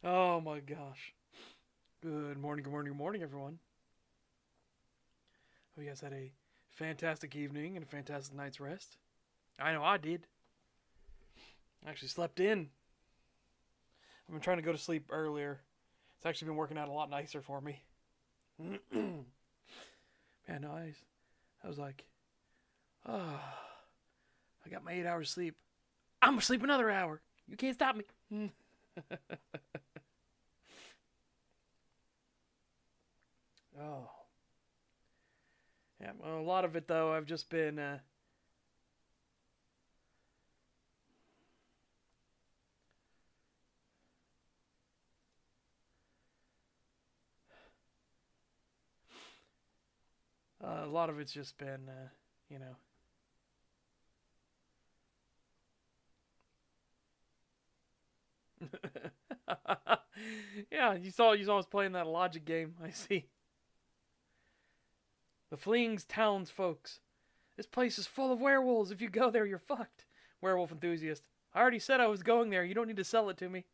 Oh my gosh. Good morning, good morning, good morning, everyone. Hope you guys had a fantastic evening and a fantastic night's rest. I know I did. I actually slept in. I've been trying to go to sleep earlier. It's actually been working out a lot nicer for me. Man, no, I was like, oh, I got my 8 hours sleep. I'm going to sleep another hour. You can't stop me. Oh. Yeah, well, a lot of it, though, I've just been a lot of it's just been, you know. Yeah, you saw us playing that logic game. I see. The fleeing townsfolks. This place is full of werewolves. If you go there, you're fucked. Werewolf enthusiast. I already said I was going there. You don't need to sell it to me.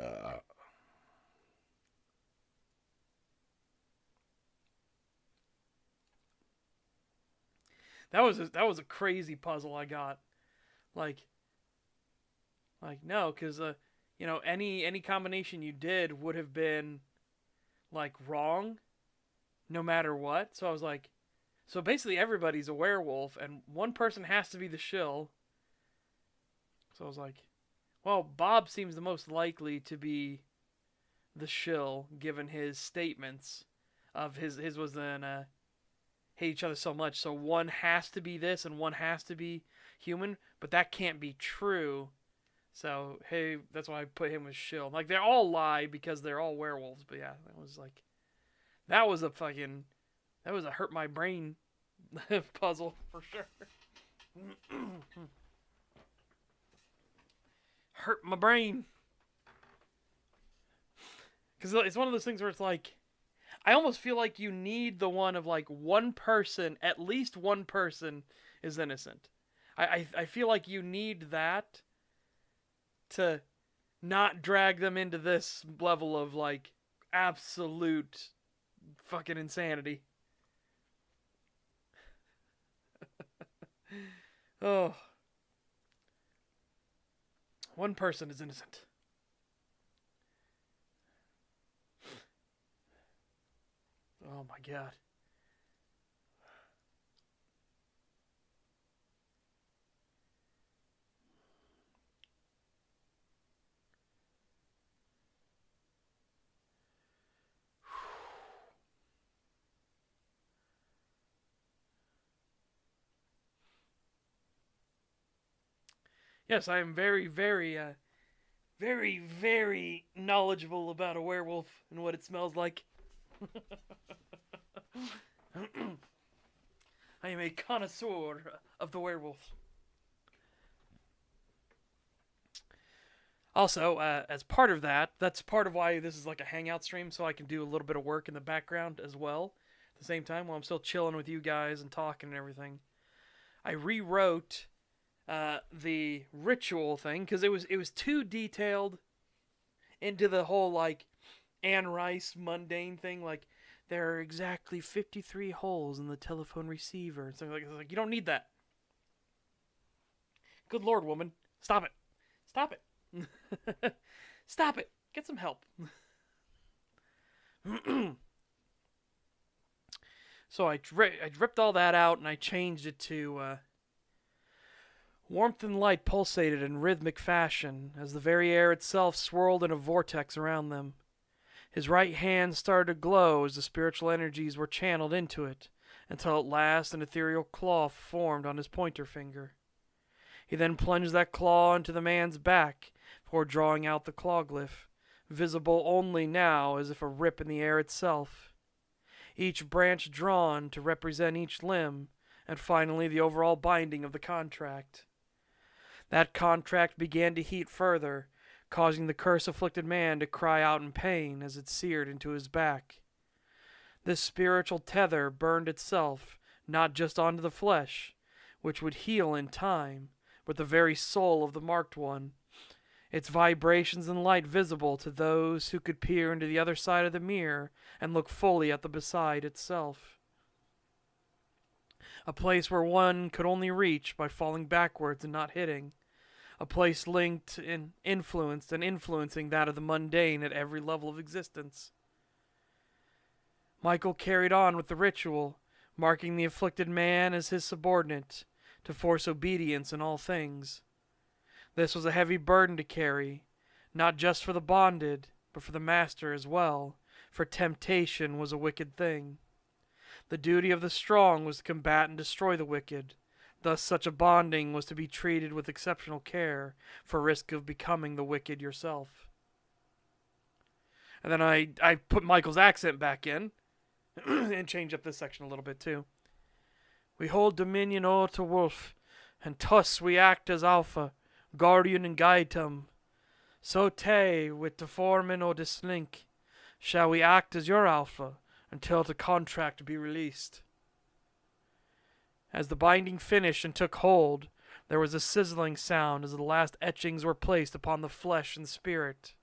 Uh, that was a crazy puzzle I got. Like no, because any combination you did would have been like wrong, no matter what. So I was like, so basically everybody's a werewolf, and one person has to be the shill. So I was like, well, Bob seems the most likely to be the shill, given his statements of his was then hate each other so much. So one has to be this, and one has to be human, but that can't be true. So hey, that's why I put him as shill. Like they all lie because they're all werewolves. But yeah, that was a hurt my brain puzzle for sure. Hurt my brain because it's one of those things where it's like I almost feel like you need the one of like one person, at least one person is innocent. I feel like you need that to not drag them into this level of like absolute fucking insanity. Oh, one person is innocent. Oh my god. Yes, I am very, very, very, very knowledgeable about a werewolf and what it smells like. I am a connoisseur of the werewolf. Also, as part of that, that's part of why this is like a hangout stream, so I can do a little bit of work in the background as well. At the same time, while I'm still chilling with you guys and talking and everything, I rewrote the ritual thing because it was too detailed into the whole like Anne Rice mundane thing. Like there are exactly 53 holes in the telephone receiver and something like you don't need that. Good lord, woman, stop it, stop it, stop it. Get some help. So I ripped all that out and I changed it to warmth and light pulsated in rhythmic fashion as the very air itself swirled in a vortex around them. His right hand started to glow as the spiritual energies were channeled into it, until at last an ethereal claw formed on his pointer finger. He then plunged that claw into the man's back before drawing out the claw glyph, visible only now as if a rip in the air itself. Each branch drawn to represent each limb, and finally the overall binding of the contract. That contract began to heat further, causing the curse-afflicted man to cry out in pain as it seared into his back. This spiritual tether burned itself, not just onto the flesh, which would heal in time, but the very soul of the marked one, its vibrations and light visible to those who could peer into the other side of the mirror and look fully at the beside itself. A place where one could only reach by falling backwards and not hitting. A place linked and influenced and influencing that of the mundane at every level of existence. Michael carried on with the ritual, marking the afflicted man as his subordinate, to force obedience in all things. This was a heavy burden to carry, not just for the bonded, but for the master as well, for temptation was a wicked thing. The duty of the strong was to combat and destroy the wicked. Thus such a bonding was to be treated with exceptional care, for risk of becoming the wicked yourself. And then I put Michael's accent back in, and change up this section a little bit too. We hold dominion o'er to Wolf, and thus we act as Alpha, guardian and guidetum. So te, with the foreman or the slink, shall we act as your Alpha, until the contract be released. As the binding finished and took hold, there was a sizzling sound as the last etchings were placed upon the flesh and spirit.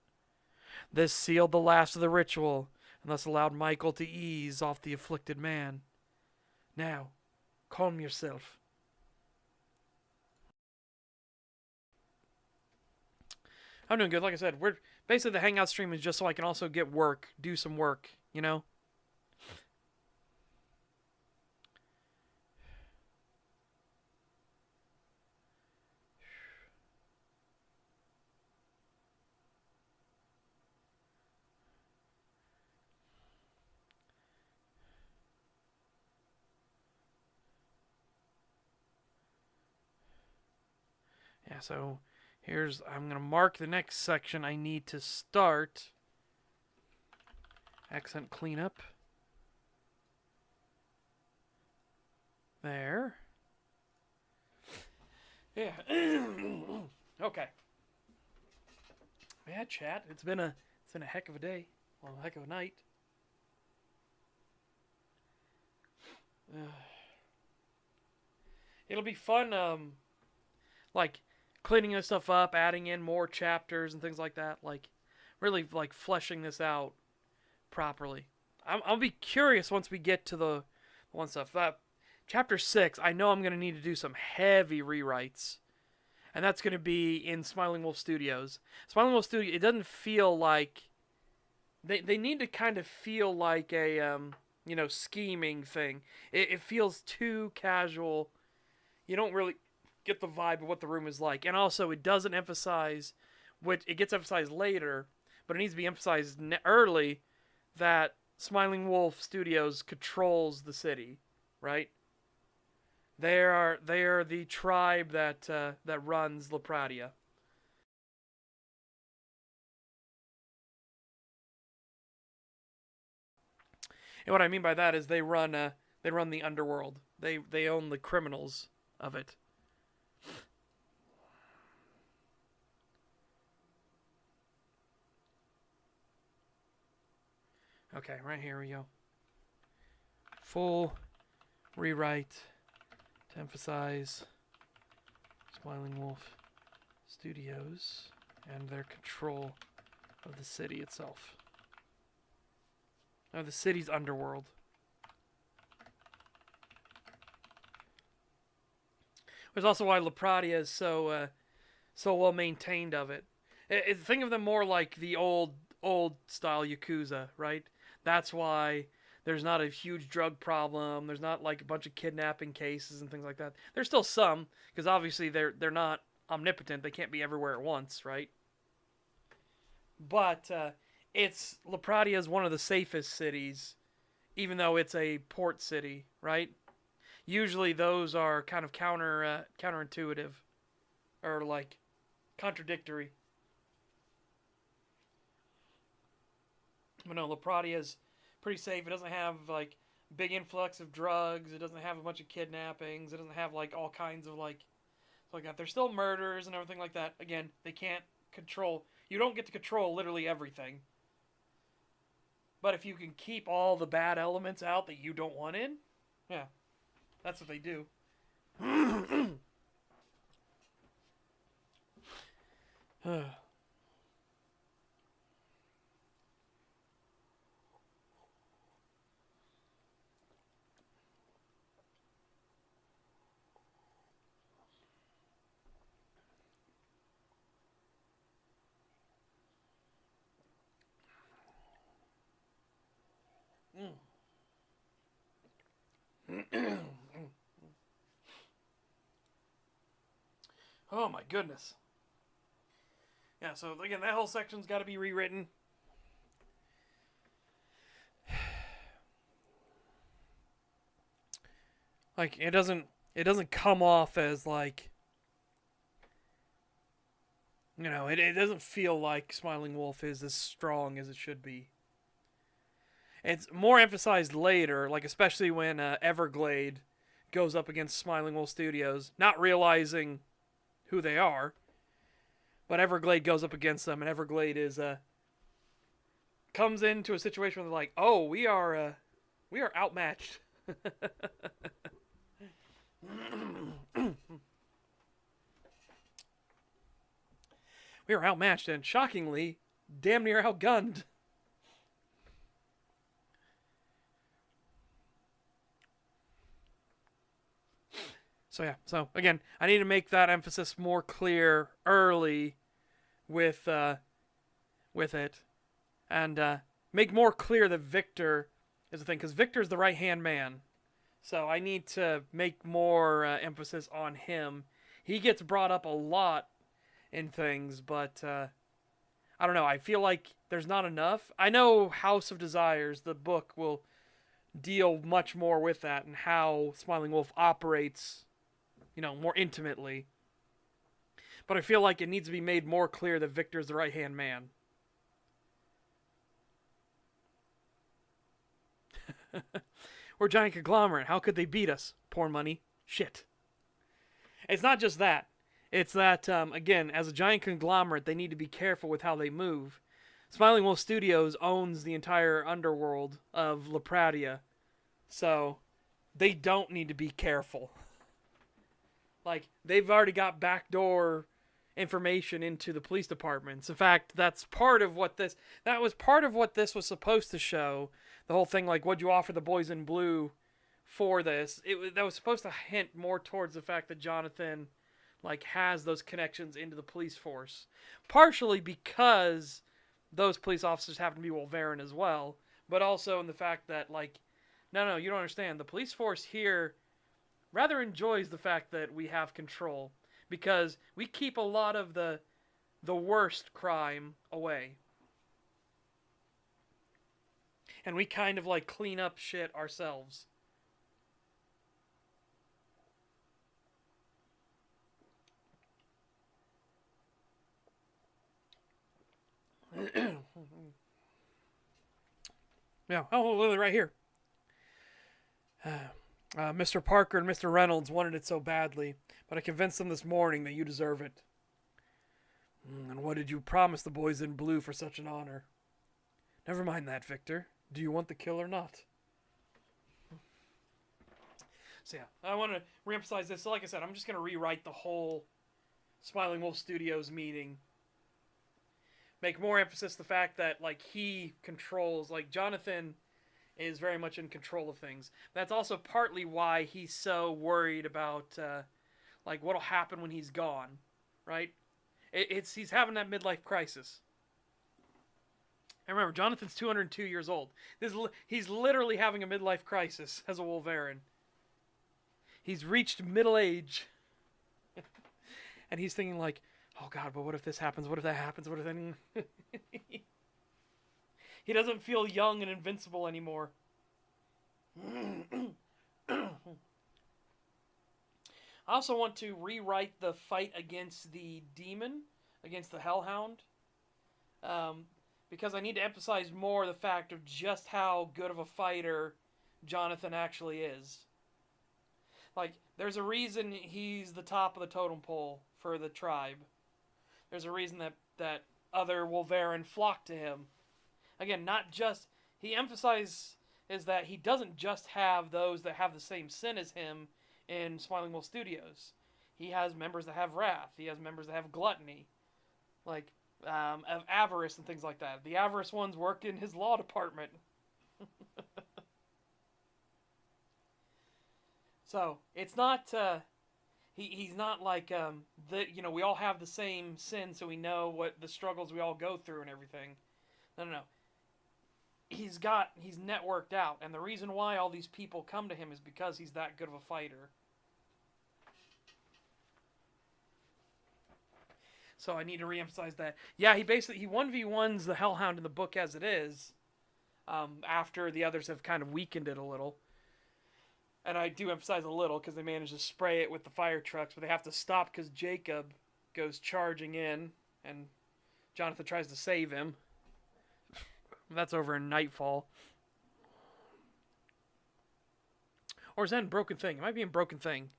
This sealed the last of the ritual, and thus allowed Michael to ease off the afflicted man. Now, calm yourself. I'm doing good. Like I said, we're basically the hangout stream is just so I can also get work, do some work, you know? Yeah, so I'm going to mark the next section I need to start. Accent cleanup. There. Yeah. Okay. Yeah, chat. It's been a heck of a day. Well, a heck of a night. It'll be fun, like cleaning this stuff up, adding in more chapters and things like that, like really like fleshing this out properly. I'll be curious once we get to the one stuff. Chapter 6, I know I'm going to need to do some heavy rewrites, and that's going to be in Smiling Wolf Studios. Smiling Wolf Studio, it doesn't feel like they need to kind of feel like a scheming thing. It feels too casual. You don't really get the vibe of what the room is like. And also, it doesn't emphasize, which it gets emphasized later, but it needs to be emphasized early, that Smiling Wolf Studios controls the city, right? They are the tribe that runs Lapradia. And what I mean by that is they run the underworld. They own the criminals of it. Okay, right here we go. Full rewrite to emphasize Smiling Wolf Studios and their control of the city itself. Now, the city's underworld. Which is also why Lapradia is so well maintained of it. Think of them more like the old style Yakuza, right? That's why there's not a huge drug problem. There's not like a bunch of kidnapping cases and things like that. There's still some, because obviously they're not omnipotent. They can't be everywhere at once, right? But Lapradia is one of the safest cities, even though it's a port city, right? Usually those are kind of counterintuitive, or like contradictory. But no, Lapradia is pretty safe. It doesn't have like big influx of drugs. It doesn't have a bunch of kidnappings. It doesn't have like all kinds of like that. There's still murders and everything like that. Again, they can't control. You don't get to control literally everything. But if you can keep all the bad elements out that you don't want in, yeah, that's what they do. Oh my goodness. Yeah, so again, that whole section's got to be rewritten. Like it doesn't come off as like, it doesn't feel like Smiling Wolf is as strong as it should be. It's more emphasized later, like especially when Everglade goes up against Smiling Wolf Studios, not realizing who they are. But Everglade goes up against them, and Everglade is comes into a situation where they're like, "Oh, we are outmatched." We are outmatched, and shockingly, damn near outgunned. So yeah. So again, I need to make that emphasis more clear early with it, and make more clear that Victor is the thing, because Victor's the right hand man. So I need to make more emphasis on him. He gets brought up a lot in things, but I don't know. I feel like there's not enough. I know House of Desires, the book, will deal much more with that and how Smiling Wolf operates, more intimately. But I feel like it needs to be made more clear that Victor's the right hand man. We're a giant conglomerate. How could they beat us? Porn money. Shit. It's not just that. It's that, again, as a giant conglomerate, they need to be careful with how they move. Smiling Wolf Studios owns the entire underworld of La Pradia, so they don't need to be careful. Like, they've already got backdoor information into the police departments. In fact, that was part of what this was supposed to show. The whole thing, like, what'd you offer the boys in blue for this? That was supposed to hint more towards the fact that Jonathan, like, has those connections into the police force. Partially because those police officers happen to be Wolverine as well, but also in the fact that, like, no, you don't understand. The police force here rather enjoys the fact that we have control, because we keep a lot of the worst crime away. And we kind of, like, clean up shit ourselves. Yeah. Oh, right here. Mr. Parker and Mr. Reynolds wanted it so badly, but I convinced them this morning that you deserve it. And what did you promise the boys in blue for such an honor? Never mind that, Victor. Do you want the kill or not? So yeah, I want to reemphasize this. So like I said, I'm just going to rewrite the whole Smiling Wolf Studios meeting. Make more emphasis the fact that, like, he controls, like, Jonathan is very much in control of things. That's also partly why he's so worried about, like, what'll happen when he's gone, right? He's having that midlife crisis. And remember, Jonathan's 202 years old. He's literally having a midlife crisis as a Wolverine. He's reached middle age. And he's thinking, like, oh God, but what if this happens? What if that happens? What if that... He doesn't feel young and invincible anymore. I also want to rewrite the fight against the demon, against the Hellhound. Because I need to emphasize more the fact of just how good of a fighter Jonathan actually is. Like, there's a reason he's the top of the totem pole for the tribe. There's a reason that other Wolverine flock to him. Again, not just... He emphasizes is that he doesn't just have those that have the same sin as him in Smiling Wolf Studios. He has members that have wrath. He has members that have gluttony. like of avarice and things like that. The avarice ones work in his law department. So it's not he's not like we all have the same sin, so we know what the struggles we all go through and everything. No, no, no. He's networked out, and the reason why all these people come to him is because he's that good of a fighter. So I need to reemphasize that. Yeah, he 1v1s the Hellhound in the book as it is. After the others have kind of weakened it a little. And I do emphasize a little because they manage to spray it with the fire trucks, but they have to stop because Jacob goes charging in, and Jonathan tries to save him. That's over in Nightfall. Or is that in Broken Thing? It might be in Broken Thing.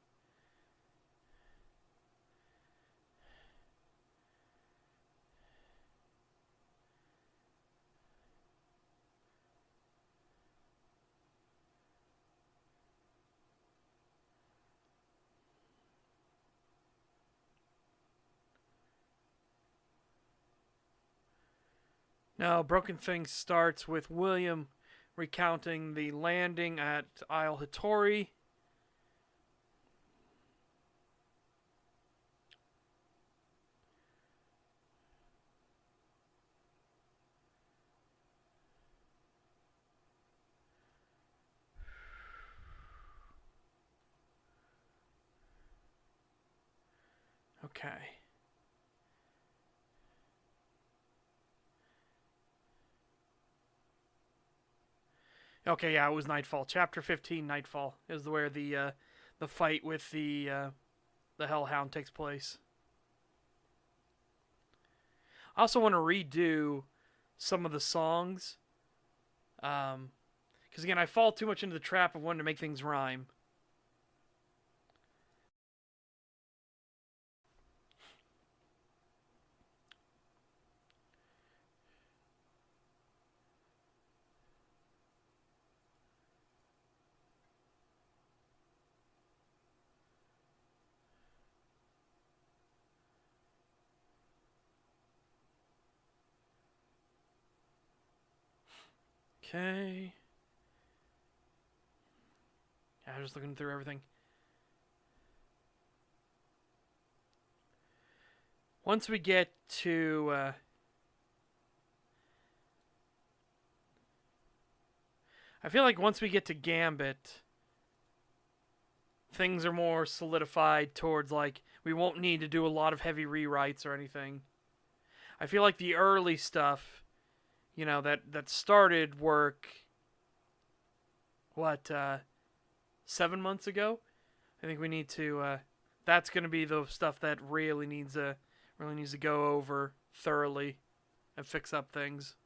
No, Broken Thing starts with William recounting the landing at Isle Hittori. Okay. Okay, yeah, it was Nightfall. Chapter 15, Nightfall, is where the fight with the Hellhound takes place. I also want to redo some of the songs, because again, I fall too much into the trap of wanting to make things rhyme. Okay. Yeah, I'm just looking through everything. Once we get to I feel like once we get to Gambit, things are more solidified towards like we won't need to do a lot of heavy rewrites or anything. I feel like the early stuff, that started work what 7 months ago. I think we need to that's going to be the stuff that really needs to go over thoroughly and fix up things.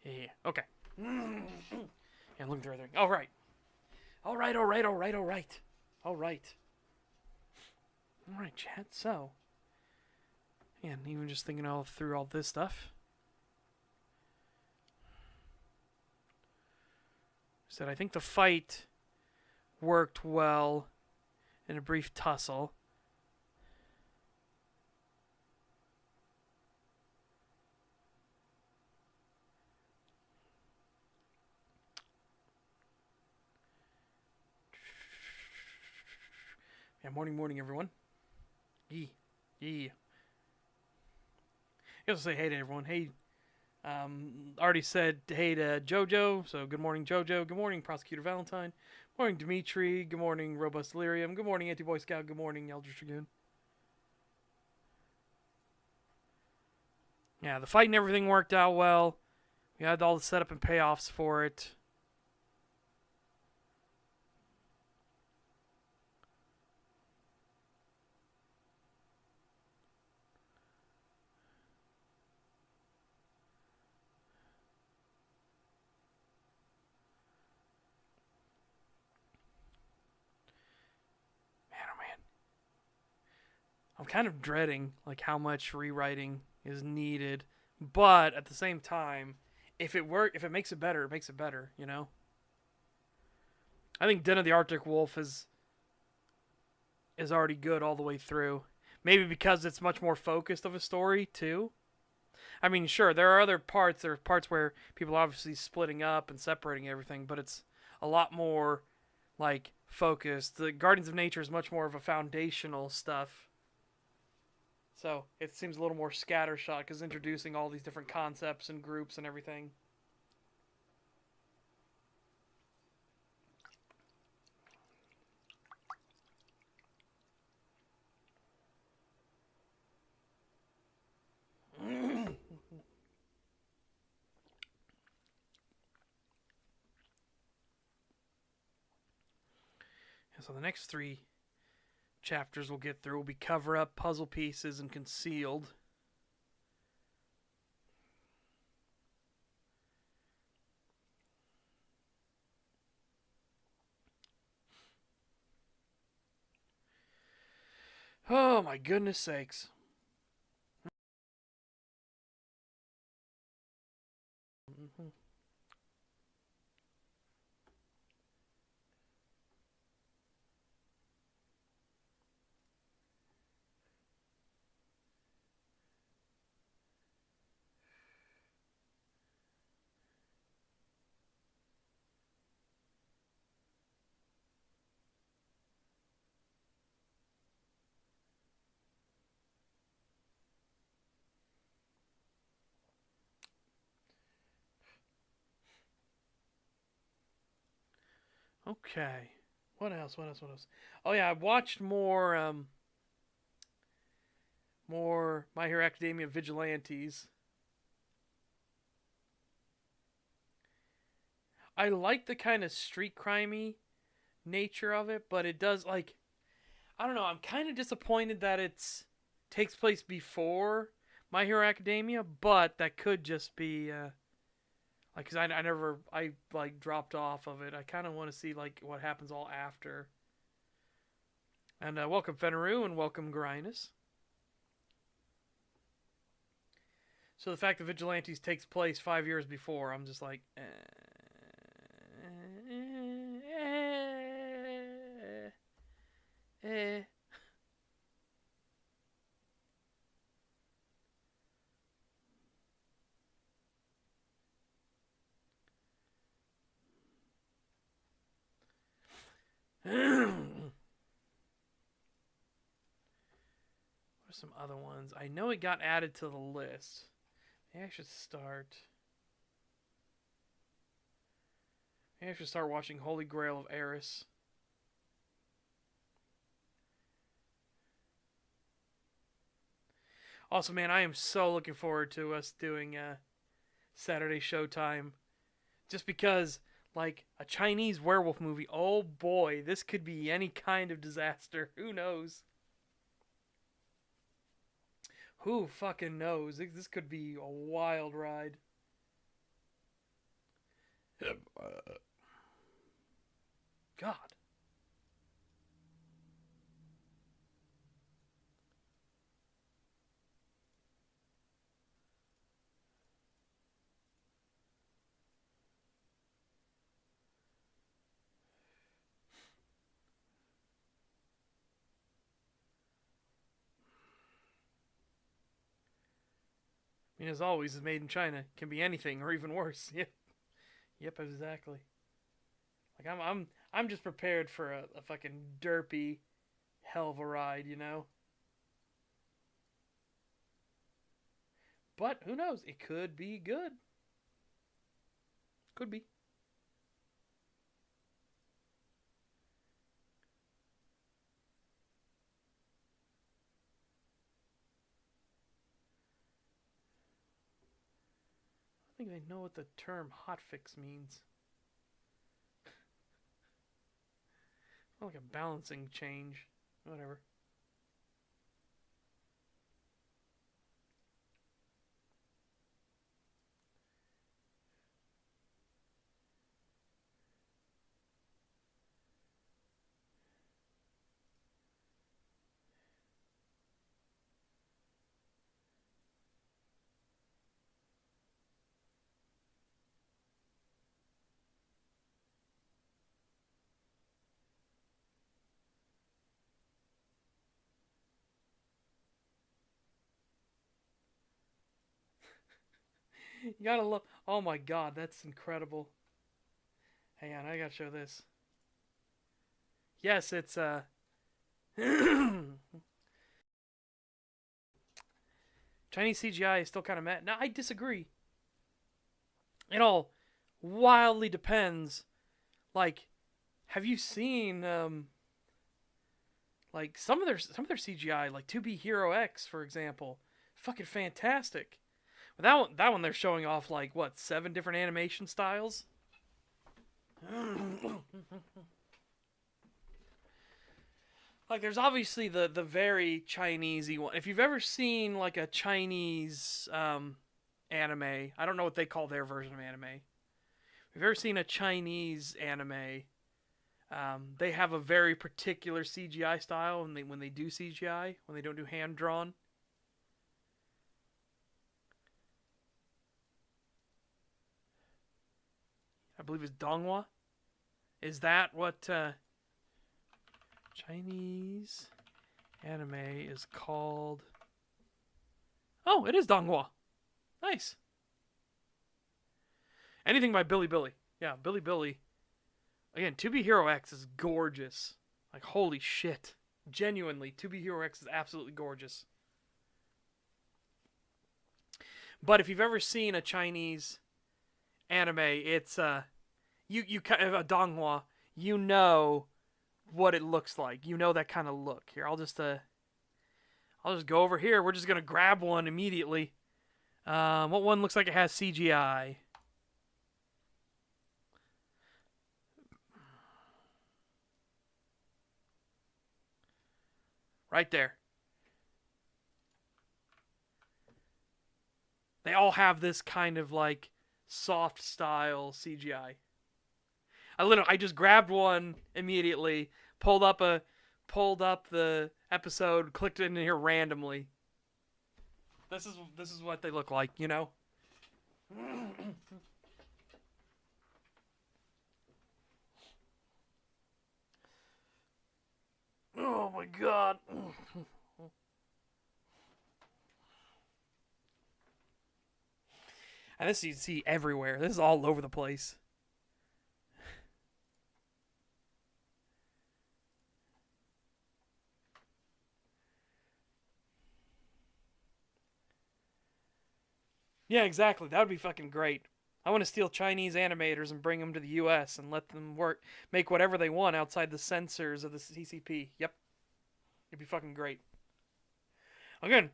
Yeah. Okay. Yeah, I'm looking through everything. All right. All right. All right. All right. All right. All right. All right, chat. So, and even just thinking all through all this stuff. Said I think the fight worked well in a brief tussle. Yeah, morning, everyone. Yee. Yee. I guess I'll say hey to everyone. Hey, already said hey to JoJo, so good morning, JoJo. Good morning, Prosecutor Valentine. Good morning, Dimitri. Good morning, Robust Delirium. Good morning, Anti Boy Scout. Good morning, Elder Dragoon. Yeah, the fight and everything worked out well. We had all the setup and payoffs for it. I'm kind of dreading like how much rewriting is needed, but at the same time, if it makes it better, it makes it better. You know, I think Den of the Arctic Wolf is already good all the way through. Maybe because it's much more focused of a story too. I mean, sure, there are other parts. There are parts where people are obviously splitting up and separating everything, but it's a lot more like focused. The Guardians of Nature is much more of a foundational stuff. So it seems a little more scattershot because introducing all these different concepts and groups and everything. So the next three chapters we'll get through will be cover up, puzzle pieces, and concealed. Oh my goodness sakes. Okay. What else? What else? What else? Oh yeah, I watched more My Hero Academia Vigilantes. I like the kind of street crimey nature of it, but it does like I don't know. I'm kind of disappointed that it's takes place before My Hero Academia, but that could just be like because I never I like dropped off of it. I kind of want to see like what happens all after. And welcome Fenru and welcome Grinus. So the fact that Vigilantes takes place 5 years before, I'm just like, eh. What are some other ones? I know it got added to the list. Maybe I should start. Maybe I should start watching Holy Grail of Eris. Also, man, I am so looking forward to us doing Saturday Showtime. Just because, like, a Chinese werewolf movie, oh boy, this could be any kind of disaster. Who knows? Who fucking knows? This could be a wild ride. God. I mean, as always, it's made in China. Can be anything or even worse. Yep. Yep, exactly. Like I'm just prepared for a fucking derpy hell of a ride, you know? But who knows? It could be good. Could be. I think they know what the term hotfix means. Like a balancing change. Whatever. You gotta love. Oh my god, that's incredible. Hang on, I gotta show this. Yes, it's Chinese CGI is still kind of mad. Now I disagree. It all wildly depends. Like, have you seen like some of their CGI, like 2B Hero X, for example, fucking fantastic. But that one they're showing off like what 7 different animation styles. Like there's obviously the very Chinesey one. If you've ever seen like a Chinese anime, I don't know what they call their version of anime. If you've ever seen a Chinese anime, they have a very particular CGI style when they do CGI, when they don't do hand drawn. I believe it's Donghua. Is that what Chinese anime is called? Oh, it is Donghua. Nice. Anything by Billy Billy. Yeah, Billy Billy. Again, 2B Hero X is gorgeous. Like, holy shit. Genuinely, 2B Hero X is absolutely gorgeous. But if you've ever seen a Chinese anime, it's you kind of a Donghua, you know what it looks like. You know that kind of look. Here, I'll just go over here. We're just gonna grab one immediately. What one looks like it has CGI? Right there. They all have this kind of like soft style CGI. I just grabbed one immediately, pulled up the episode, clicked it in here randomly. This is what they look like, you know? Oh my god. And this you see everywhere. This is all over the place. Yeah, exactly. That would be fucking great. I want to steal Chinese animators and bring them to the US and let them make whatever they want outside the censors of the CCP. Yep. It'd be fucking great. Again,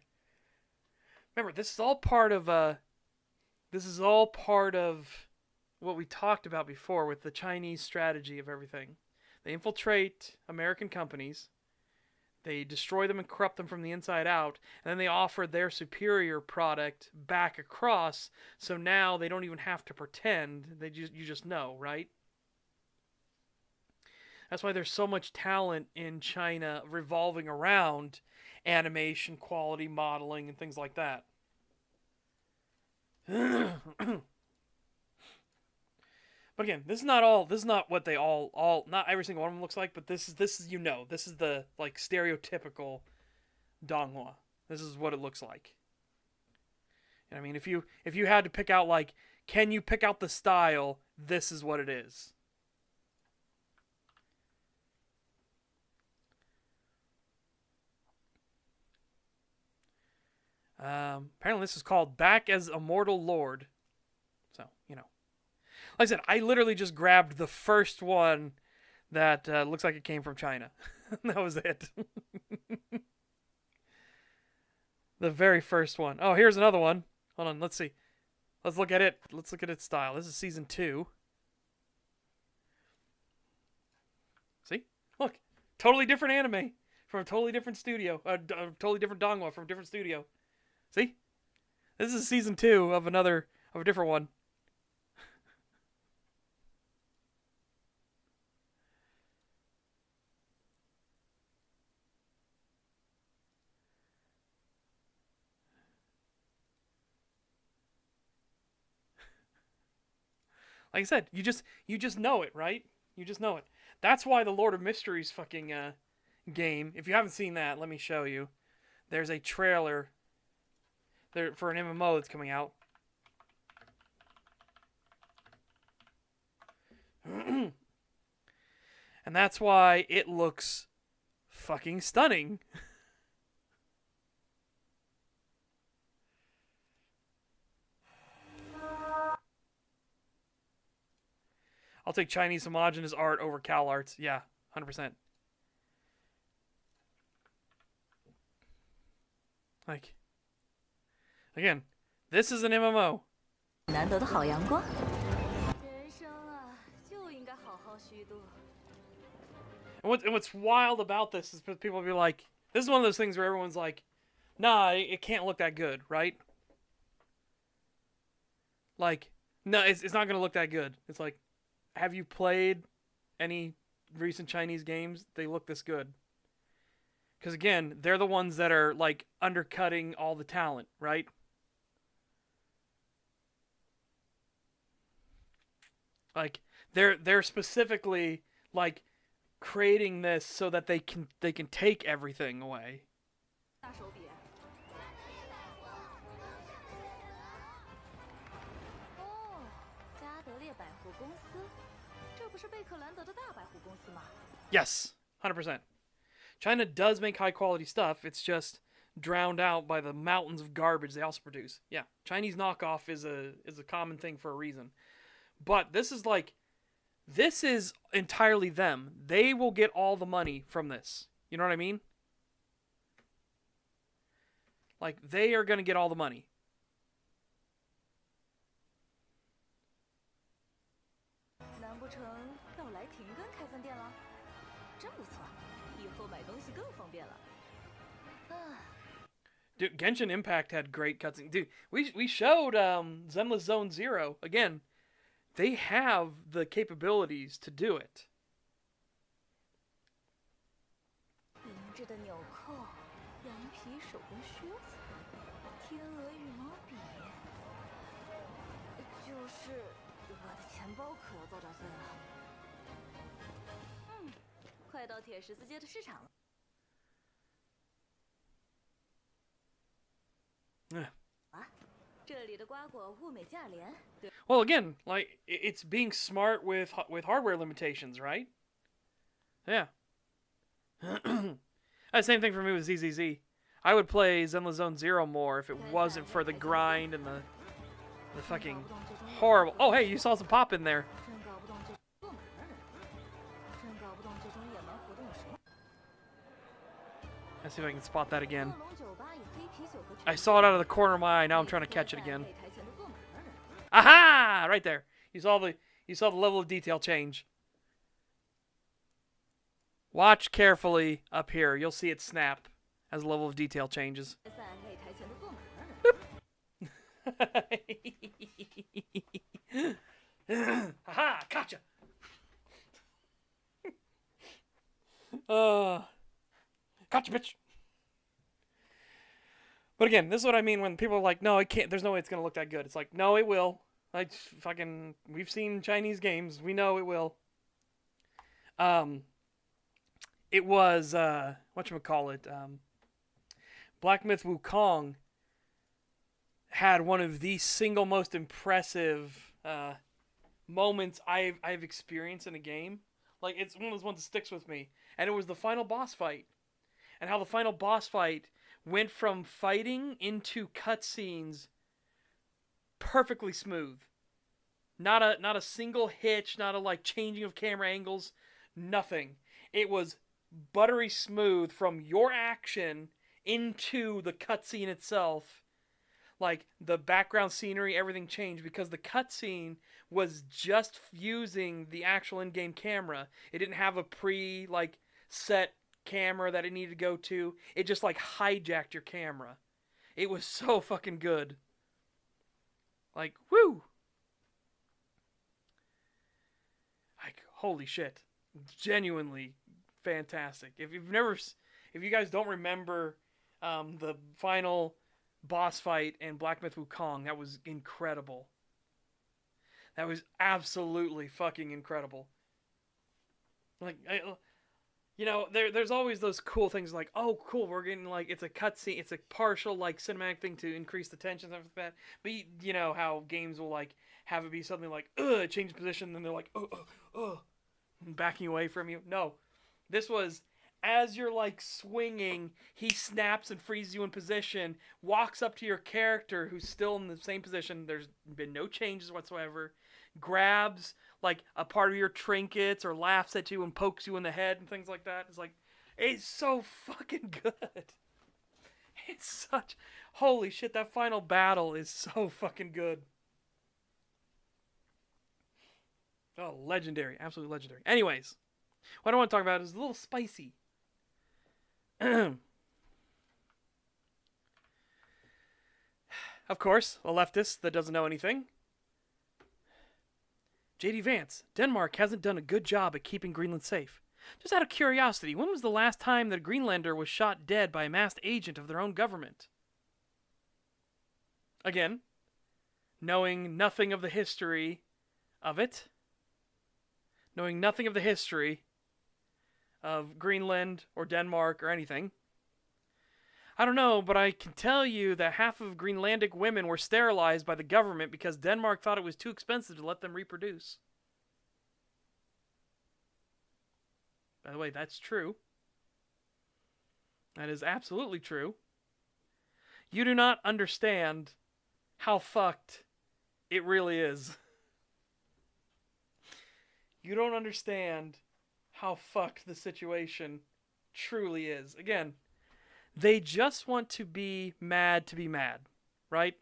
remember, this is all part of what we talked about before with the Chinese strategy of everything. They infiltrate American companies, they destroy them and corrupt them from the inside out, and then they offer their superior product back across, so now they don't even have to pretend. You just know, right? That's why there's so much talent in China revolving around animation, quality, modeling, and things like that. But again, this is not all. This is not what they all. Not every single one of them looks like, but this is this is the like stereotypical Donghua. This is what it looks like. And I mean, if you had to pick out like, can you pick out the style? This is what it is. Apparently, this is called Back as Immortal Lord. So you know. Like I said, I literally just grabbed the first one that looks like it came from China. That was it. The very first one. Oh, here's another one. Hold on, let's see. Let's look at it. Let's look at its style. This is season 2. See? Look. Totally different anime from a totally different studio. Totally different Donghua from a different studio. See? This is season 2 of a different one. Like I said, you just know it, right? You just know it. That's why the Lord of Mysteries fucking game. If you haven't seen that, let me show you. There's a trailer there for an MMO that's coming out. And that's why it looks fucking stunning. I'll take Chinese homogenous art over Cal arts. Yeah, 100%. Like, again, this is an MMO. And what's wild about this is people will be like, this is one of those things where everyone's like, nah, it can't look that good, right? Like, no, it's not going to look that good. It's like, have you played any recent Chinese games? They look this good. Because again, they're the ones that are like undercutting all the talent, right? Like they're specifically like creating this so that they can take everything away. Yes, 100%. China does make high quality stuff. It's just drowned out by the mountains of garbage they also produce. Yeah, Chinese knockoff is a common thing for a reason. But this is entirely them. They will get all the money from this. You know what I mean? Like, they are going to get all the money. Dude, Genshin Impact had great cutscenes. Dude, we showed Zenless Zone Zero. Again, they have the capabilities to do it. Well, again, like it's being smart with hardware limitations, right? Yeah. Same thing for me with ZZZ. I would play Zenless Zone Zero more if it wasn't for the grind and the fucking horrible. Oh, hey, you saw some pop in there. Let's see if I can spot that again. I saw it out of the corner of my eye. Now I'm trying to catch it again. Aha! Right there. You saw the level of detail change. Watch carefully up here. You'll see it snap as the level of detail changes. Aha! Gotcha! Gotcha, bitch! But again, this is what I mean when people are like, no, it can't, there's no way it's going to look that good. It's like, no, it will. Like, fucking, we've seen Chinese games. We know it will. It was, whatchamacallit, Black Myth Wukong had one of the single most impressive, moments I've experienced in a game. Like, it's one of those ones that sticks with me. And it was the final boss fight. And how the final boss fight went from fighting into cutscenes perfectly smooth. Not a single hitch, not a like changing of camera angles, nothing. It was buttery smooth from your action into the cutscene itself. Like the background scenery, everything changed because the cutscene was just using the actual in-game camera. It didn't have a set camera that it needed to go to. It just like hijacked your camera. It was so fucking good. Like, woo! Like, holy shit. Genuinely fantastic. If you guys don't remember the final boss fight in Black Myth Wukong, that was incredible. That was absolutely fucking incredible. Like, there's always those cool things like, oh, cool, we're getting, like, it's a cutscene, it's a partial, like, cinematic thing to increase the tension and stuff like that. But you know how games will, like, have it be something like, change position, and they're like, backing away from you. No, this was as you're like swinging, he snaps and freezes you in position, walks up to your character who's still in the same position. There's been no changes whatsoever. Grabs like a part of your trinkets or laughs at you and pokes you in the head and things like that. It's like, it's so fucking good. It's such, holy shit, that final battle is so fucking good. Oh, legendary. Absolutely legendary. Anyways, what I want to talk about is a little spicy. Of course, a leftist that doesn't know anything. J.D. Vance, Denmark hasn't done a good job at keeping Greenland safe. Just out of curiosity, when was the last time that a Greenlander was shot dead by a masked agent of their own government? Again, knowing nothing of the history of it, knowing nothing of the history of Greenland or Denmark or anything, I don't know, but I can tell you that half of Greenlandic women were sterilized by the government because Denmark thought it was too expensive to let them reproduce. By the way, that's true. That is absolutely true. You do not understand how fucked it really is. You don't understand how fucked the situation truly is. Again, they just want to be mad, right?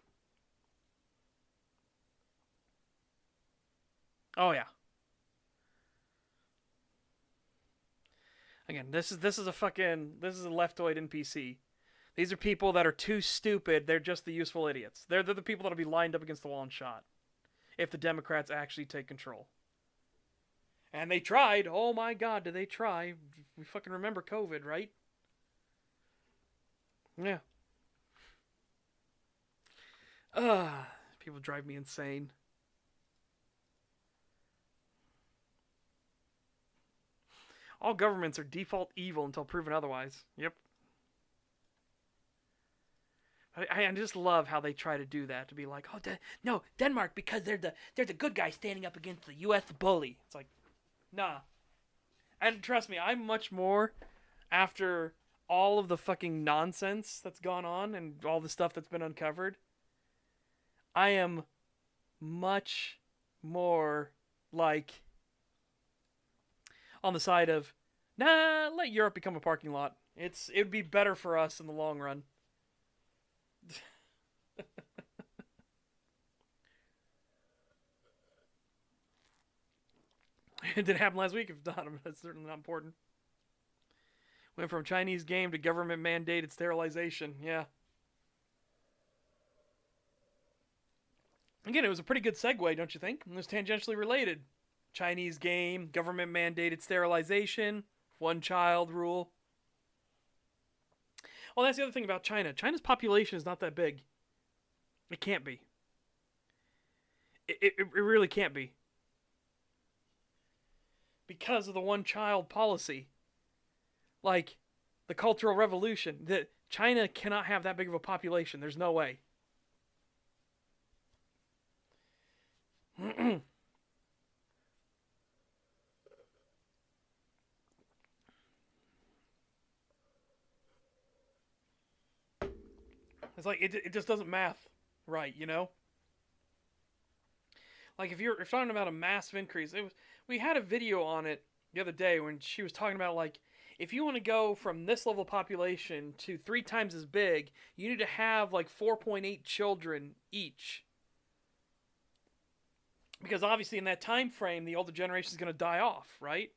Oh yeah. Again, this is a leftoid NPC. These are people that are too stupid. They're just the useful idiots. They're the people that'll be lined up against the wall and shot if the Democrats actually take control. And they tried. Oh my God, did they try? We fucking remember COVID, right? Yeah. People drive me insane. All governments are default evil until proven otherwise. Yep. I just love how they try to do that, to be like, oh, no, Denmark, because they're the good guy standing up against the U.S. bully. It's like, nah. And trust me, I'm much more after all of the fucking nonsense that's gone on and all the stuff that's been uncovered. I am much more like on the side of, nah, let Europe become a parking lot. It'd be better for us in the long run. It didn't happen last week, if not, that's certainly not important. Went from Chinese game to government mandated sterilization. Yeah. Again, it was a pretty good segue, don't you think? It was tangentially related. Chinese game, government mandated sterilization, one child rule. Well, that's the other thing about China. China's population is not that big. It can't be. It really can't be. Because of the one child policy. Like, the Cultural Revolution. That China cannot have that big of a population. There's no way. It's like, it just doesn't math right, you know? Like, if you're talking about a massive increase, we had a video on it the other day when she was talking about, like, if you want to go from this level of population to 3 times as big, you need to have, like, 4.8 children each. Because obviously in that time frame, the older generation is going to die off, right?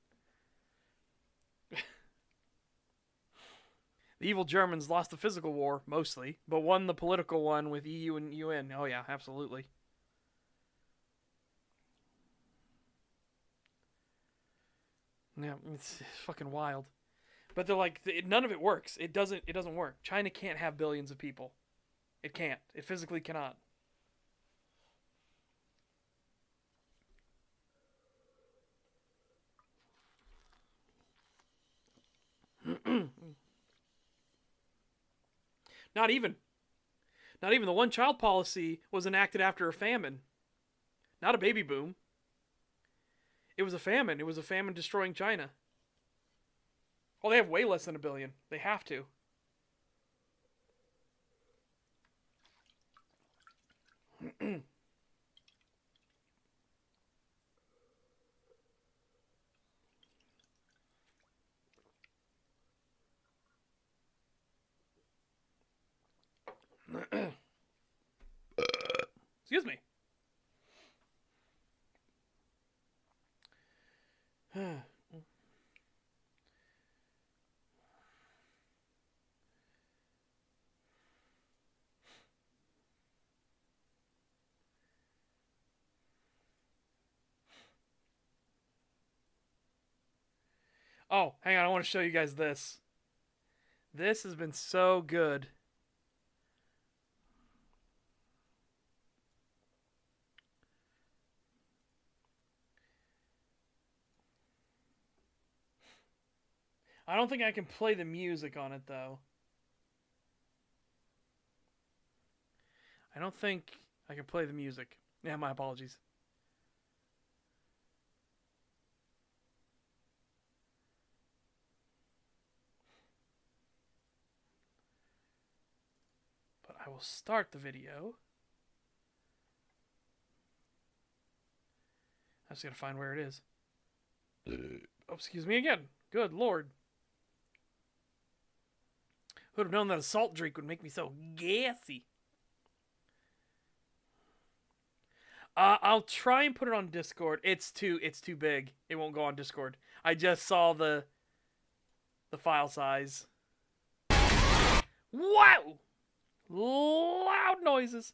The evil Germans lost the physical war, mostly, but won the political one with EU and UN. Oh yeah, absolutely. Yeah, it's fucking wild. But they're like, none of it works. It doesn't work. China can't have billions of people. It can't. It physically cannot. Not even. Not even. The one-child policy was enacted after a famine. Not a baby boom. It was a famine. It was a famine destroying China. Well, they have way less than a billion. They have to. Excuse me. Oh, hang on. I want to show you guys this. This has been so good. I don't think I can play the music on it, though. I don't think I can play the music. Yeah, my apologies. But I will start the video. I just gotta find where it is. Oh, excuse me again. Good lord. Who'd have known that a salt drink would make me so gassy? I'll try and put it on Discord. It's too big. It won't go on Discord. I just saw the file size. Wow! Loud noises.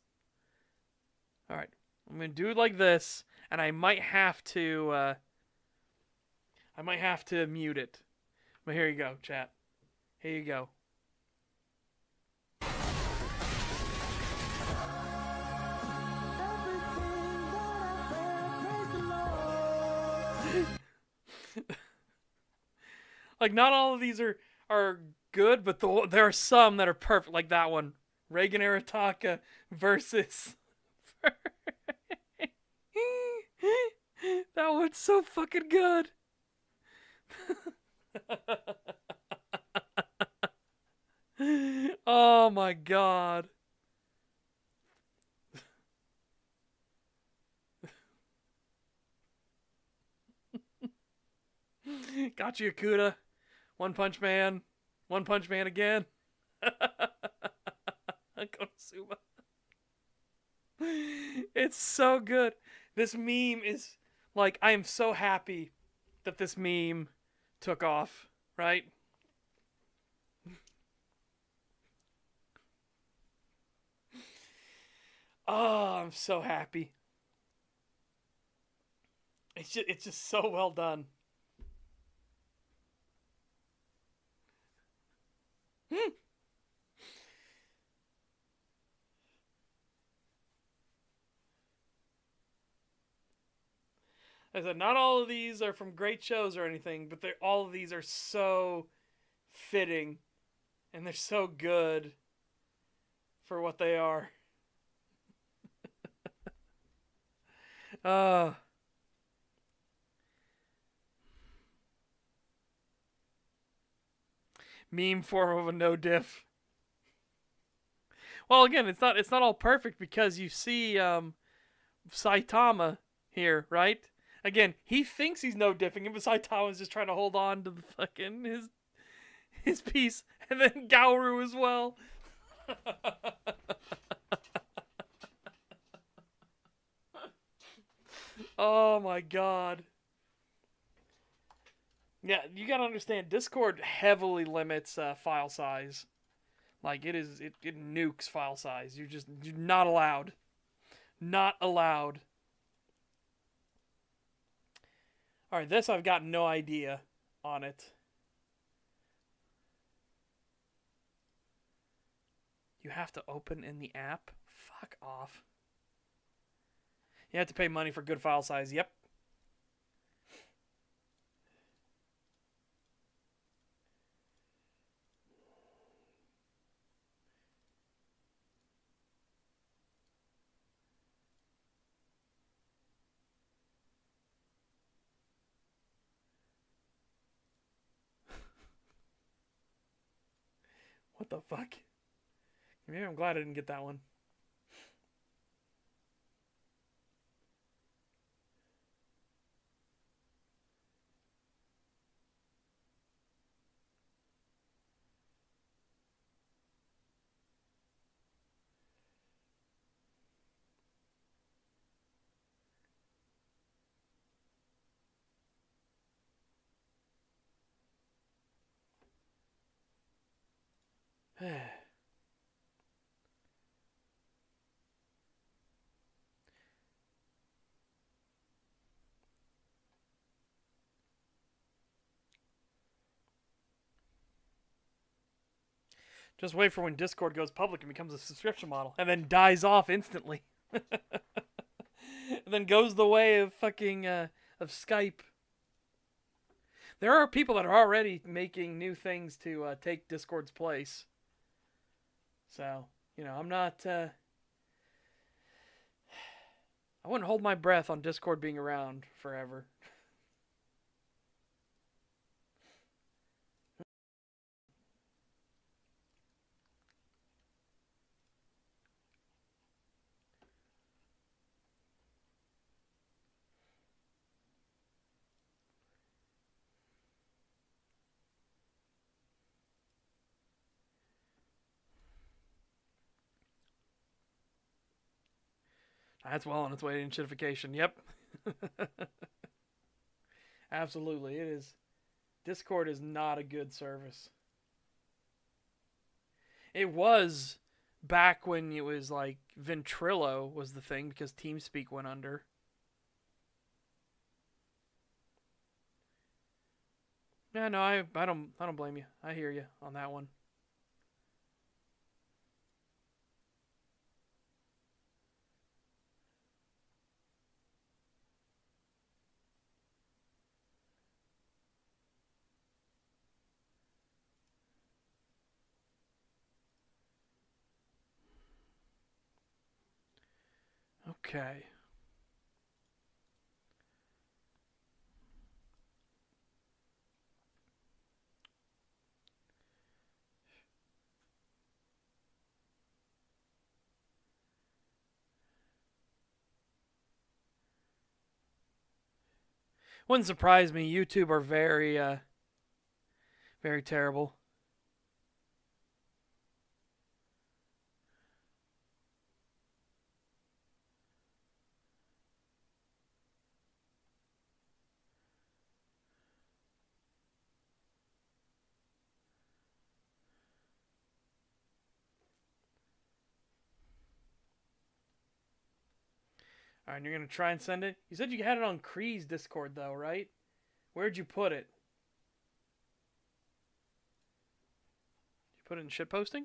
All right, I'm gonna do it like this, and I might have to mute it. But here you go, chat. Here you go. Like, not all of these are good, but there are some that are perfect, like that one. Reagan Arataka versus... That one's so fucking good. Oh my god. Got you, Akuda. One Punch Man. One Punch Man again. Konosuba. It's so good. This meme is like, I am so happy that this meme took off, right? Oh, I'm so happy. It's just so well done. I said, not all of these are from great shows or anything, but all of these are so fitting, and they're so good for what they are. Meme form of a no diff. Well, again, it's not all perfect because you see Saitama here, right? Again, he thinks he's no diffing, but Saitama's just trying to hold on to the fucking his piece, and then Gaoru as well. Oh my god. Yeah, you gotta understand, Discord heavily limits file size. Like, it nukes file size. You're not allowed. Not allowed. Alright, this I've got no idea on it. You have to open in the app? Fuck off. You have to pay money for good file size. Yep. What the fuck? Maybe I'm glad I didn't get that one. Just wait for when Discord goes public and becomes a subscription model, and then dies off instantly. And then goes the way of fucking of Skype. There are people that are already making new things to take Discord's place. So, I'm not. I wouldn't hold my breath on Discord being around forever. That's well on its way to shitification. Yep. Absolutely, it is. Discord is not a good service. It was back when it was like Ventrilo was the thing because TeamSpeak went under. Yeah, no, I don't blame you. I hear you on that one. Okay. Wouldn't surprise me. YouTube are very, very terrible. All right, you're gonna try and send it. You said you had it on Kree's Discord though, right? Where'd you put it? Did you put it in shitposting?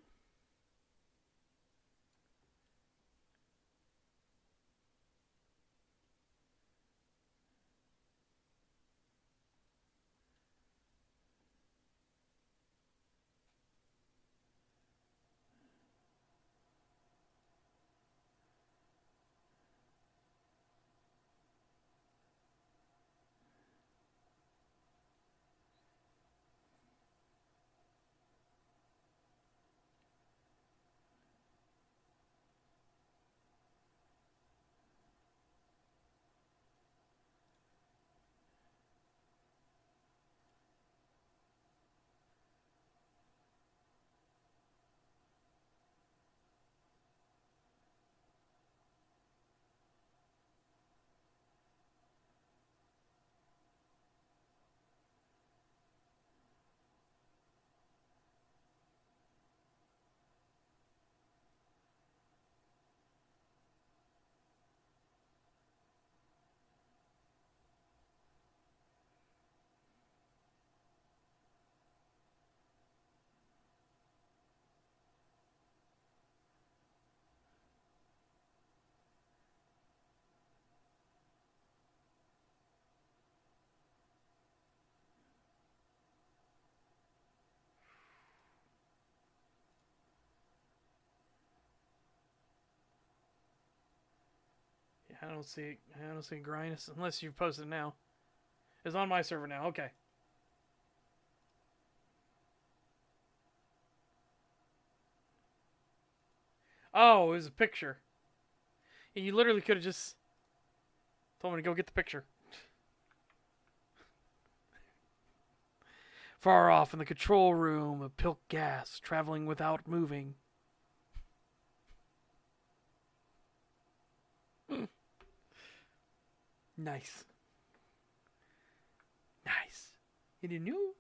Yeah, I don't see. I don't see Grindus unless you've posted it now. It's on my server now. Okay. Oh, it was a picture. And you literally could have just told me to go get the picture. Far off in the control room, a pilk gas traveling without moving. Nice. Nice. You knew?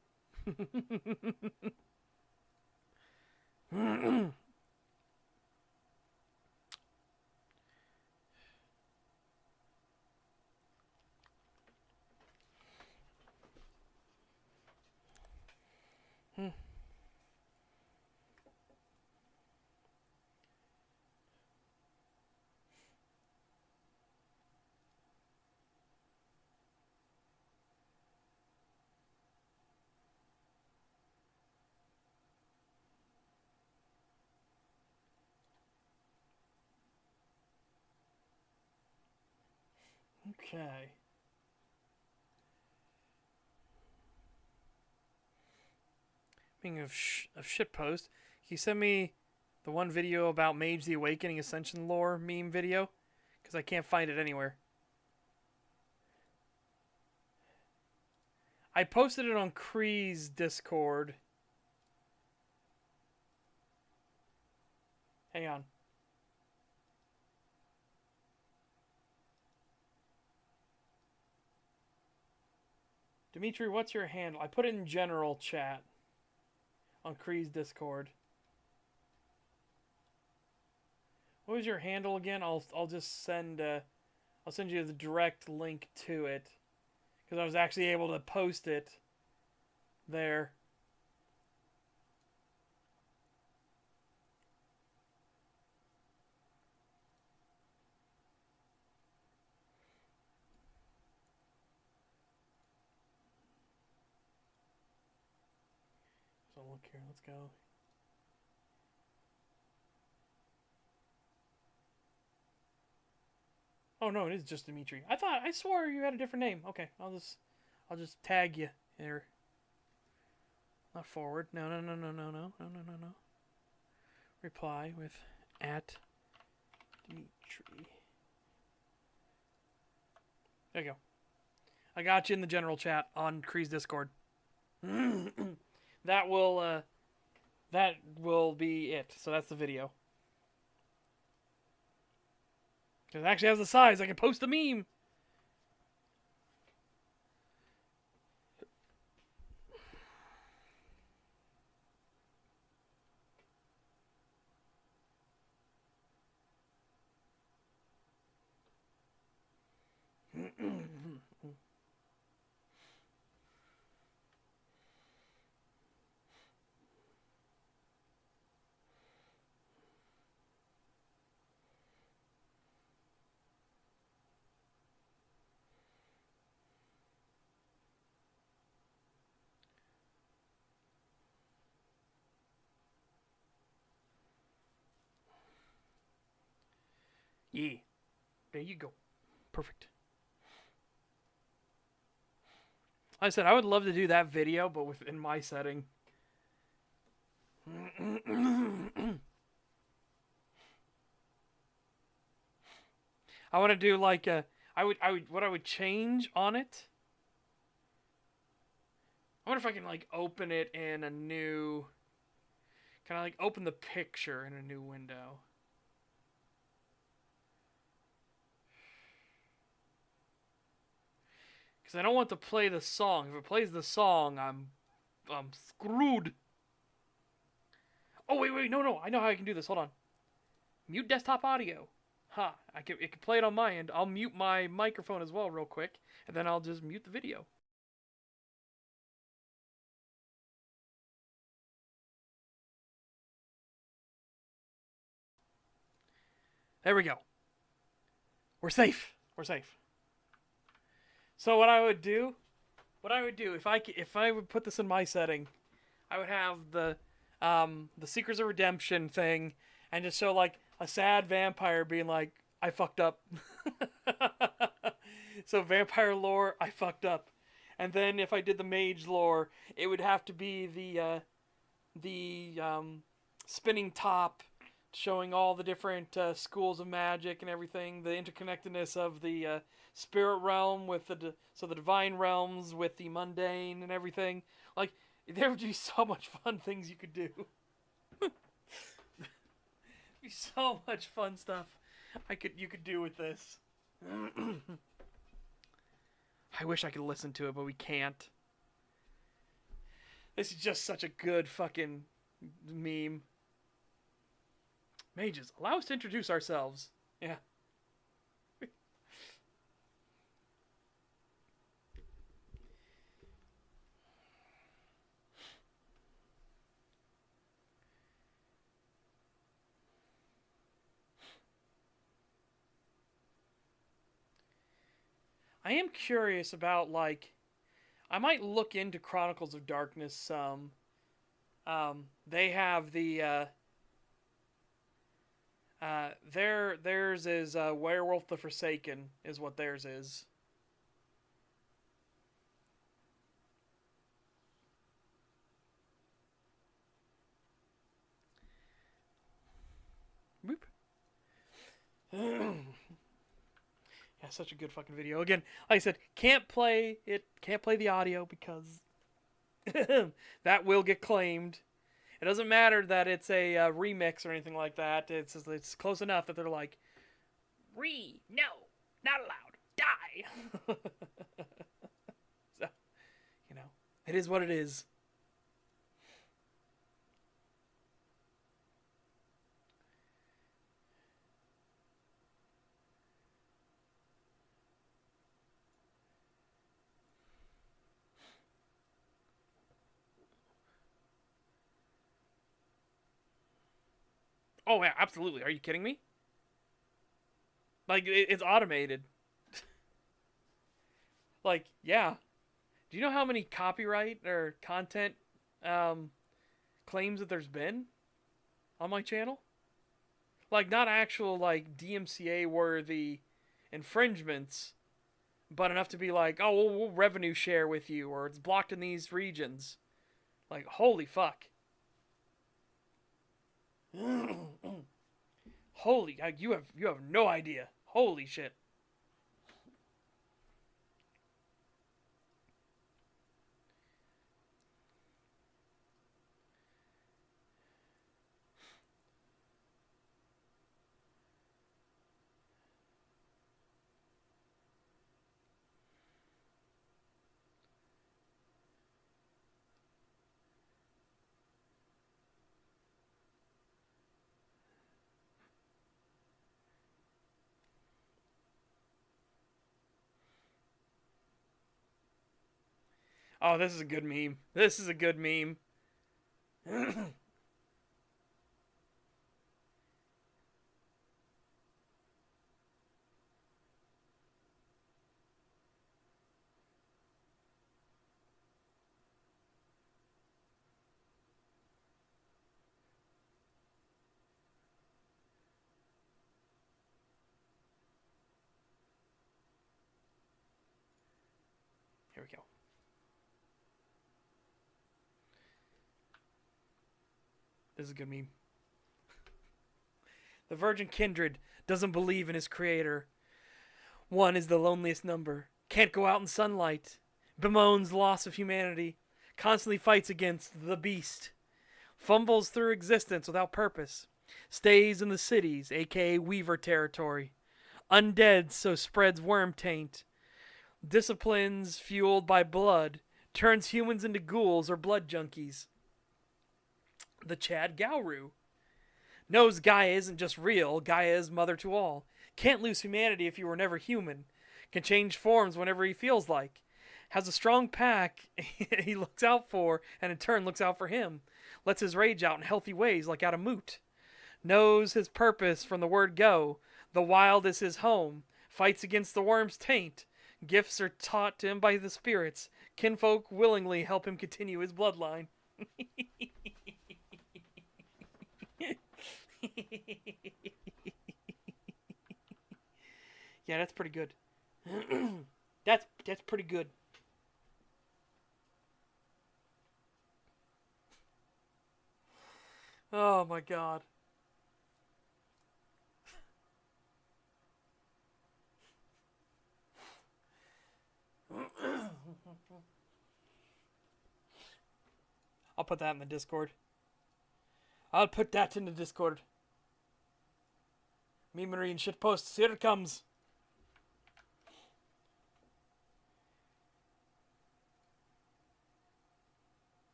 Okay. Speaking of shitpost, can you send me the one video about Mage the Awakening Ascension lore meme video? Because I can't find it anywhere. I posted it on Kree's Discord. Hang on. Dimitri, what's your handle? I put it in general chat on Kree's Discord. What was your handle again? I'll just send I'll send you the direct link to it because I was actually able to post it there. So look here, let's go. Oh no, it is just Dimitri. I swore you had a different name. Okay, I'll just tag you here. Not forward. No. Reply with @Dimitri. There you go. I got you in the general chat on Kree's Discord. that will be it. So that's the video. Because it actually has the size. I can post a meme. Yeah. There you go. Perfect. Like I said, I would love to do that video, but within my setting. I want to do like a. What I would change on it. I wonder if I can like open it in a new. Can I like open the picture in a new window? Because I don't want to play the song. If it plays the song, I'm screwed. Oh wait, no! I know how I can do this. Hold on. Mute desktop audio. It can play it on my end. I'll mute my microphone as well, real quick, and then I'll just mute the video. There we go. We're safe. We're safe. So what I would do if I would put this in my setting, I would have the Secrets of Redemption thing, and just show like a sad vampire being like, I fucked up. So vampire lore, I fucked up. And then if I did the mage lore, it would have to be the spinning top showing all the different schools of magic and everything, the interconnectedness of the spirit realm with the divine realms with the mundane and everything. Like there would be so much fun things you could do. Be so much fun stuff you could do with this. I wish I could listen to it, but we can't. This is just such a good fucking meme. Mages, allow us to introduce ourselves. Yeah. I am curious about, like, I might look into Chronicles of Darkness some. They have theirs is Werewolf the Forsaken is what theirs is. Boop. Yeah, such a good fucking video. Again, like I said, can't play the audio because that will get claimed. It doesn't matter that it's a remix or anything like that. It's close enough that they're like, no, not allowed, die. So, it is what it is. Oh yeah, absolutely. Are you kidding me? Like it's automated. Like yeah. Do you know how many copyright or content claims that there's been on my channel? Like not actual like DMCA worthy infringements, but enough to be like, oh, we'll revenue share with you, or it's blocked in these regions. Like holy fuck. Holy, you have no idea. Holy shit. Oh, this is a good meme. This is a good meme. Here we go. This is a good meme. The virgin kindred doesn't believe in his creator. One is the loneliest number. Can't go out in sunlight. Bemoans loss of humanity. Constantly fights against the beast. Fumbles through existence without purpose. Stays in the cities, aka Weaver territory. Undead, so spreads worm taint. Disciplines fueled by blood. Turns humans into ghouls or blood junkies. The Chad Gauru. Knows Gaia isn't just real, Gaia is mother to all. Can't lose humanity if you were never human. Can change forms whenever he feels like. Has a strong pack he looks out for, and in turn looks out for him. Lets his rage out in healthy ways like out of moot. Knows his purpose from the word go. The wild is his home. Fights against the worm's taint. Gifts are taught to him by the spirits. Kinfolk willingly help him continue his bloodline. Yeah, that's pretty good. that's pretty good. Oh my god. I'll put that in the Discord. I'll put that in the Discord. Memery and shit posts. Here it comes.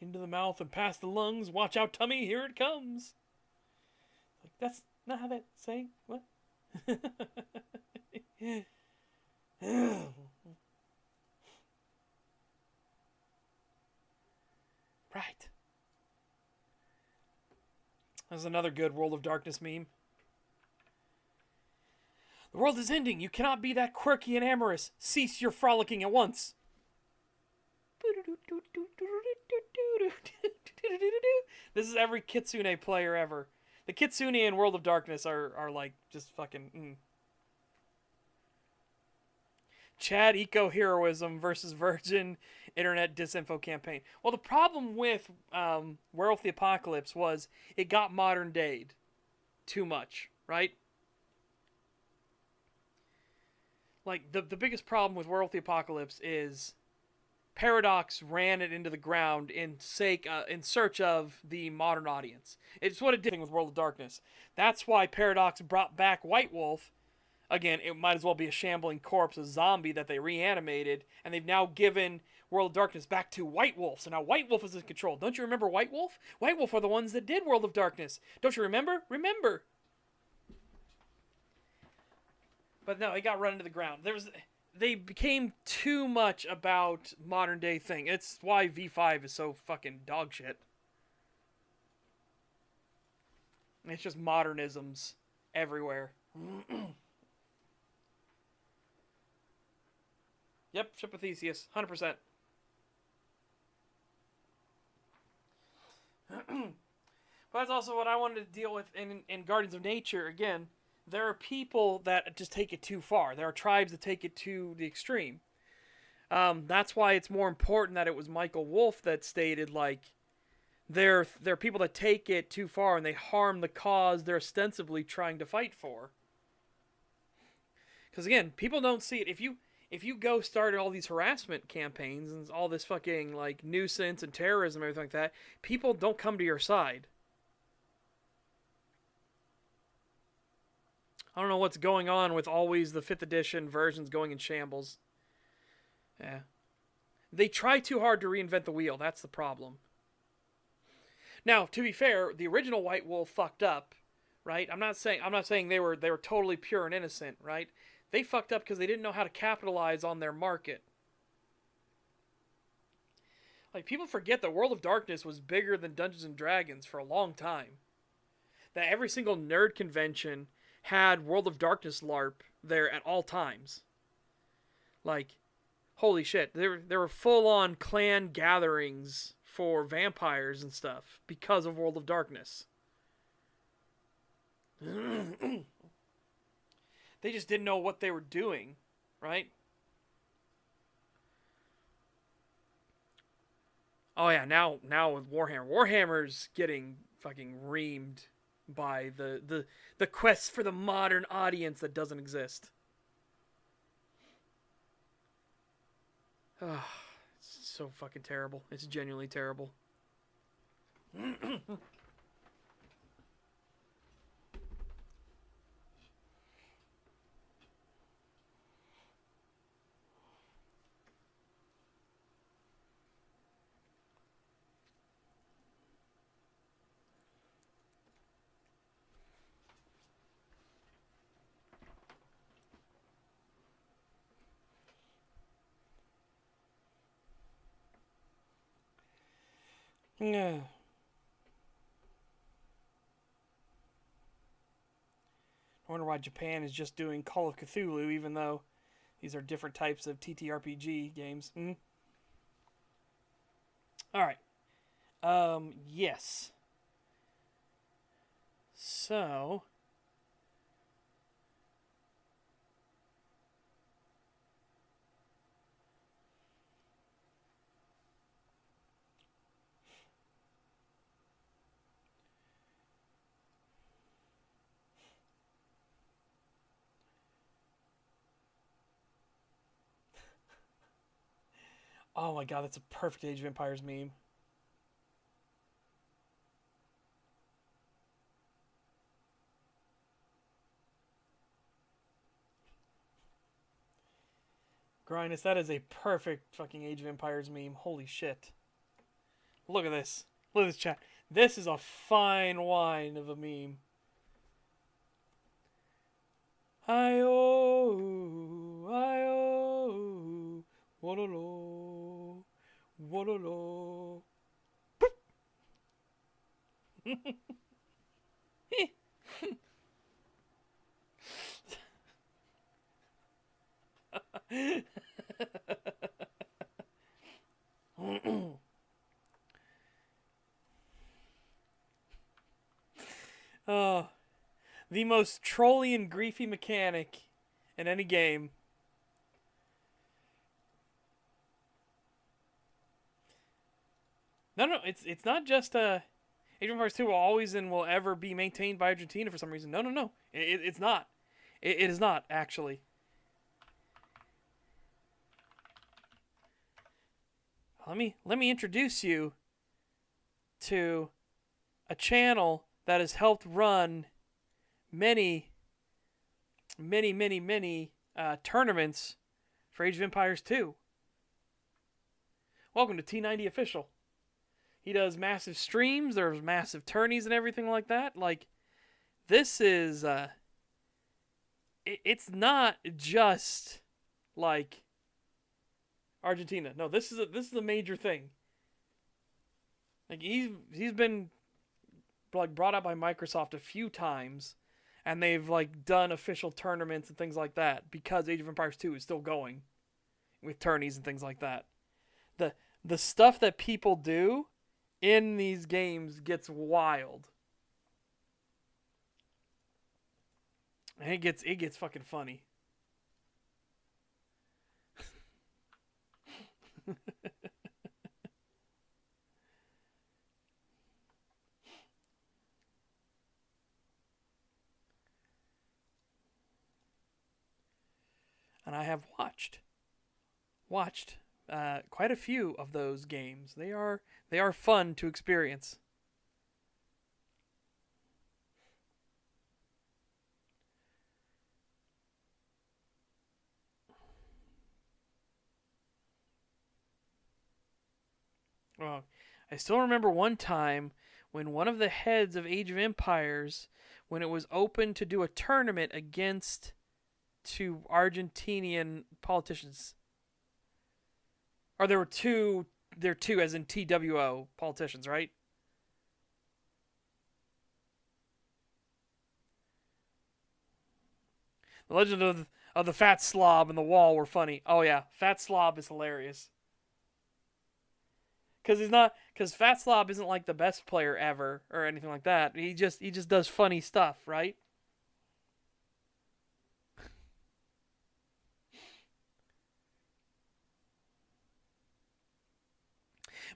Into the mouth and past the lungs. Watch out, tummy. Here it comes. Like, that's not how that's saying. What? Right. There's another good World of Darkness meme. The world is ending. You cannot be that quirky and amorous. Cease your frolicking at once. This is every Kitsune player ever. The Kitsune in World of Darkness are like just fucking... Chad eco-heroism versus virgin internet disinfo campaign. Well, the problem with Werewolf the Apocalypse was it got modern dayed too much, right? Like, the biggest problem with Werewolf the Apocalypse is Paradox ran it into the ground in search of the modern audience. It's what it did with World of Darkness. That's why Paradox brought back White Wolf. Again, it might as well be a shambling corpse, a zombie that they reanimated, and they've now given World of Darkness back to White Wolf. So now White Wolf is in control. Don't you remember White Wolf? White Wolf are the ones that did World of Darkness. Don't you remember? Remember. But no, it got run into the ground. They became too much about modern day thing. It's why V5 is so fucking dog shit. It's just modernisms everywhere. Yep, Ship of Theseus, 100%. But that's also what I wanted to deal with in Guardians of Nature. Again, there are people that just take it too far. There are tribes that take it to the extreme. That's why it's more important that it was Michael Wolff that stated, like, there are people that take it too far and they harm the cause they're ostensibly trying to fight for. Because, again, people don't see it. If you go start all these harassment campaigns and all this fucking, like, nuisance and terrorism and everything like that, people don't come to your side. I don't know what's going on with always the 5th edition versions going in shambles. Yeah. They try too hard to reinvent the wheel. That's the problem. Now, to be fair, the original White Wolf fucked up, right? I'm not saying they were totally pure and innocent, right? They fucked up because they didn't know how to capitalize on their market. Like, people forget that World of Darkness was bigger than Dungeons and Dragons for a long time. That every single nerd convention had World of Darkness LARP there at all times. Like, holy shit, there were full-on clan gatherings for vampires and stuff because of World of Darkness. They just didn't know what they were doing, right? Oh yeah, now with Warhammer. Warhammer's getting fucking reamed by the quest for the modern audience that doesn't exist. Oh, it's so fucking terrible. It's genuinely terrible. Yeah. I wonder why Japan is just doing Call of Cthulhu, even though these are different types of TTRPG games. Alright. Yes. So... Oh my god, that's a perfect Age of Empires meme. Grindus, that is a perfect fucking Age of Empires meme. Holy shit. Look at this. Look at this chat. This is a fine wine of a meme. I-oh, I-oh, wololo, wololo. Oh, the most trolly and griefy mechanic in any game. No, it's not just Age of Empires 2 will always and will ever be maintained by Argentina for some reason. No. It's not. It is not, actually. Let me introduce you to a channel that has helped run many tournaments for Age of Empires 2. Welcome to T90 Official. He does massive streams, there's massive tourneys and everything like that. Like, this is, it's not just, like, Argentina. No, this is a major thing. Like, he's been, like, brought up by Microsoft a few times, and they've, like, done official tournaments and things like that because Age of Empires 2 is still going with tourneys and things like that. The stuff that people do in these games gets wild. And it gets fucking funny. And I have watched quite a few of those games. They are fun to experience. Well, I still remember one time when one of the heads of Age of Empires, when it was open to do a tournament against two Argentinian politicians. Or there were two as in TWO politicians, right? The Legend of the Fat Slob and the Wall were funny. Oh yeah, Fat Slob is hilarious. Because Fat Slob isn't like the best player ever or anything like that. He just does funny stuff, right?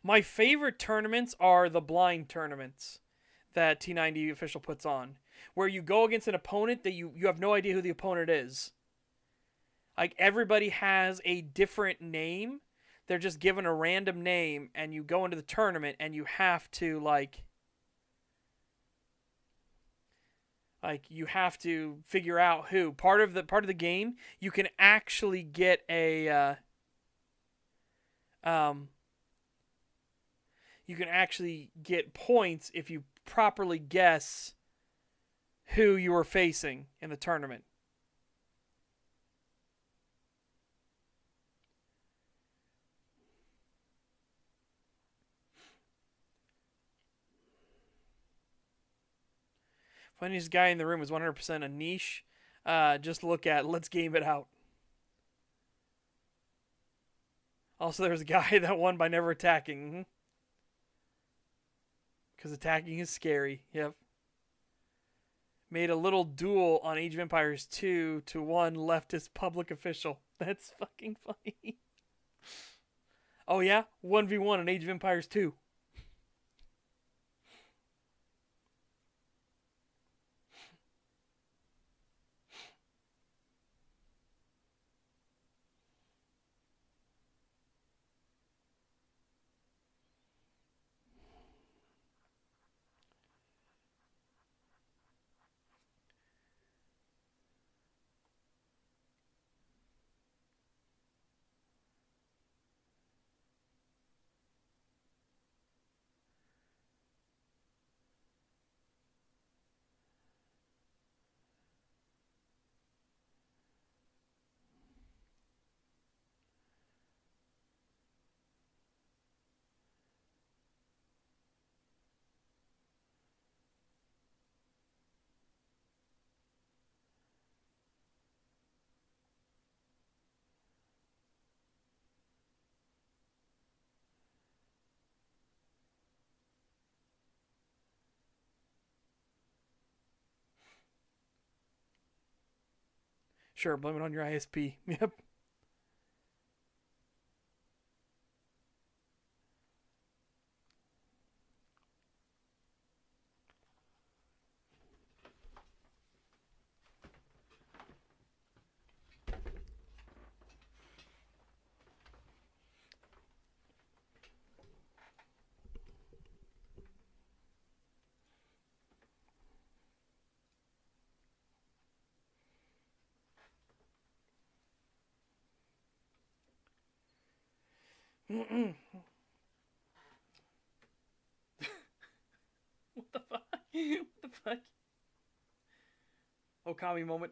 My favorite tournaments are the blind tournaments that T90 official puts on, where you go against an opponent that you have no idea who the opponent is. Like, everybody has a different name. They're just given a random name, and you go into the tournament and you have to you have to figure out who. Part of the game, you can actually get a you can actually get points if you properly guess who you are facing in the tournament. Funniest guy in the room is 100% a niche. Just look at Let's Game It Out. Also, there's a guy that won by never attacking. Because attacking is scary. Yep. Made a little duel on Age of Empires 2 to one leftist public official. That's fucking funny. Oh yeah? 1v1 on Age of Empires 2. Sure, blame it on your ISP. Yep. What the fuck? What the fuck? Okami moment.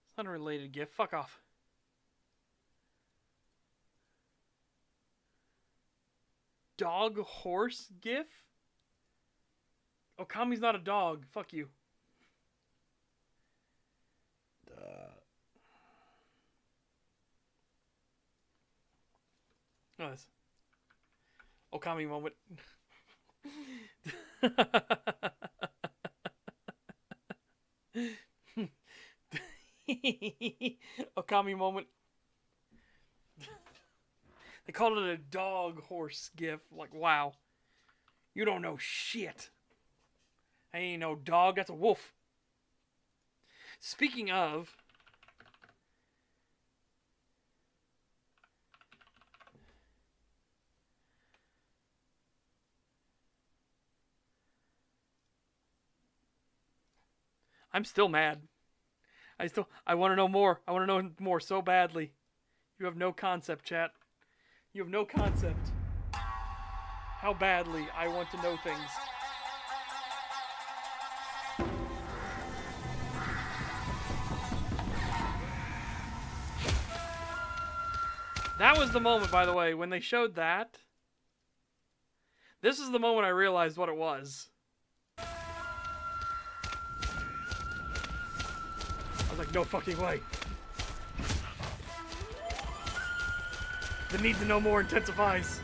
It's unrelated gift. Fuck off. Dog horse gif? Okami's not a dog. Fuck you. Oh, this. Okami moment. Okami moment. They called it a dog horse gif. Like, wow. You don't know shit. I ain't no dog, that's a wolf. Speaking of, I'm still mad. I want to know more. I want to know more so badly. You have no concept, chat. You have no concept how badly I want to know things. That was the moment, by the way, when they showed that. This is the moment I realized what it was. I was like, no fucking way. The need to know more intensifies.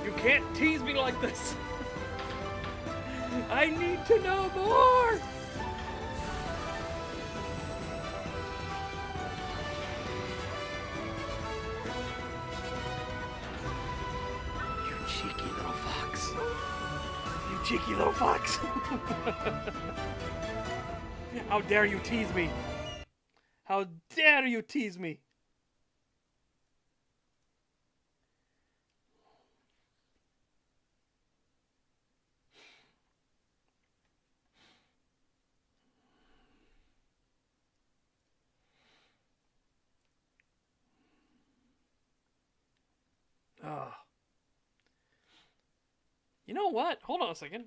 You can't tease me like this. I need to know more. Cheeky little fox. How dare you tease me? How dare you tease me? Oh. You know what? Hold on a second.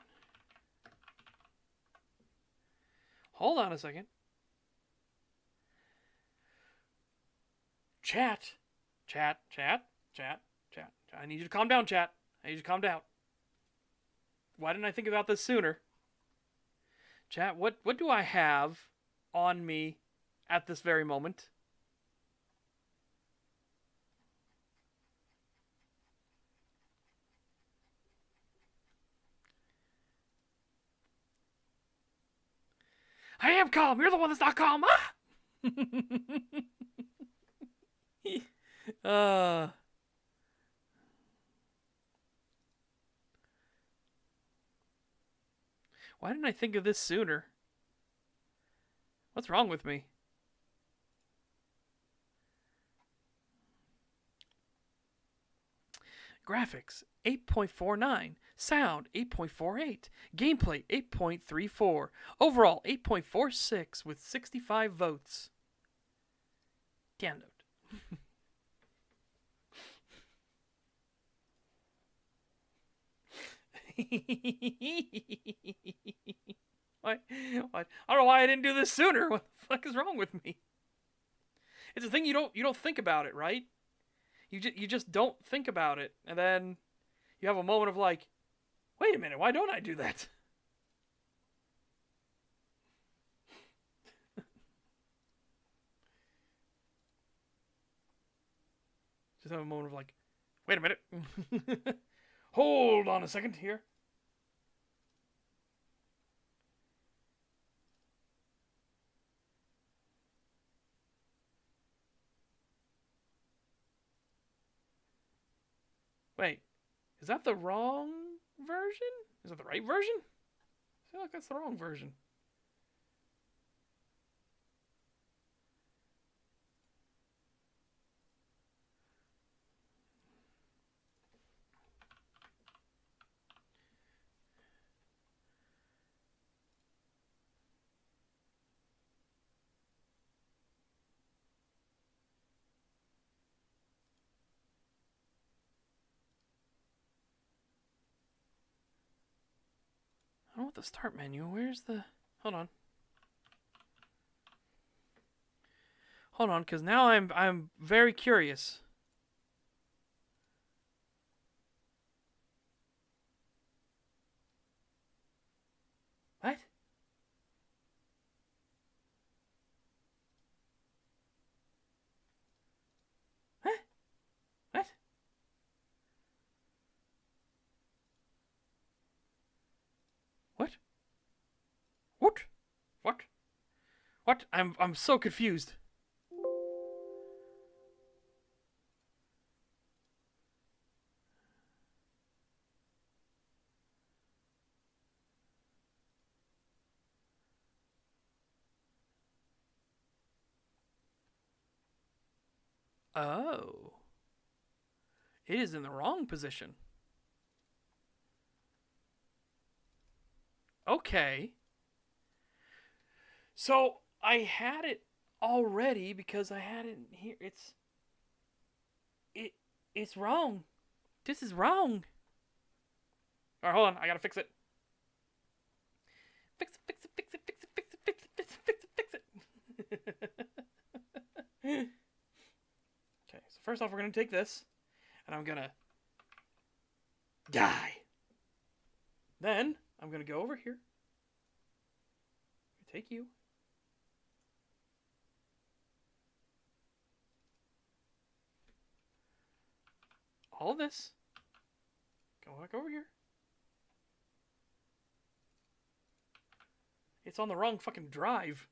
Hold on a second. Chat. I need you to calm down, chat. I need you to calm down. Why didn't I think about this sooner? Chat, what do I have on me at this very moment? I am calm. You're the one that's not calm. Ah! Why didn't I think of this sooner? What's wrong with me? Graphics 8.49, sound 8.48, gameplay 8.34, overall 8.46 with 65 votes. Download. What? I don't know why I didn't do this sooner. What the fuck is wrong with me? It's a thing you don't think about it, right? You just don't think about it, and then you have a moment of like, wait a minute, why don't I do that? have a moment of like, wait a minute. Hold on a second here. Wait, is that the wrong version? Is that the right version? I feel like that's the wrong version. I don't want the start menu. Where's the... Hold on. Hold on, because now I'm very curious. What? What? What? What? What? What? What? I'm so confused. Oh. It is in the wrong position. Okay. So I had it already because I had it here. It's wrong. This is wrong. Alright, hold on. I gotta fix it. Fix it, fix it, fix it, fix it, fix it, fix it, fix it, fix it, fix it. Okay, so first off, we're gonna take this, and I'm gonna die. Then I'm gonna go over here. Take you. All of this. Go back over here. It's on the wrong fucking drive.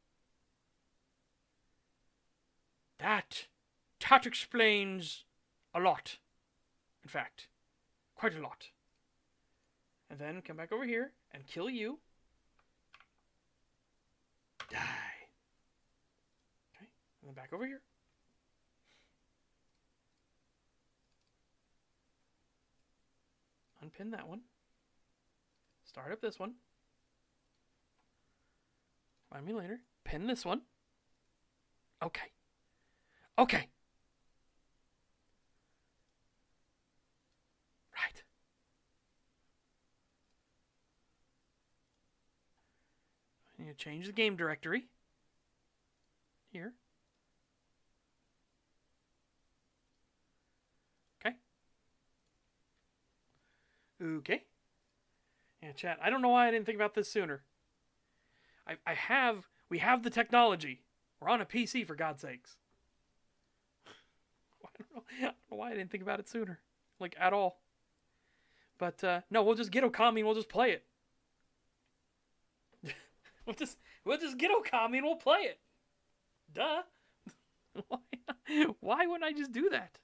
That explains a lot. In fact, quite a lot. And then come back over here and kill you. Die. Okay, and then back over here. Unpin that one. Start up this one. Find me later. Pin this one. Okay. Okay. Right. I need to change the game directory. Here. Okay. Okay. Yeah, chat. I don't know why I didn't think about this sooner. We have the technology. We're on a PC, for God's sakes. I don't know why I didn't think about it sooner. Like, at all. But, no, we'll just get Okami and we'll just play it. we'll just get Okami and we'll play it. Duh. Why wouldn't I just do that?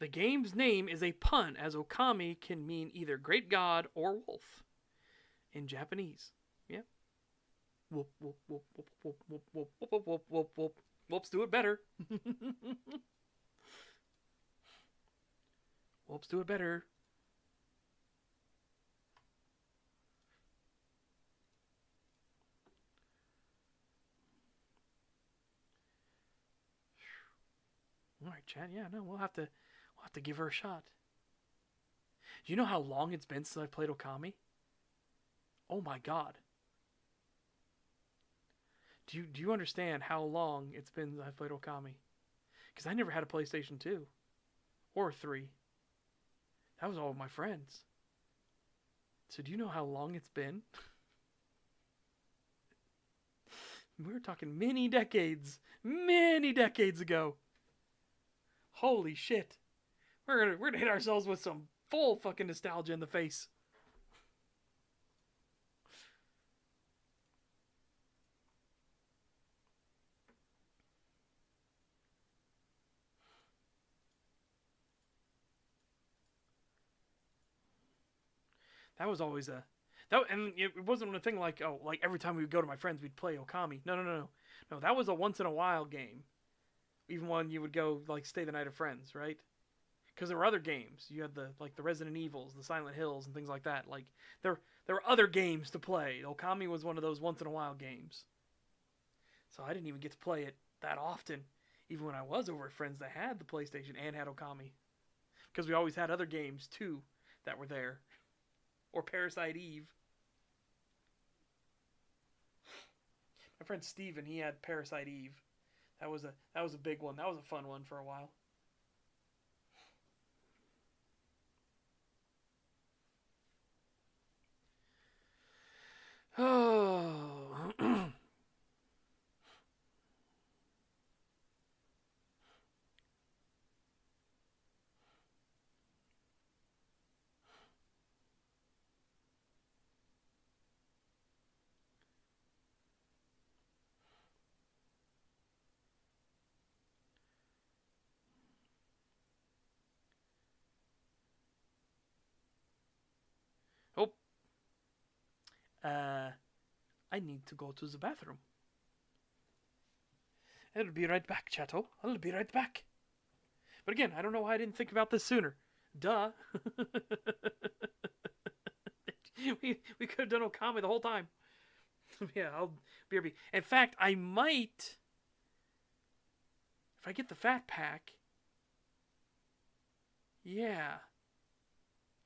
The game's name is a pun, as Okami can mean either great god or wolf in Japanese. Yeah. Whoop, whoop, whoop, whoop, whoop, whoop, whoop, whoop, whoop, whoop, whoop. Whoops, do it better. Whoops, do it better. All right, Chad. Yeah, no, we'll have to give her a shot. Do you know how long it's been since I played Okami? Oh my god. Do you understand how long it's been since I played Okami? Because I never had a PlayStation 2 or 3. That was all with my friends. So do you know how long it's been? We were talking many decades ago. Holy shit. We're gonna hit ourselves with some full fucking nostalgia in the face. That was always a that, and it wasn't a thing like, oh, like every time we would go to my friends we'd play Okami. No, no, no, no, no. That was a once in a while game. Even when you would go like stay the night of friends, right? Because there were other games. You had the Resident Evils, the Silent Hills, and things like that. Like there were other games to play. Okami was one of those once in a while games. So I didn't even get to play it that often, even when I was over at friends that had the PlayStation and had Okami, because we always had other games too that were there, or Parasite Eve. My friend Steven, he had Parasite Eve. That was a big one. That was a fun one for a while. Oh. Oh, uh, I need to go to the bathroom. I'll be right back, Chato. I'll be right back. But again, I don't know why I didn't think about this sooner. Duh. we could have done Okami the whole time. Yeah, I'll BRB. In fact, I might, if I get the fat pack, yeah,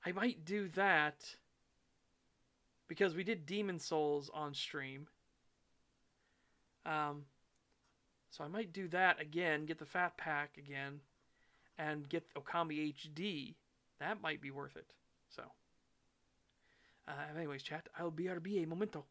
I might do that because we did Demon Souls on stream. Um, so I might do that again, get the fat pack again, and get Okami HD. That might be worth it. So, anyways, chat, I'll BRB a momento.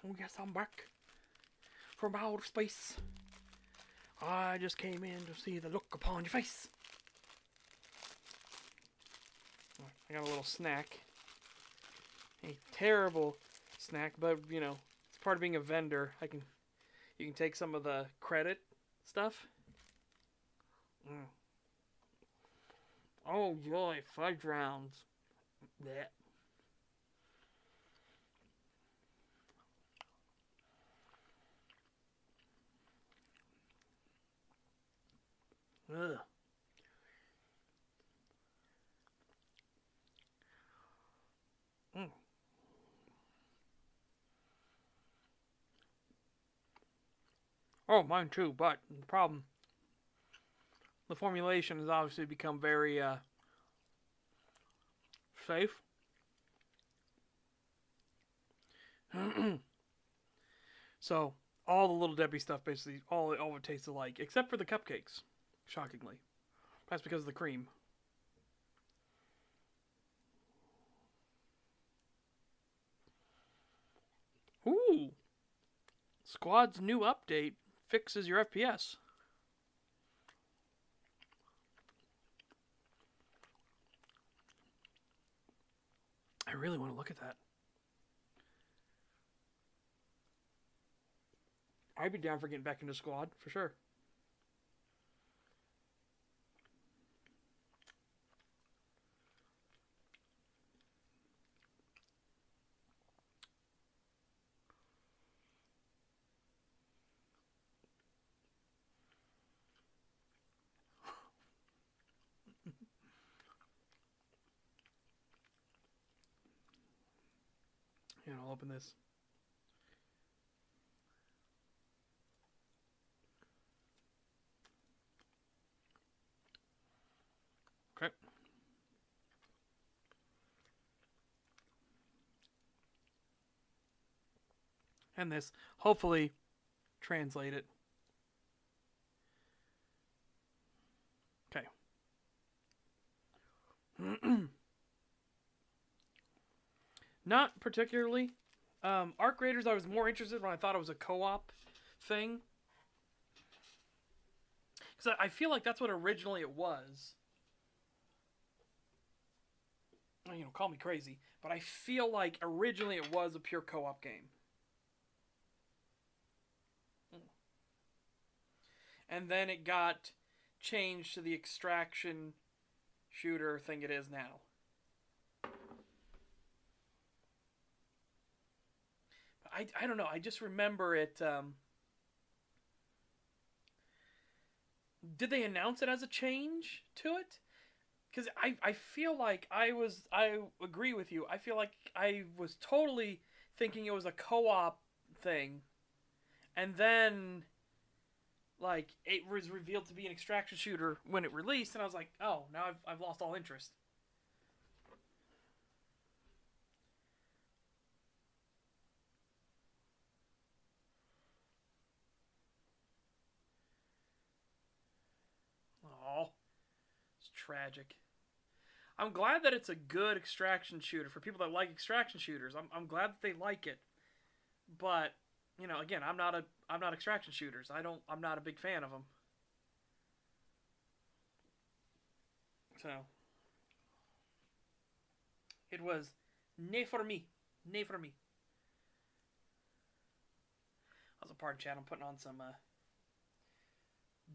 Oh yes, I'm back from outer space. I just came in to see the look upon your face. I got a little snack. A terrible snack, but you know, it's part of being a vendor. You can take some of the credit stuff. Oh joy, 5 rounds. Bleh. Ugh. Mm. Oh, mine too, but the problem, the formulation has obviously become very safe. So all the Little Debbie stuff, basically, all it tastes alike, except for the cupcakes. Shockingly, that's because of the cream. Ooh, Squad's new update fixes your FPS. I really want to look at that. I'd be down for getting back into Squad for sure. And I'll open this. Okay. And this, hopefully, translate it. Okay. Not particularly. Arc Raiders, I was more interested when I thought it was a co-op thing. Because I feel like that's what originally it was. You know, call me crazy, but I feel like originally it was a pure co-op game. And then it got changed to the extraction shooter thing it is now. I don't know. I just remember it. Did they announce it as a change to it? Because I feel like I agree with you. I feel like I was totally thinking it was a co-op thing, and then like it was revealed to be an extraction shooter when it released, and I was like, oh, now I've lost all interest. Oh, it's tragic. I'm glad that it's a good extraction shooter for people that like extraction shooters. I'm glad that they like it, but you know, again, I'm not extraction shooters. I'm not a big fan of them. So it was ne for me, ne for me. I was a part of chat. I'm putting on some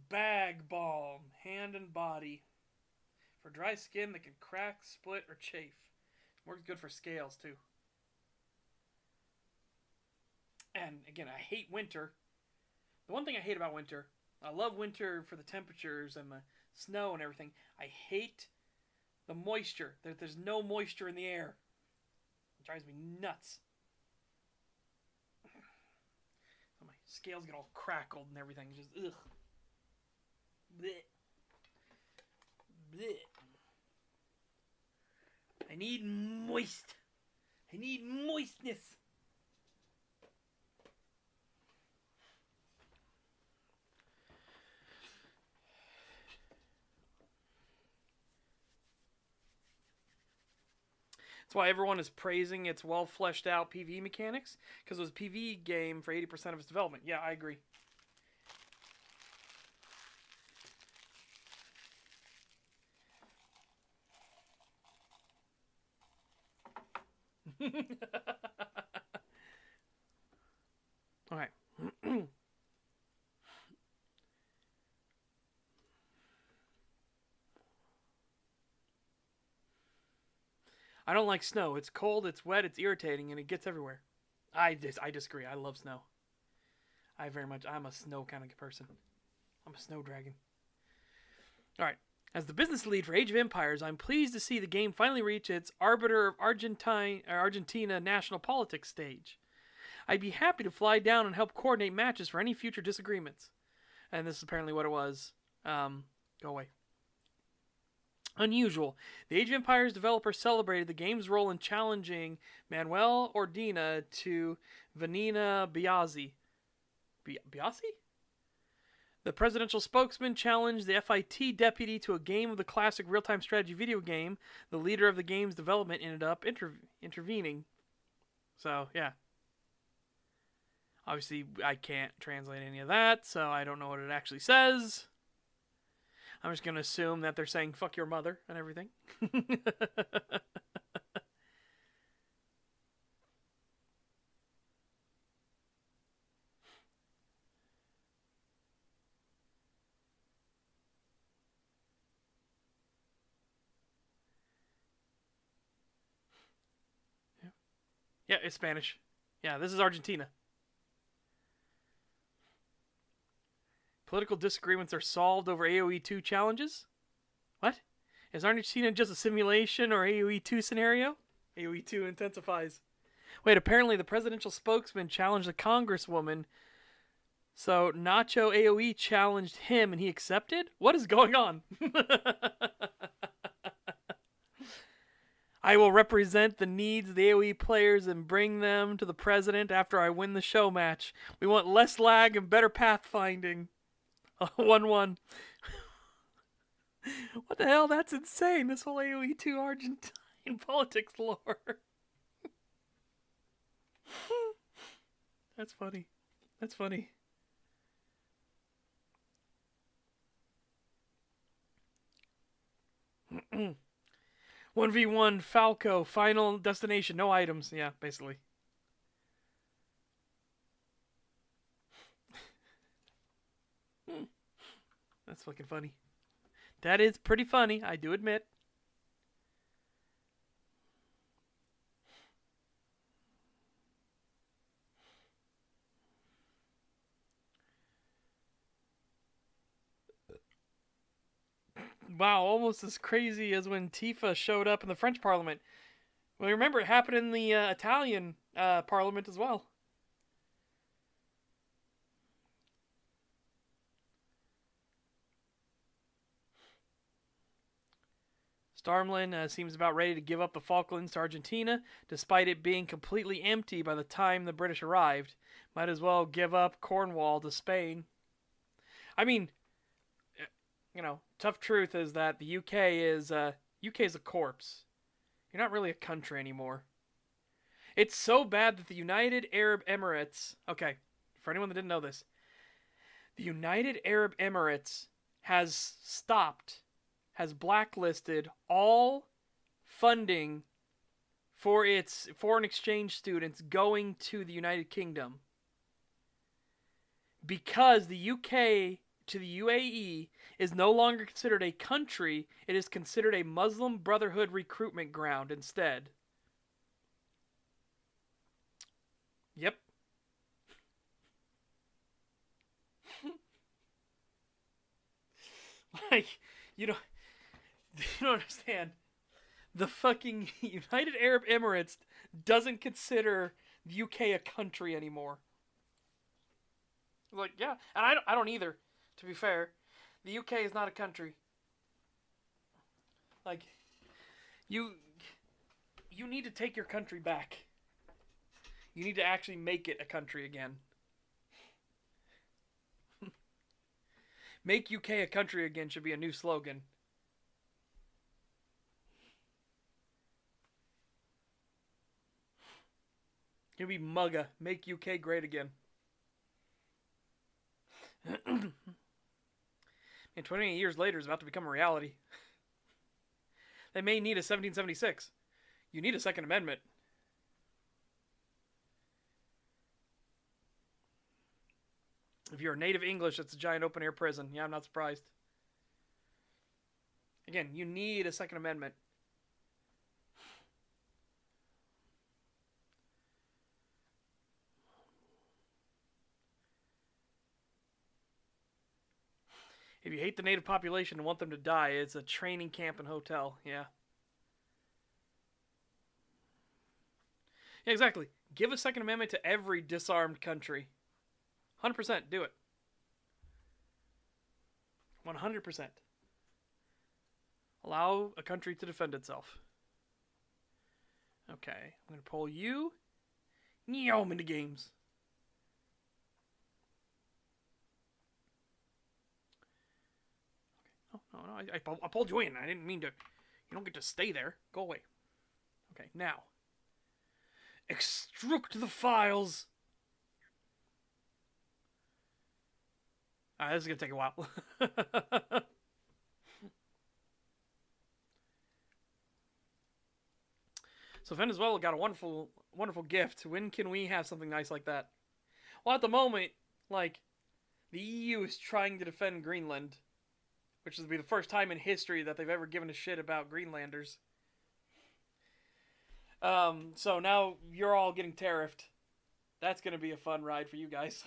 bag balm, hand and body, for dry skin that can crack, split, or chafe. Works good for scales too. And again, I hate winter. The one thing I hate about winter, I love winter for the temperatures and the snow and everything. I hate the moisture. There's no moisture in the air. It drives me nuts. So my scales get all crackled and everything. Just ugh. Blech. Blech. I need moist. I need moistness. That's why everyone is praising its well fleshed out PvE mechanics, because it was a PvE game for 80% of its development. Yeah, I agree. All right. I don't like snow. It's cold, it's wet, it's irritating, and it gets everywhere. I disagree. I love snow. I'm a snow kind of person. I'm a snow dragon. All right. As the business lead for Age of Empires, I'm pleased to see the game finally reach its arbiter of Argentina national politics stage. I'd be happy to fly down and help coordinate matches for any future disagreements. And this is apparently what it was. Go away. Unusual. The Age of Empires developer celebrated the game's role in challenging Manuel Ordina to Vanina Biazzi. Biazzi? The presidential spokesman challenged the FIT deputy to a game of the classic real-time strategy video game. The leader of the game's development ended up intervening. So, yeah. Obviously, I can't translate any of that, so I don't know what it actually says. I'm just going to assume that they're saying fuck your mother and everything. Yeah, it's Spanish. Yeah, this is Argentina. Political disagreements are solved over AoE 2 challenges? What? Is Argentina just a simulation or AoE 2 scenario? AoE 2 intensifies. Wait, apparently the presidential spokesman challenged a congresswoman, so Nacho AoE challenged him and he accepted? What is going on? I will represent the needs of the AoE players and bring them to the president after I win the show match. We want less lag and better pathfinding. 1-1. What the hell? That's insane. This whole AoE 2 Argentine politics lore. That's funny. That's funny. One v one Falco final destination, no items. Yeah, basically. That's fucking funny. That is pretty funny, I do admit. Wow, almost as crazy as when Tifa showed up in the French Parliament. Well, remember, it happened in the Italian Parliament as well. Starmlin seems about ready to give up the Falklands to Argentina, despite it being completely empty by the time the British arrived. Might as well give up Cornwall to Spain. I mean, you know, tough truth is that the UK is a corpse. You're not really a country anymore. It's so bad that the United Arab Emirates... Okay, for anyone that didn't know this. The United Arab Emirates has blacklisted all funding for its foreign exchange students going to the United Kingdom. Because the UK to the UAE is no longer considered a country, it is considered a Muslim Brotherhood recruitment ground instead. Yep. Like, you don't understand. The fucking United Arab Emirates doesn't consider the UK a country anymore. Like, yeah, and I don't either, to be fair. The UK is not a country. Like, you need to take your country back. You need to actually make it a country again. Make UK a country again should be a new slogan. It's going to be MUGA. Make UK great again. And 28 years later is about to become a reality. They may need a 1776. You need a Second Amendment. If you're a native English, it's a giant open-air prison. Yeah, I'm not surprised. Again, you need a Second Amendment. If you hate the native population and want them to die, it's a training camp and hotel. Yeah. Yeah, exactly. Give a Second Amendment to every disarmed country. 100%. Do it. 100%. Allow a country to defend itself. Okay. I'm going to pull you. Nyom into games. Okay. Oh, no. I pulled you in. I didn't mean to. You don't get to stay there. Go away. Okay. Now. Extract the files. Alright, this is going to take a while. So Venezuela got a wonderful, wonderful gift. When can we have something nice like that? Well, at the moment, like, the EU is trying to defend Greenland, which will be the first time in history that they've ever given a shit about Greenlanders. So now you're all getting tariffed. That's going to be a fun ride for you guys.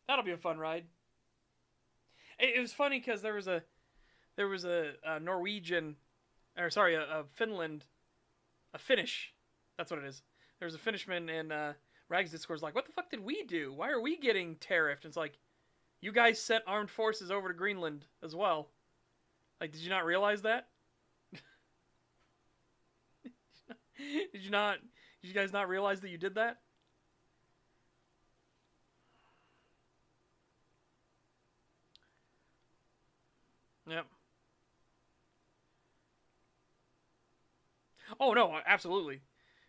That'll be a fun ride. It was funny because there was a Norwegian, or sorry, a Finland, a Finnish. That's what it is. There was a Finishman in Rags Discord's like, what the fuck did we do? Why are we getting tariffed? And it's like, you guys sent armed forces over to Greenland as well. Like, did you not realize that? Did you guys not realize that you did that? Yep. Oh, no, absolutely.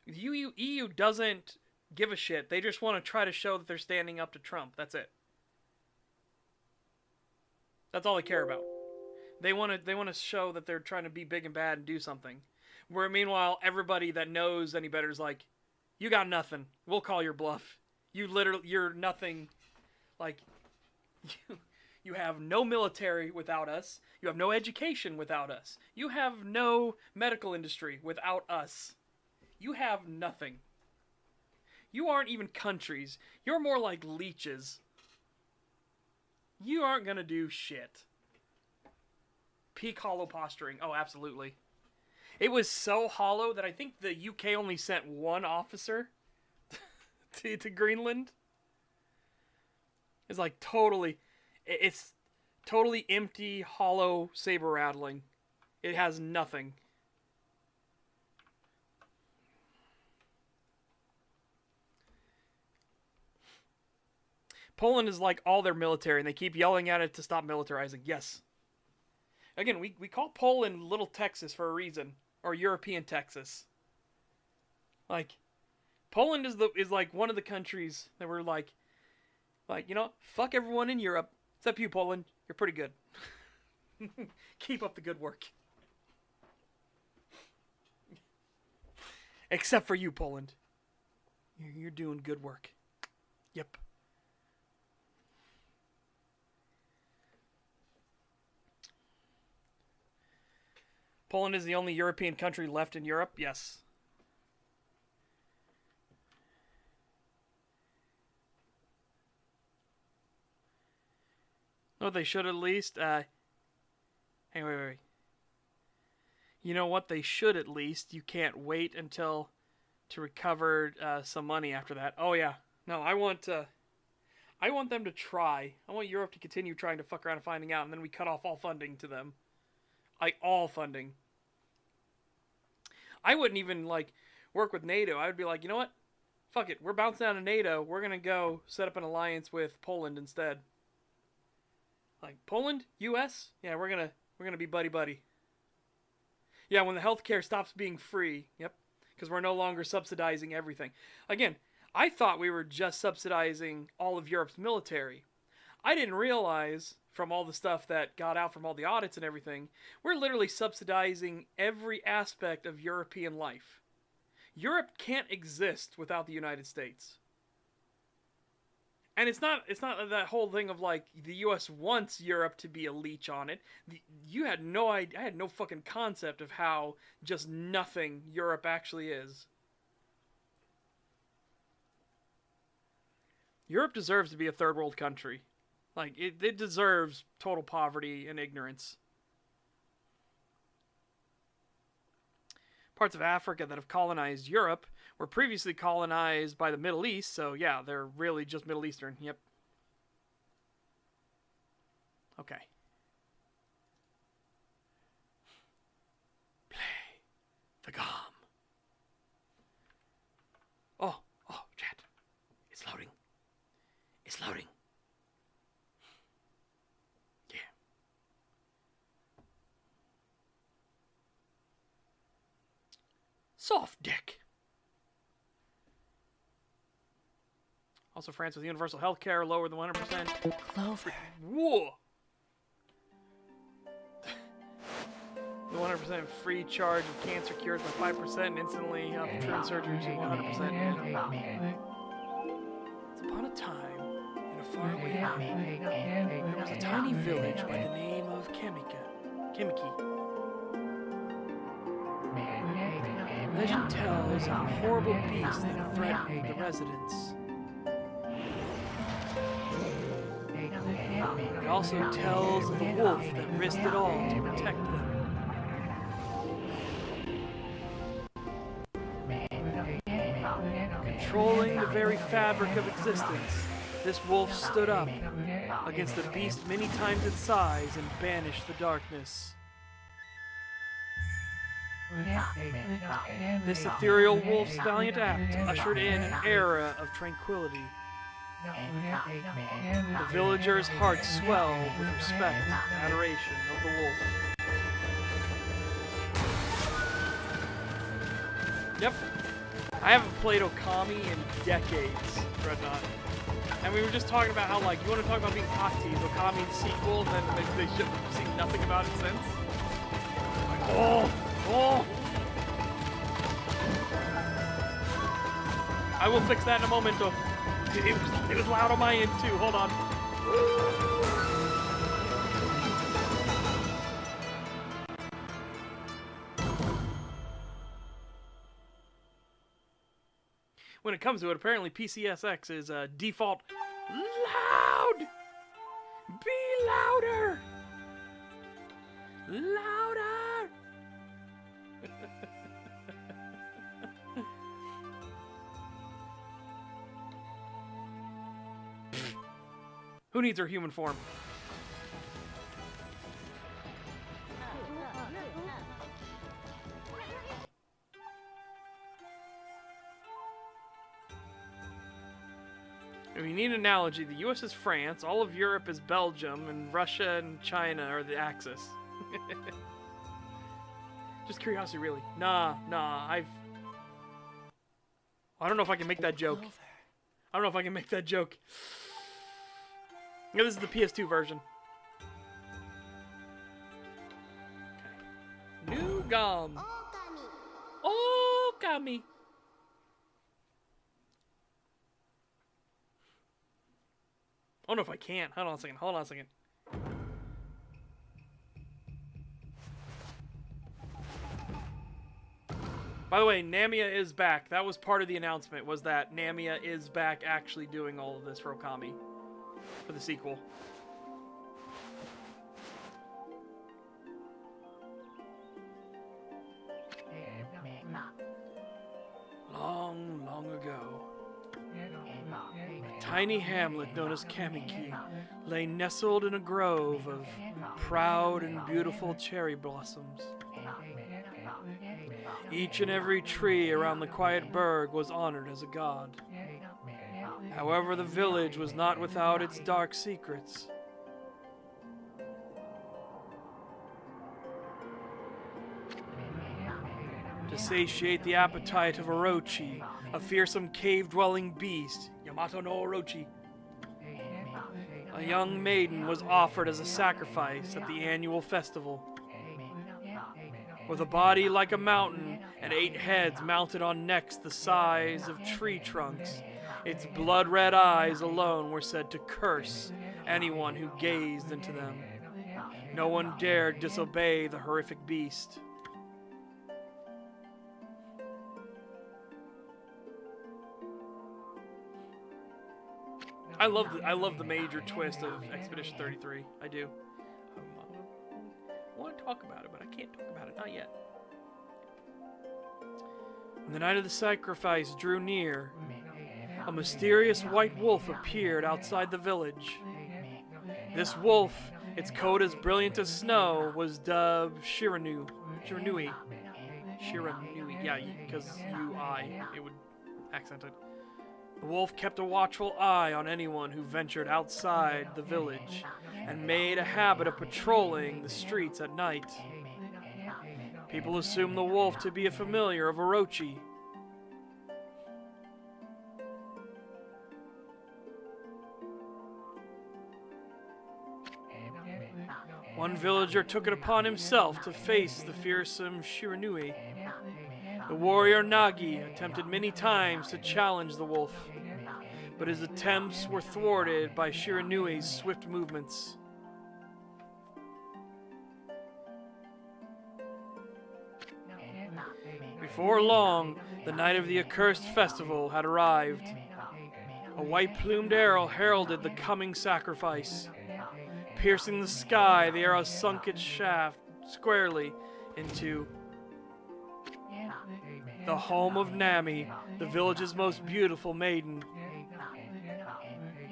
The EU doesn't give a shit. They just want to try to show that they're standing up to Trump. That's it. That's all they care about. They want to show that they're trying to be big and bad and do something. Where meanwhile, everybody that knows any better is like, you got nothing. We'll call your bluff. You're nothing. Like, you have no military without us. You have no education without us. You have no medical industry without us. You have nothing. You aren't even countries. You're more like leeches. You aren't going to do shit. Peak hollow posturing. Oh, absolutely. It was so hollow that I think the UK only sent one officer to Greenland. It's like totally... It's totally empty, hollow, saber rattling. It has nothing. Poland is like all their military, and they keep yelling at it to stop militarizing. Yes. Again, we call Poland Little Texas for a reason, or European Texas. Like, Poland is like one of the countries that we're like, you know, fuck everyone in Europe. Except you, Poland. You're pretty good. Keep up the good work. Except for you, Poland. You're doing good work. Yep. Poland is the only European country left in Europe? Yes. No, they should at least. Hey, wait. You know what? They should at least. You can't wait until to recover some money after that. Oh yeah. No, I want them to try. I want Europe to continue trying to fuck around and finding out, and then we cut off all funding to them. Like, all funding. I wouldn't even, like, work with NATO. I would be like, you know what? Fuck it. We're bouncing out of NATO. We're going to go set up an alliance with Poland instead. Like, Poland? US? Yeah, we're gonna be buddy-buddy. Yeah, when the healthcare stops being free. Yep. Because we're no longer subsidizing everything. Again, I thought we were just subsidizing all of Europe's military. I didn't realize from all the stuff that got out from all the audits and everything, we're literally subsidizing every aspect of European life. Europe can't exist without the United States. And it's not that whole thing of like the US wants Europe to be a leech on it. You had no idea, I had no fucking concept of how just nothing Europe actually is. Europe deserves to be a third world country. Like, it deserves total poverty and ignorance. Parts of Africa that have colonized Europe were previously colonized by the Middle East, so yeah, they're really just Middle Eastern. Yep. Okay. Play the gum. Oh, chat. It's loading. It's loading. Yeah. Soft dick. Also, France with universal health care, lower than 100%. Clover. Whoa! The 100% free charge of cancer cures by 5% instantly up treatment surgery to 100%. It's upon a time in a faraway land, there was a tiny village by the name of Kamiki. Legend tells of a horrible beast that threatened the residents. It also tells of a wolf that risked it all to protect them. Controlling the very fabric of existence, this wolf stood up against a beast many times its size and banished the darkness. This ethereal wolf's valiant act ushered in an era of tranquility. The villagers' hearts swelled with respect and adoration of the wolf. Yep. I haven't played Okami in decades, Dreadnought. And we were just talking about how, like, you want to talk about being cockteased, Okami's sequel, and then they should have seen nothing about it since. Like, oh! I will fix that in a moment. It was loud on my end too. Hold on. When it comes to it, apparently PCSX is default loud. Be louder. Louder. Who needs her human form? If you need an analogy, the US is France, all of Europe is Belgium, and Russia and China are the Axis. Just curiosity, really. Nah, I don't know if I can make that joke. I don't know if I can make that joke. Yeah, this is the PS2 version. Okay. New gum. Okami. I don't know if I can. Hold on a second. By the way, Namia is back. That was part of the announcement, was that Namia is back actually doing all of this for Okami. For the sequel. Long ago, a tiny hamlet known as Kamiki lay nestled in a grove of proud and beautiful cherry blossoms. Each and every tree around the quiet burg was honored as a god. However, the village was not without its dark secrets. to satiate the appetite of Orochi, a fearsome cave-dwelling beast, Yamato no Orochi. A young maiden was offered as a sacrifice at the annual festival. With a body like a mountain and 8 heads mounted on necks the size of tree trunks, its blood-red eyes alone were said to curse anyone who gazed into them. No one dared disobey the horrific beast. I love the major twist of Expedition 33. I do. I want to talk about it, but I can't talk about it. Not yet. When the night of the sacrifice drew near, a mysterious white wolf appeared outside the village. This wolf, its coat as brilliant as snow, was dubbed Shiranui. Yeah, because U-I, it would accent it. The wolf kept a watchful eye on anyone who ventured outside the village and made a habit of patrolling the streets at night. People assumed the wolf to be a familiar of Orochi. One villager took it upon himself to face the fearsome Shiranui. The warrior Nagi attempted many times to challenge the wolf, but his attempts were thwarted by Shiranui's swift movements. Before long, the night of the accursed festival had arrived. A white-plumed arrow heralded the coming sacrifice. Piercing the sky, the arrow sunk its shaft squarely into the home of Nami, the village's most beautiful maiden.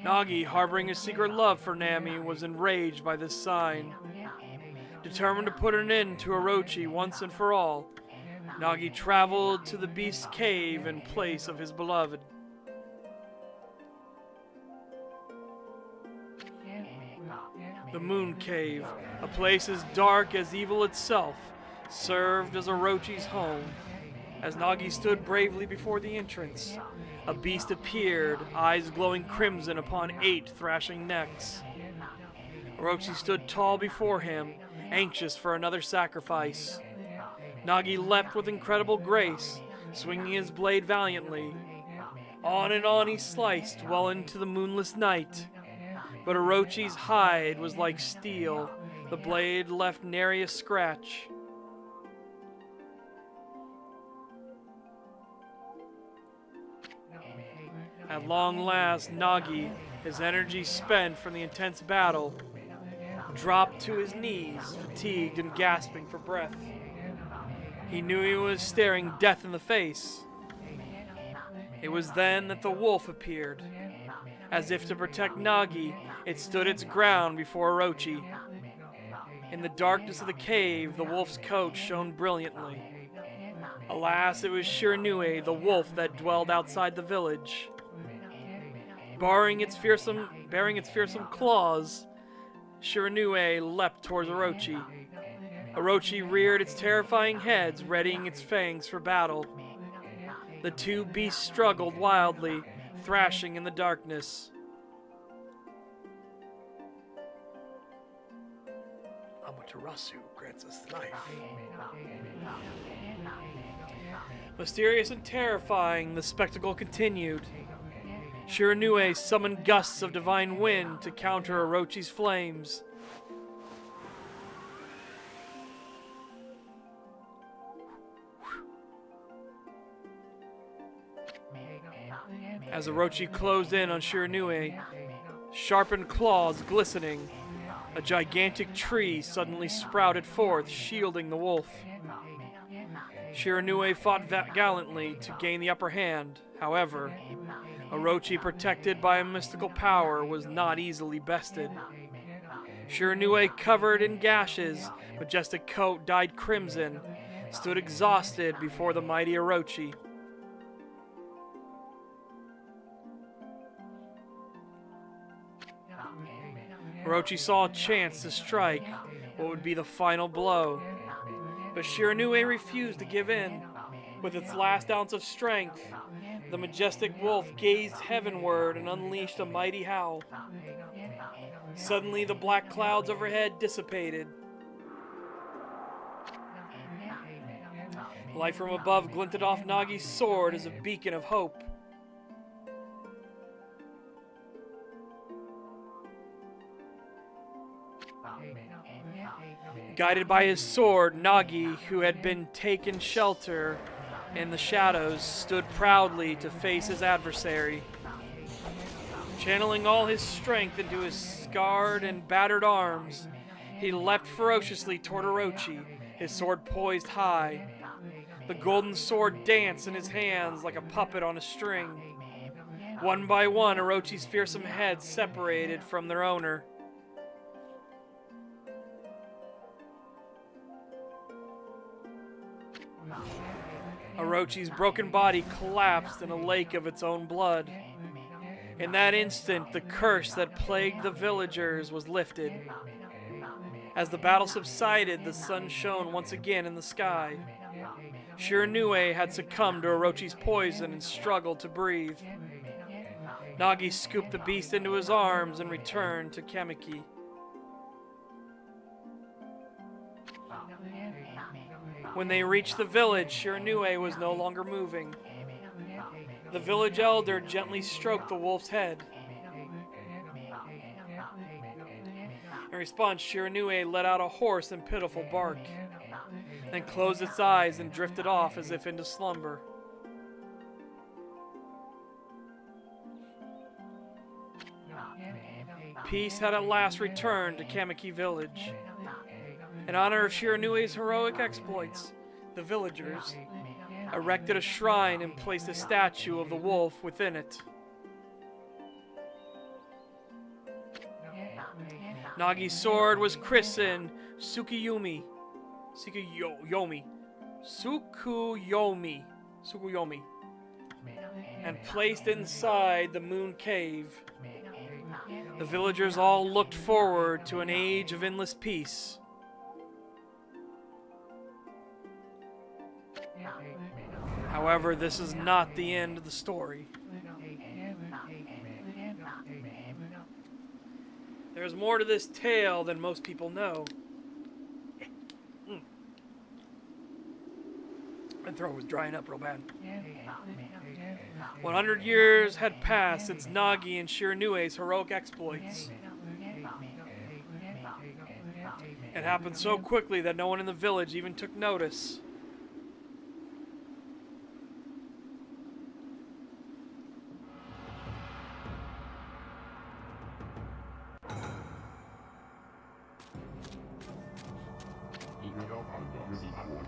Nagi, harboring a secret love for Nami, was enraged by this sign. Determined to put an end to Orochi once and for all, Nagi traveled to the beast's cave in place of his beloved. The Moon Cave, a place as dark as evil itself, served as Orochi's home. As Nagi stood bravely before the entrance, a beast appeared, eyes glowing crimson upon 8 thrashing necks. Orochi stood tall before him, anxious for another sacrifice. Nagi leapt with incredible grace, swinging his blade valiantly. On and on he sliced well into the moonless night. But Orochi's hide was like steel. The blade left nary a scratch. At long last, Nagi, his energy spent from the intense battle, dropped to his knees, fatigued and gasping for breath. He knew he was staring death in the face. It was then that the wolf appeared. As if to protect Nagi, it stood its ground before Orochi. In the darkness of the cave, the wolf's coat shone brilliantly. Alas, it was Shiranui, the wolf that dwelled outside the village. Bearing its fearsome claws, Shiranui leapt towards Orochi. Orochi reared its terrifying heads, readying its fangs for battle. The two beasts struggled wildly, thrashing in the darkness. Amaterasu grants us life. Mysterious and terrifying, the spectacle continued. Shiranui summoned gusts of divine wind to counter Orochi's flames. As Orochi closed in on Shiranui, sharpened claws glistening, a gigantic tree suddenly sprouted forth, shielding the wolf. Shiranui fought gallantly to gain the upper hand. However, Orochi, protected by a mystical power, was not easily bested. Shiranui, covered in gashes, majestic coat dyed crimson, stood exhausted before the mighty Orochi. Orochi saw a chance to strike what would be the final blow, but Shiranui refused to give in. With its last ounce of strength, the majestic wolf gazed heavenward and unleashed a mighty howl. Suddenly, the black clouds overhead dissipated. Light from above glinted off Nagi's sword as a beacon of hope. Guided by his sword, Nagi, who had been taken shelter in the shadows, stood proudly to face his adversary. Channeling all his strength into his scarred and battered arms, he leapt ferociously toward Orochi, his sword poised high. The golden sword danced in his hands like a puppet on a string. One by one, Orochi's fearsome heads separated from their owner. Orochi's broken body collapsed in a lake of its own blood. In that instant, the curse that plagued the villagers was lifted. As the battle subsided, the sun shone once again in the sky. Shiranui had succumbed to Orochi's poison and struggled to breathe. Nagi scooped the beast into his arms and returned to Kamiki. When they reached the village, Shiranui was no longer moving. The village elder gently stroked the wolf's head. In response, Shiranui let out a hoarse and pitiful bark, then closed its eyes and drifted off as if into slumber. Peace had at last returned to Kamiki village. In honor of Shiranui's heroic exploits, the villagers erected a shrine and placed a statue of the wolf within it. Nagi's sword was christened Tsukuyomi, and placed inside the moon cave. The villagers all looked forward to an age of endless peace. However, this is not the end of the story. There's more to this tale than most people know. My throat was drying up real bad. 100 years had passed since Nagi and Shiranui's heroic exploits. It happened so quickly that no one in the village even took notice.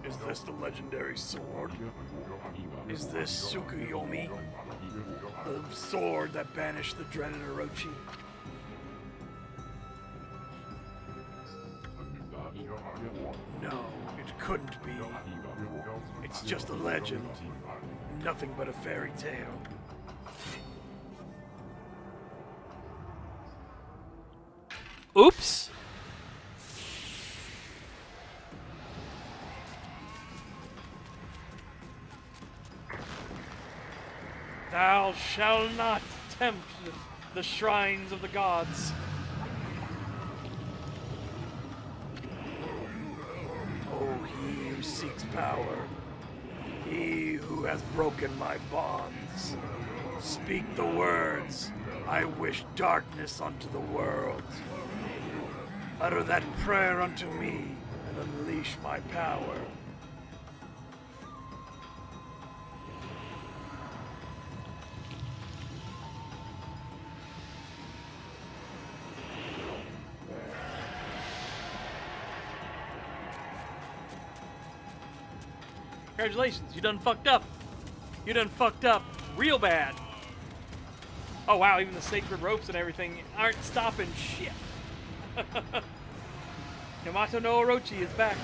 Is this the legendary sword? Is this Tsukuyomi? The sword that banished the dreaded Orochi? No, it couldn't be. It's just a legend. Nothing but a fairy tale. Oops! Thou shalt not tempt the shrines of the gods. Oh, he who seeks power, he who has broken my bonds. Speak the words, I wish darkness unto the world. Utter that prayer unto me, and unleash my power. Congratulations, you done fucked up. You done fucked up real bad. Oh wow, even the sacred ropes and everything aren't stopping shit. Yamato no Orochi is back.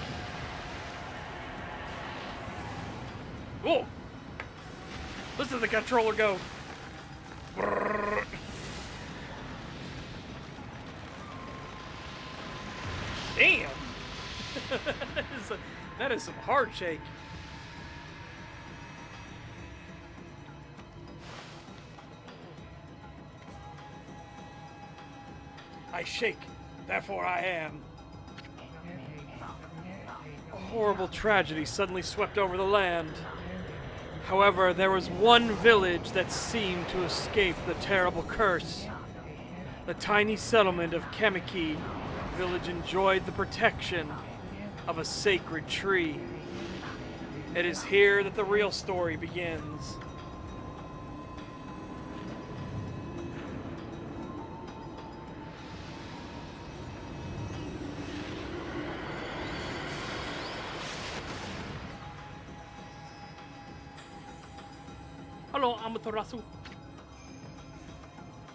Whoa! Listen to the controller go. Brrr. Damn! That is some hard shake. I shake, therefore I am. A horrible tragedy suddenly swept over the land. However, there was one village that seemed to escape the terrible curse. The tiny settlement of Kamiki village enjoyed the protection of a sacred tree. It is here that the real story begins. Hello, Amaterasu.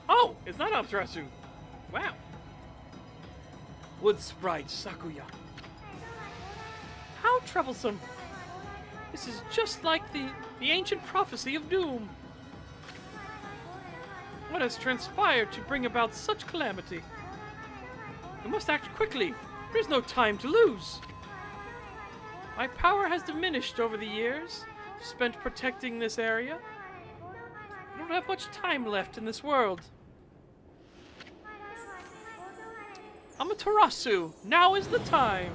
Oh, it's not Amaterasu. Wow. Wood sprite Sakuya. How troublesome. This is just like the ancient prophecy of doom. What has transpired to bring about such calamity? We must act quickly. There is no time to lose. My power has diminished over the years spent protecting this area. I don't have much time left in this world. Amaterasu, now is the time.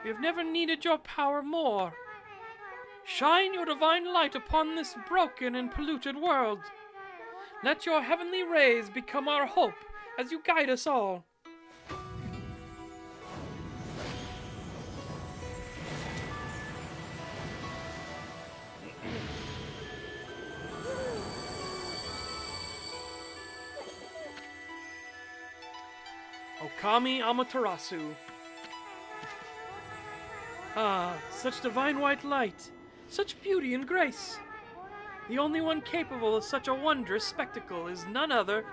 We have never needed your power more. Shine your divine light upon this broken and polluted world. Let your heavenly rays become our hope as you guide us all. Okami Amaterasu. Ah, such divine white light, such beauty and grace. The only one capable of such a wondrous spectacle is none other.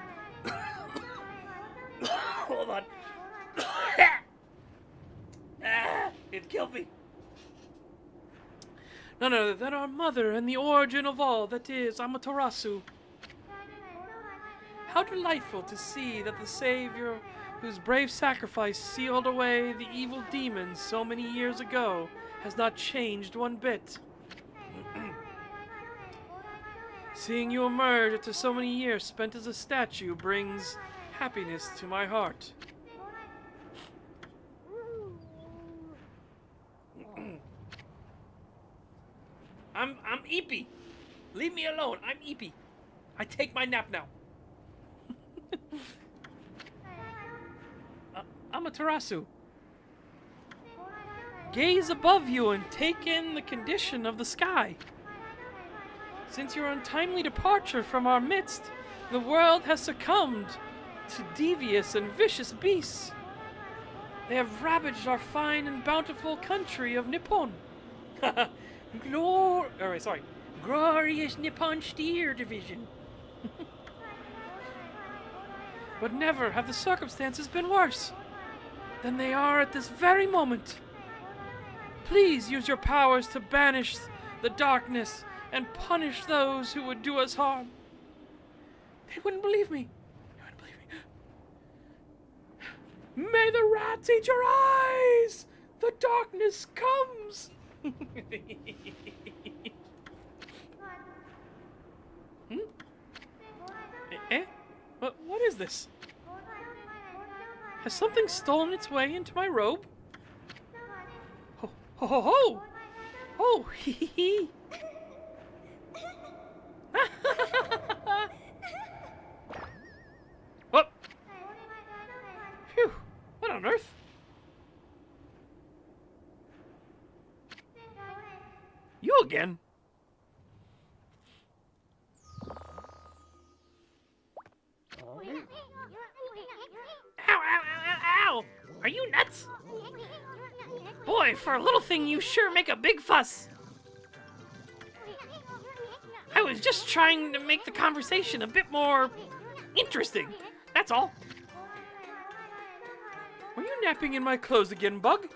Hold on. It killed me. None other than our mother and the origin of all that is Amaterasu. How delightful to see that the Savior, whose brave sacrifice sealed away the evil demons so many years ago, has not changed one bit. Seeing you emerge after so many years spent as a statue brings happiness to my heart. I'm Eepy. Leave me alone. I'm Eepy. I take my nap now. Amaterasu. Gaze above you and take in the condition of the sky. Since your untimely departure from our midst, the world has succumbed to devious and vicious beasts. They have ravaged our fine and bountiful country of Nippon. Glorious Nippon Steer Division. But never have the circumstances been worse than they are at this very moment. Please use your powers to banish the darkness and punish those who would do us harm. They wouldn't believe me. They wouldn't believe me. May the rats eat your eyes! The darkness comes! What is this? Has something stolen its way into my robe? Ho ho ho ho! Oh, hee hee hee! What? Phew! What on earth? You again? Ow, ow, ow, ow, ow! Are you nuts? Boy, for a little thing, you sure make a big fuss. I was just trying to make the conversation a bit more interesting. That's all. Were you napping in my clothes again, Bug?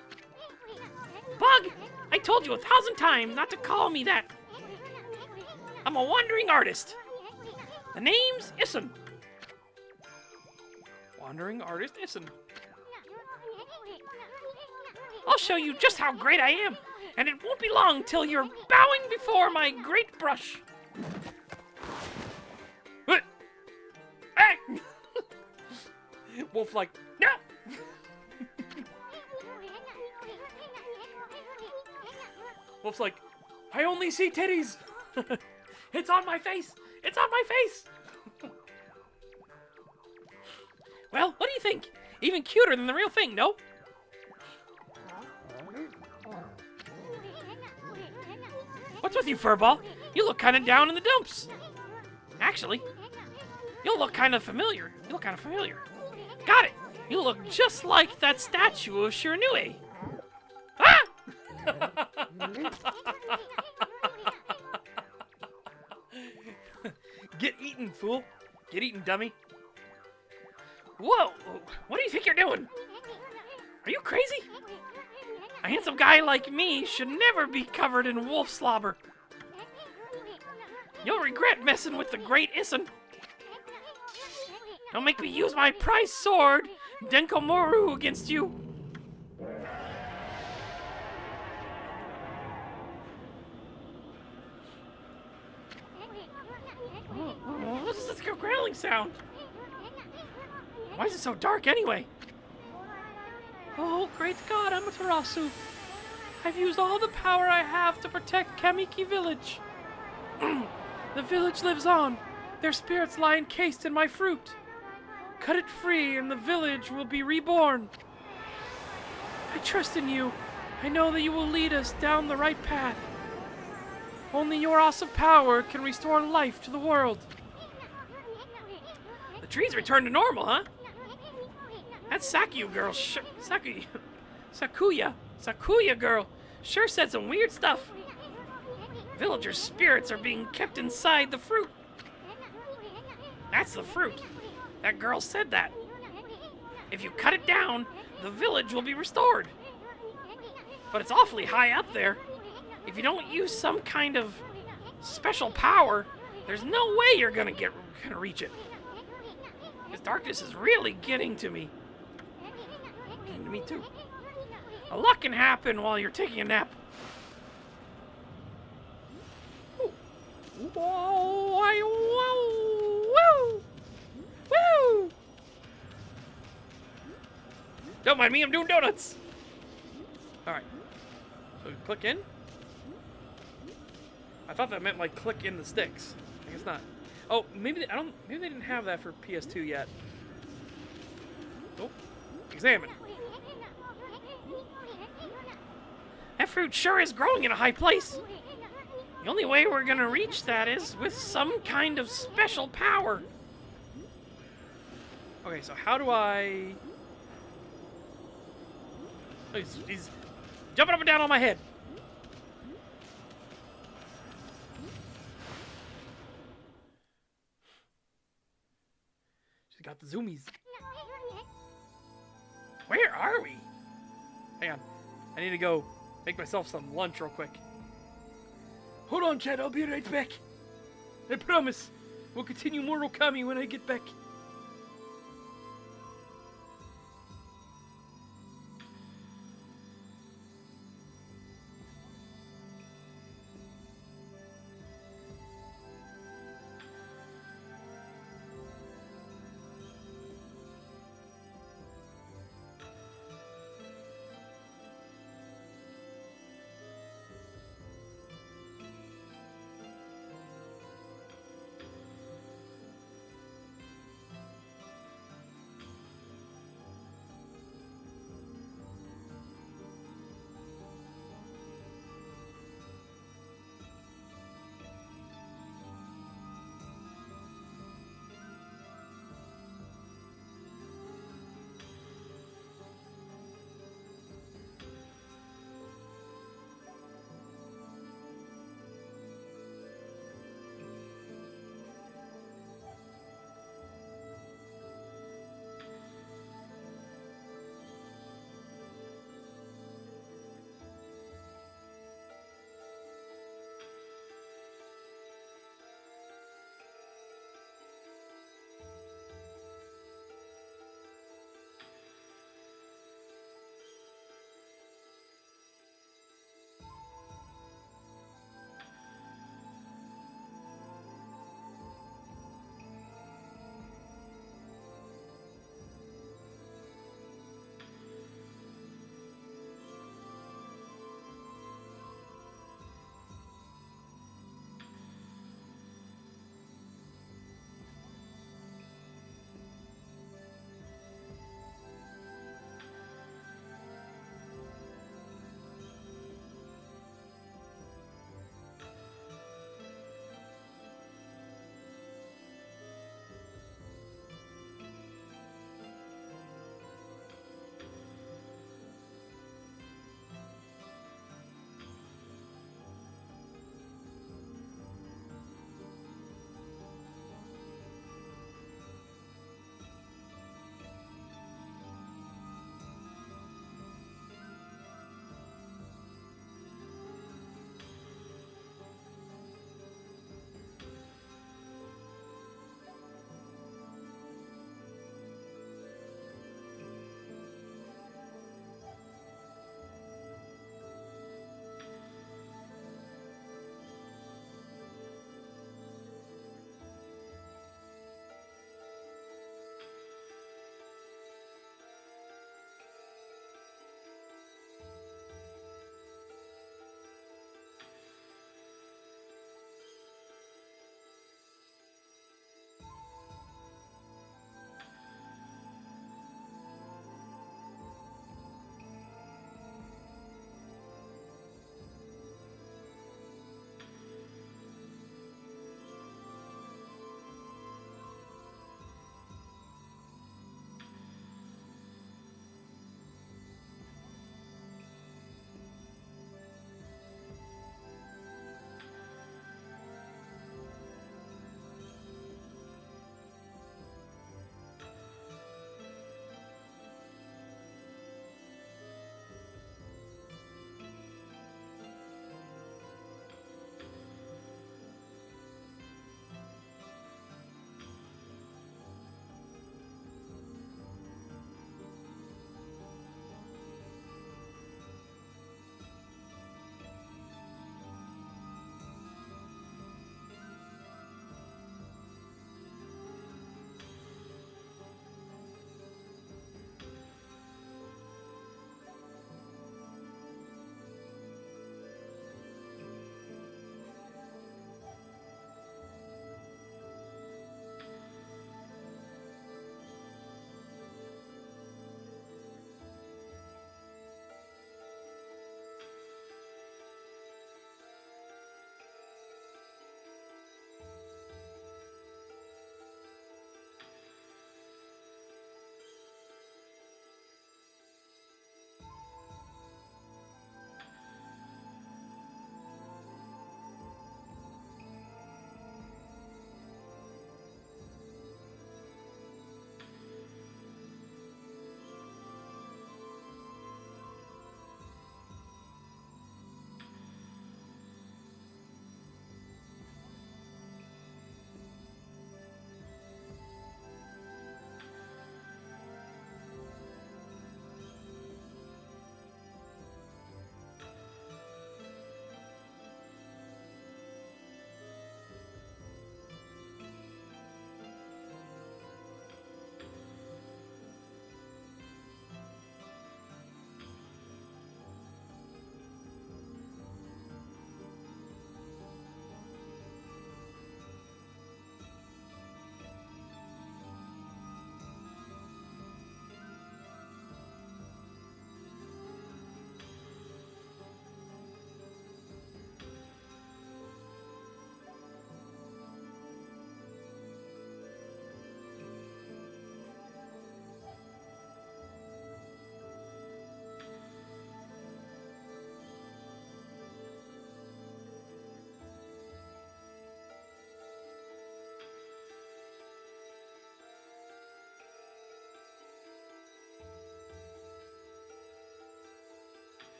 Bug! I told you 1,000 times not to call me that. I'm a wandering artist. The name's Issen. Wandering artist Issen. I'll show you just how great I am, and it won't be long till you're bowing before my great brush. Hey! Wolf like, no! Wolf's like, I only see titties! It's on my face! It's on my face! Well, what do you think? Even cuter than the real thing, no? What's with you, Furball? You look kind of down in the dumps. Actually, you look kind of familiar. Got it! You look just like that statue of Shiranui. Ah! Get eaten, fool. Get eaten, dummy. Whoa! What do you think you're doing? Are you crazy? A handsome guy like me should never be covered in wolf slobber. You'll regret messing with the great Issen. Don't make me use my prized sword, Denkomoru, against you. What is this growling sound? Why is it so dark anyway? Oh, great God, Amaterasu. I've used all the power I have to protect Kamiki Village. The village lives on. Their spirits lie encased in my fruit. Cut it free and the village will be reborn. I trust in you. I know that you will lead us down the right path. Only your awesome power can restore life to the world. The trees return to normal, huh? That Sakuya girl, Sakuya girl, sure said some weird stuff. Villagers' spirits are being kept inside the fruit. That's the fruit. That girl said that. If you cut it down, the village will be restored. But it's awfully high up there. If you don't use some kind of special power, there's no way you're gonna reach it. This darkness is really getting to me. Getting to me too. A lot can happen while you're taking a nap. Ooh. Whoa, whoa, woo, woo. Don't mind me, I'm doing donuts. All right. So we click in. I thought that meant like click in the sticks. I guess not. Oh, maybe maybe they didn't have that for PS2 yet. Oh, examine. That fruit sure is growing in a high place. The only way we're gonna reach that is with some kind of special power. Okay, so how do I... Oh, he's jumping up and down on my head. She's got the zoomies. Where are we? Hang on. I need to go make myself some lunch real quick. Hold on, Chad. I'll be right back. I promise. We'll continue Mortal Kami when I get back.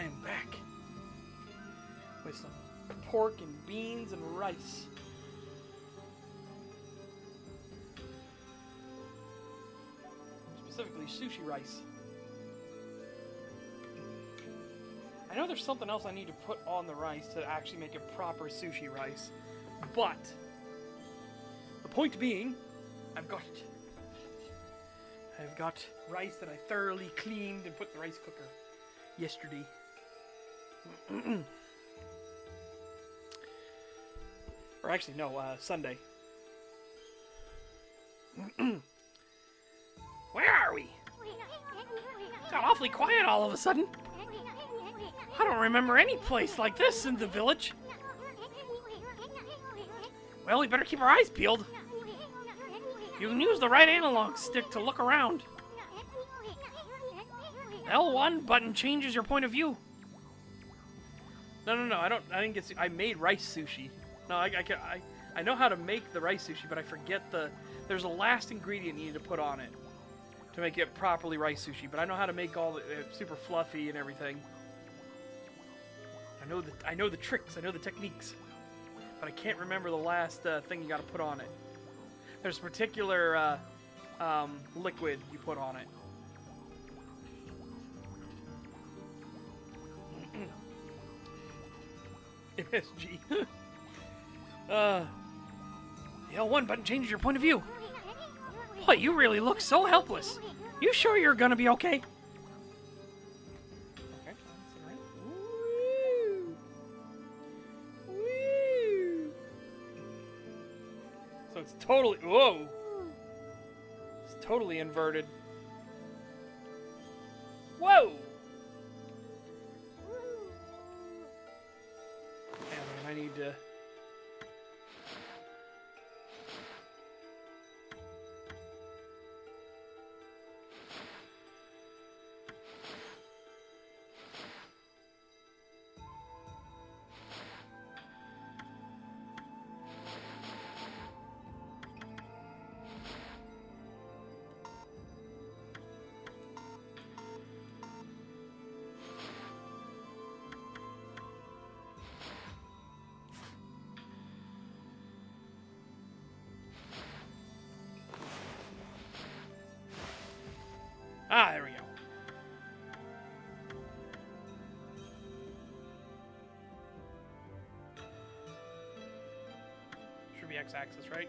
I am back with some pork and beans and rice. Specifically, sushi rice. I know there's something else I need to put on the rice to actually make it proper sushi rice, but the point being, I've got it. I've got rice that I thoroughly cleaned and put in the rice cooker yesterday. Or actually, no, Sunday. Where are we? Got awfully quiet all of a sudden. I don't remember any place like this in the village. Well, we better keep our eyes peeled. You can use the right analog stick to look around. L1 button changes your point of view. No, I didn't get. I made rice sushi. No, I know how to make the rice sushi, but I forget there's a last ingredient you need to put on it to make it properly rice sushi. But I know how to make all the super fluffy and everything. I know the tricks. I know the techniques, but I can't remember the last thing you got to put on it. There's a particular liquid you put on it. MSG. The L1 button changes your point of view. Boy, you really look so helpless. You sure you're gonna be okay? Okay. Woo. Woo. So it's totally... Whoa! It's totally inverted. Whoa! And I need to... Ah, there we go. Should be x-axis, right?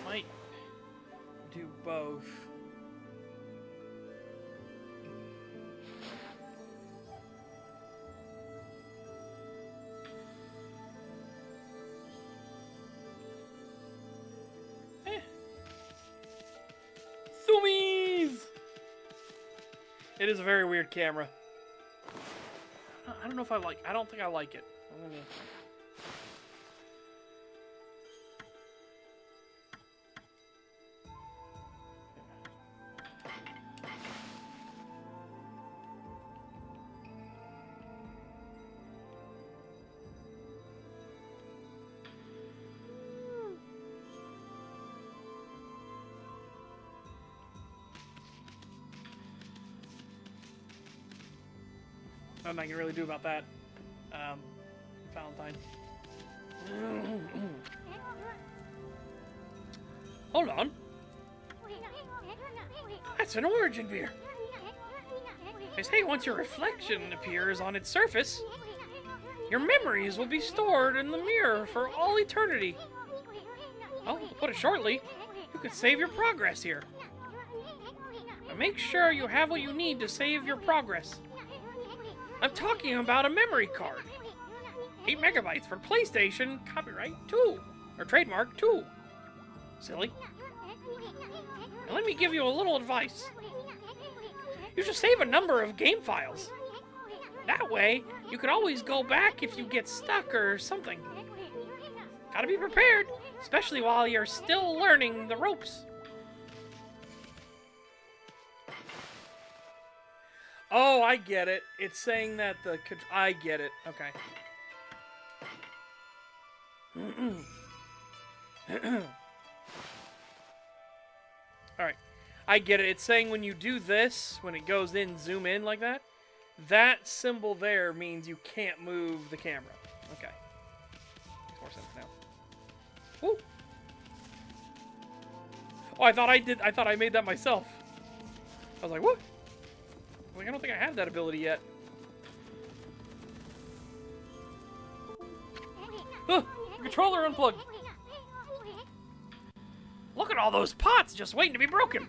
Might do both. Zoomies! It is a very weird camera. I don't know if I like. I don't think I like it. I'm gonna... Nothing I can really do about that. Valentine. Hold on. That's an origin beer. They say once your reflection appears on its surface, your memories will be stored in the mirror for all eternity. Well, to put it shortly, you could save your progress here. But make sure you have what you need to save your progress. I'm talking about a memory card. 8 megabytes for PlayStation, copyright 2, or trademark 2. Silly. Now let me give you a little advice. You should save a number of game files. That way, you could always go back if you get stuck or something. Gotta be prepared, especially while you're still learning the ropes. Oh, I get it. It's saying that the... I get it. Okay. Alright. I get it. It's saying when you do this, when it goes in, zoom in like that, that symbol there means you can't move the camera. Okay. Makes more sense now. Woo! Oh, I thought I made that myself. I was like, what? Like, I don't think I have that ability yet. The controller unplugged. Look at all those pots just waiting to be broken.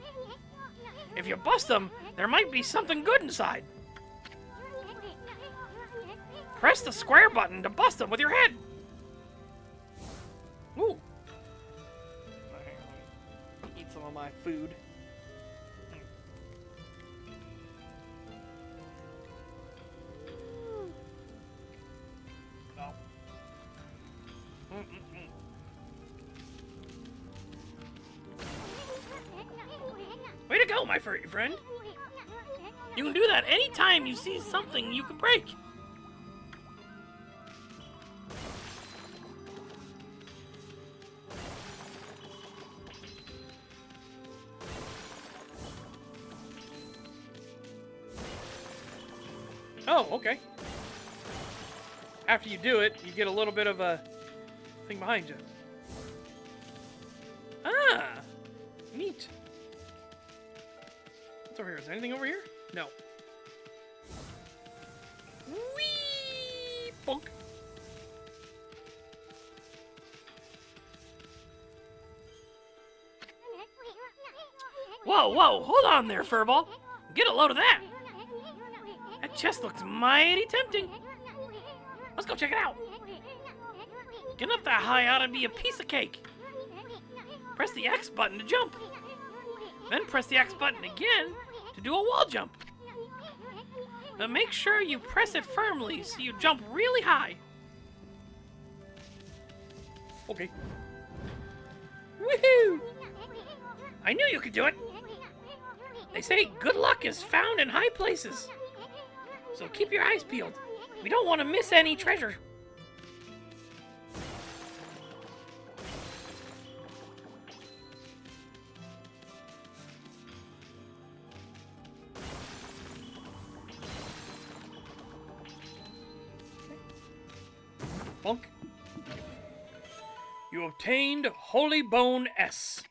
If you bust them, there might be something good inside. Press the square button to bust them with your head. Ooh. Eat some of my food. Way to go, my furry friend. You can do that anytime you see something you can break. Oh, okay. After you do it, you get a little bit of a thing behind you. Ah! Neat. What's over here? Is there anything over here? No. Whee! Bonk. Whoa, whoa! Hold on there, Furball! Get a load of that! That chest looks mighty tempting. Let's go check it out. Getting up that high ought to be a piece of cake. Press the X button to jump. Then press the X button again to do a wall jump. But make sure you press it firmly so you jump really high. Okay. Woohoo! I knew you could do it. They say good luck is found in high places. So keep your eyes peeled. We don't want to miss any treasure. Bonk. You obtained Holy Bone S.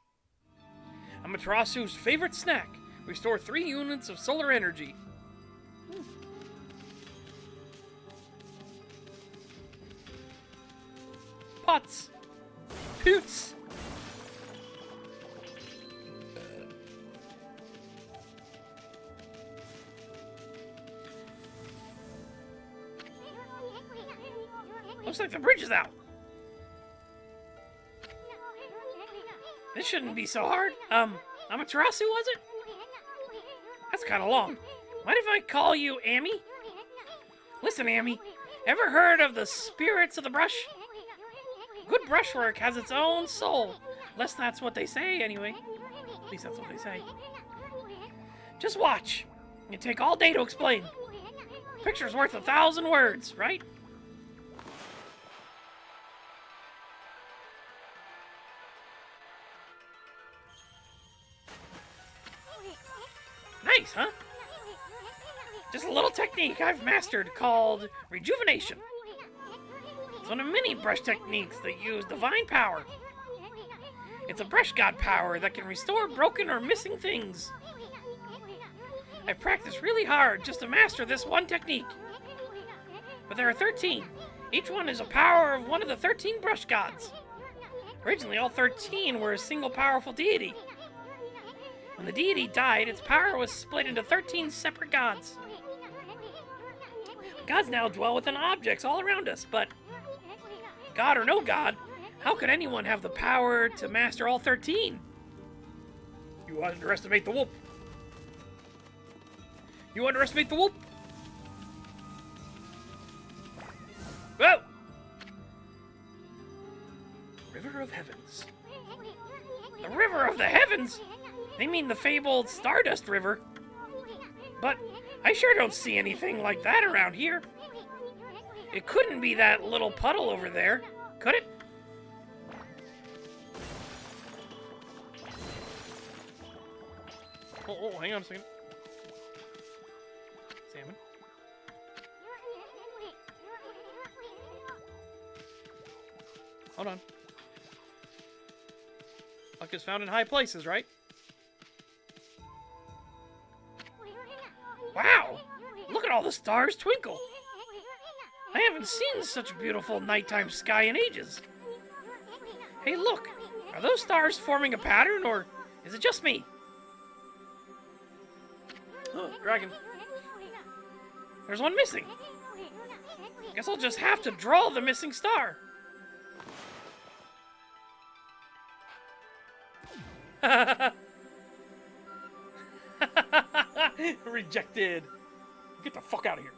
Amaterasu's favorite snack. Restore 3 units of solar energy. Pots. Poots. Looks like the bridge is out. This shouldn't be so hard. Amaterasu, was it? That's kind of long. Mind if I call you Amy? Listen, Amy, ever heard of the spirits of the brush? Good brushwork has its own soul. Unless that's what they say, anyway. At least that's what they say. Just watch. It take all day to explain. Picture's worth 1,000 words, right? Nice, huh? Just a little technique I've mastered called rejuvenation. It's one of many brush techniques that use divine power. It's a brush god power that can restore broken or missing things. I've practiced really hard just to master this one technique. But there are 13. Each one is a power of one of the 13 brush gods. Originally, all 13 were a single powerful deity. When the deity died, its power was split into 13 separate gods. The gods now dwell within objects all around us, but God or no God, how could anyone have the power to master all 13? You underestimate the whoop. You underestimate the whoop. Whoa! River of Heavens. The River of the Heavens? They mean the fabled Stardust River. But I sure don't see anything like that around here. It couldn't be that little puddle over there, could it? Oh, hang on a second. Salmon. Hold on. Luck is found in high places, right? Wow! Look at all the stars twinkle! I haven't seen such a beautiful nighttime sky in ages. Hey, look! Are those stars forming a pattern, or is it just me? Oh, dragon. There's one missing. Guess I'll just have to draw the missing star. Rejected. Get the fuck out of here.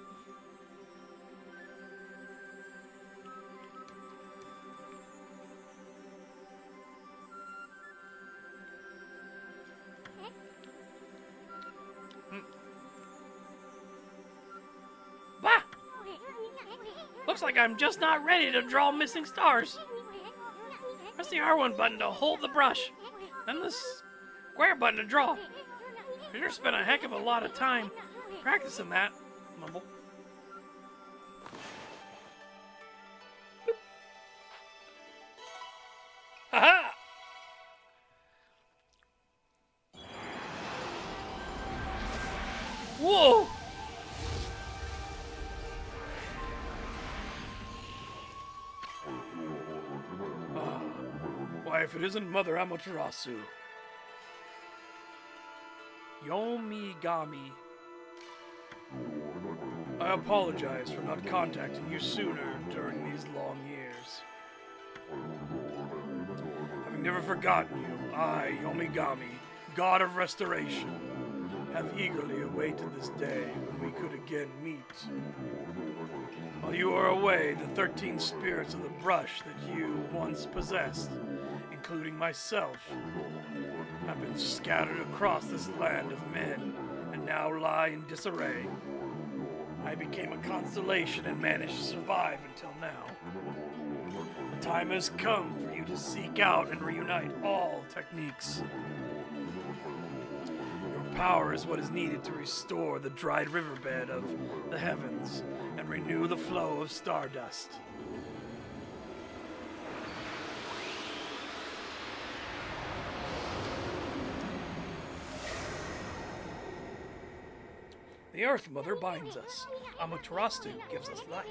Bah! Looks like I'm just not ready to draw missing stars. Press the R1 button to hold the brush, then the square button to draw. I sure spent a heck of a lot of time practicing that. Mumble. Boop. Aha! Whoa! Why, if it isn't Mother Amaterasu. Yomigami. I apologize for not contacting you sooner during these long years. Having never forgotten you, I, Yomigami, God of Restoration, have eagerly awaited this day when we could again meet. While you are away, the 13 spirits of the brush that you once possessed, including myself, have been scattered across this land of men and now lie in disarray. I became a constellation and managed to survive until now. The time has come for you to seek out and reunite all techniques. Your power is what is needed to restore the dried riverbed of the heavens and renew the flow of stardust. The Earth Mother binds us. Amaterasu gives us life.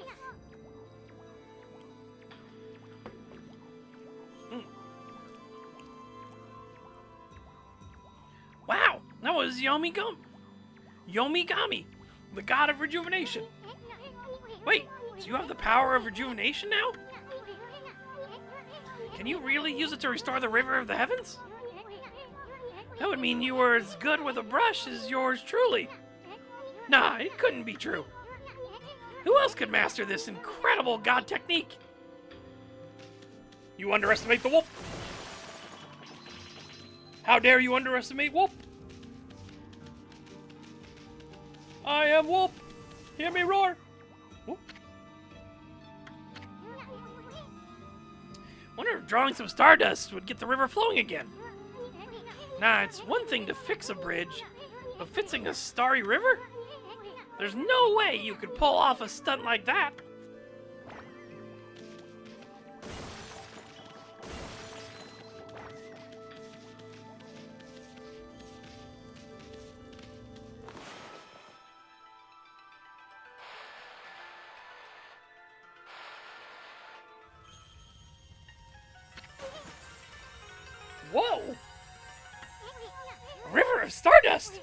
Wow, that was Yomigami, the god of rejuvenation. Wait, so you have the power of rejuvenation now? Can you really use it to restore the river of the heavens? That would mean you were as good with a brush as yours truly. Nah, it couldn't be true. Who else could master this incredible god technique? You underestimate the wolf? How dare you underestimate Whoop? I am Whoop. Hear me roar. Whoop. Wonder if drawing some stardust would get the river flowing again. Nah, it's one thing to fix a bridge, but fixing a starry river? There's no way you could pull off a stunt like that. Whoa! A river of stardust!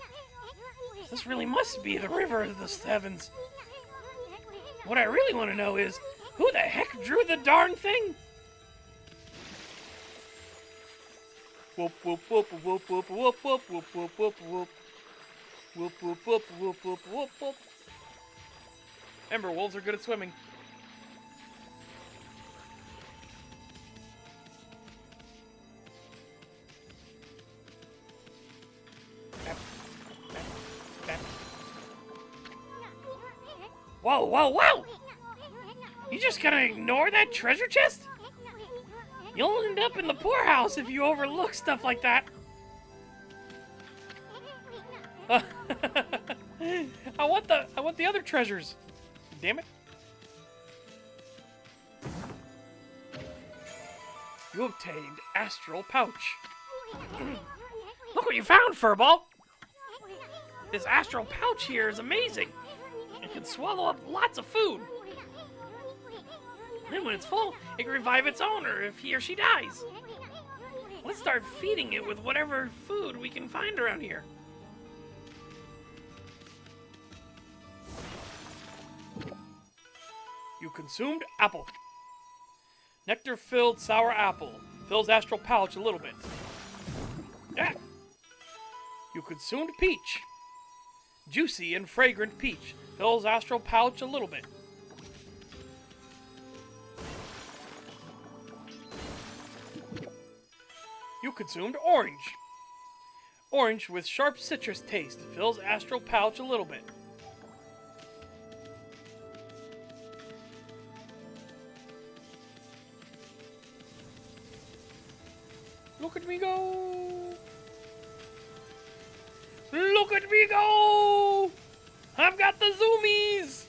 This really must be the river of the heavens. What I really want to know is, who the heck drew the darn thing? Whoop whoop whoop whoop whoop whoop whoop whoop whoop whoop whoop whoop whoop whoop whoop whoop whoop whoop. Ember wolves are good at swimming. Whoa, whoa, whoa! You just gonna ignore that treasure chest? You'll end up in the poorhouse if you overlook stuff like that. I want the other treasures. Damn it. You obtained astral pouch. Look what you found, Furball! This astral pouch here is amazing. It can swallow up lots of food. Then when it's full, it can revive its owner if he or she dies. Let's start feeding it with whatever food we can find around here. You consumed apple. Nectar-filled sour apple. Fills astral pouch a little bit. Yeah. You consumed peach. Juicy and fragrant peach. Fills astral pouch a little bit. You consumed orange. Orange with sharp citrus taste. Fills astral pouch a little bit. Look at me go! Look at me go! I've got the zoomies!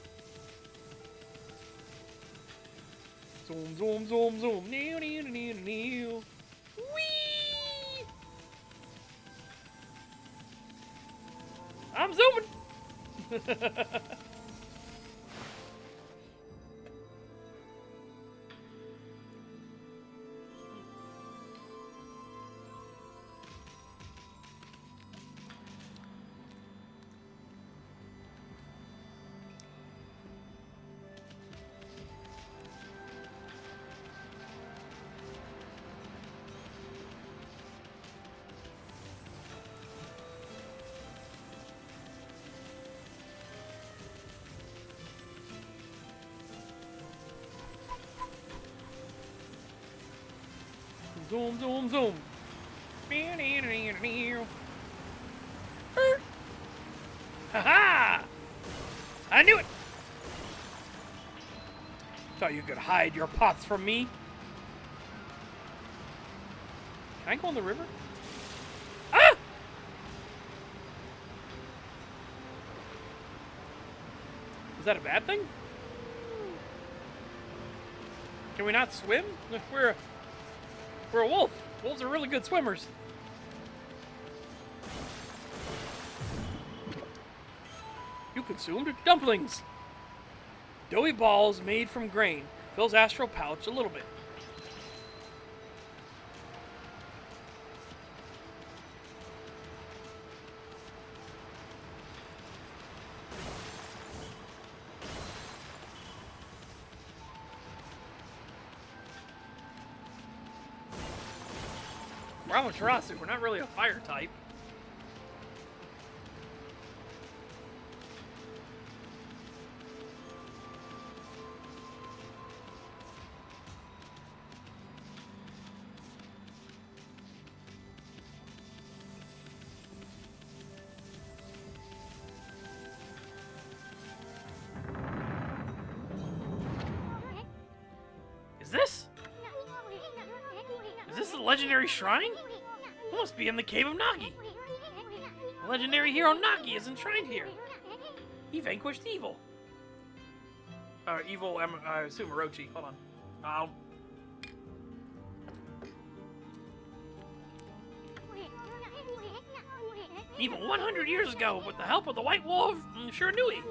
Zoom, zoom, zoom, zoom. New, new, new, new. Whee! I'm zooming! Zoom, zoom, zoom. Ha-ha! I knew it! Thought you could hide your pots from me. Can I go in the river? Ah! Is that a bad thing? Can we not swim? We're a wolf. Wolves are really good swimmers. You consumed dumplings. Doughy balls made from grain. Fills astral pouch a little bit. We're Amaterasu. We're not really a fire type. Is this the legendary shrine? It must be in the cave of Nagi. The legendary hero Nagi is enshrined here. He vanquished evil. I assume Orochi. Hold on. Even 100 years ago, with the help of the White Wolf Shiranui.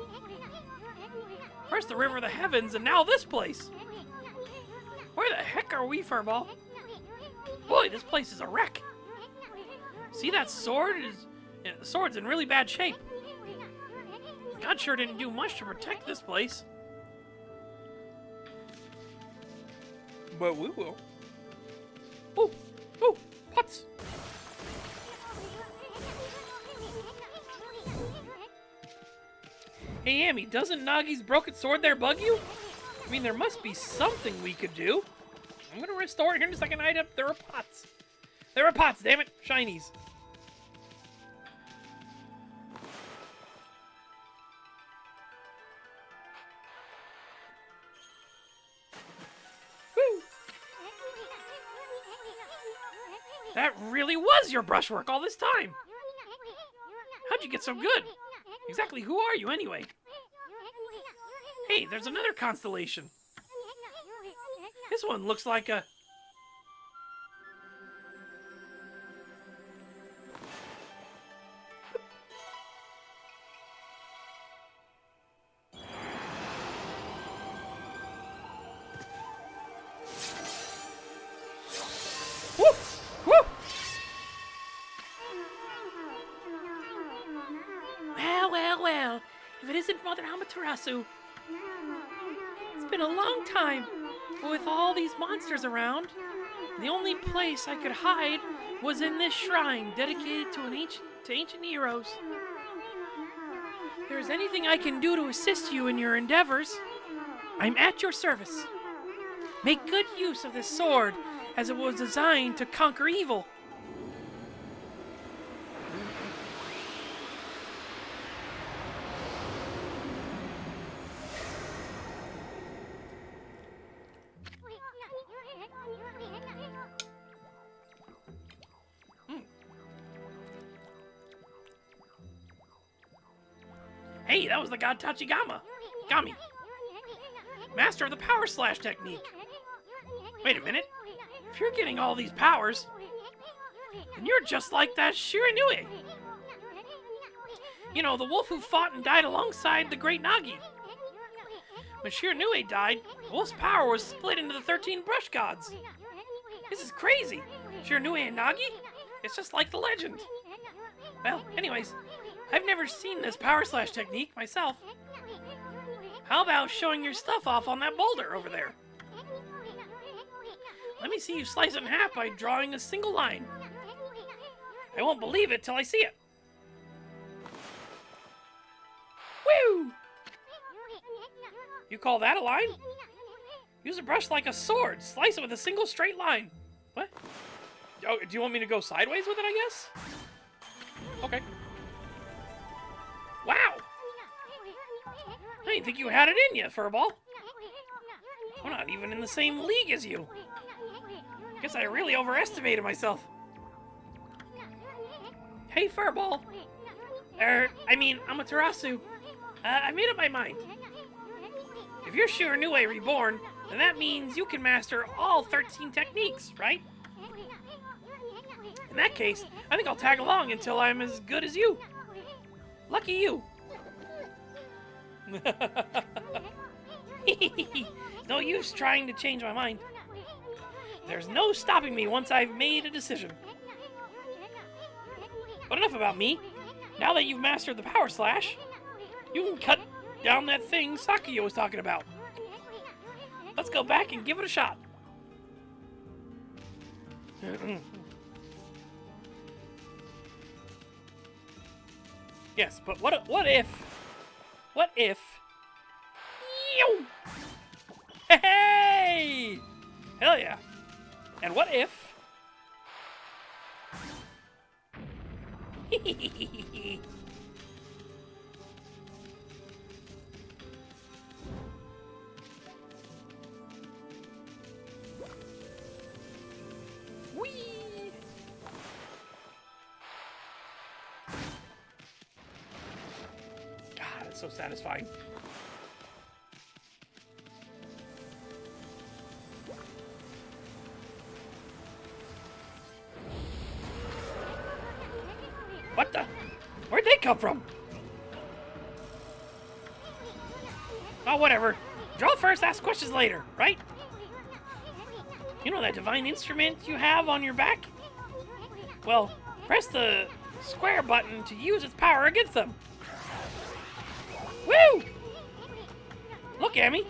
First the River of the Heavens, and now this place. Where the heck are we, Furball? Boy, this place is a wreck. See that sword? The sword's in really bad shape. God sure didn't do much to protect this place. But we will. Ooh, ooh, pots. Hey, Amy, doesn't Nagi's broken sword there bug you? I mean, there must be something we could do. I'm gonna restore it here in just like an item. There are pots. There are pots, damn it. Shinies. That really was your brushwork all this time. How'd you get so good? Exactly who are you anyway? Hey, there's another constellation. This one looks like a... Woo! Woo! Well. If it isn't Mother Amaterasu. It's been a long time. But with all these monsters around, the only place I could hide was in this shrine dedicated to ancient heroes. If there's anything I can do to assist you in your endeavors, I'm at your service. Make good use of this sword, as it was designed to conquer evil. Hey, that was the god Gami. Master of the power slash technique. Wait a minute. If you're getting all these powers, then you're just like that Shiranui. You know, the wolf who fought and died alongside the great Nagi. When Shiranui died, the wolf's power was split into the 13 brush gods. This is crazy. Shiranui and Nagi? It's just like the legend. Well, anyways, I've never seen this power slash technique myself. How about showing your stuff off on that boulder over there? Let me see you slice it in half by drawing a single line. I won't believe it till I see it. Woo! You call that a line? Use a brush like a sword. Slice it with a single straight line. What? Oh, do you want me to go sideways with it, I guess? Okay. Wow! I didn't think you had it in you, Furball. I'm not even in the same league as you. Guess I really overestimated myself. Hey, Furball. Amaterasu. I made up my mind. If you're Shiranui reborn, then that means you can master all 13 techniques, right? In that case, I think I'll tag along until I'm as good as you. Lucky you. No use trying to change my mind. There's no stopping me once I've made a decision. But enough about me. Now that you've mastered the power slash, you can cut down that thing Sakuya was talking about. Let's go back and give it a shot. Yes, but what if... Yo! Hey! Hell yeah. And what if... Whee! God, it's so satisfying. What the? Where'd they come from? Oh, whatever. Draw first, ask questions later, right? You know that divine instrument you have on your back? Well, press the square button to use its power against them. Woo! Look, Amy.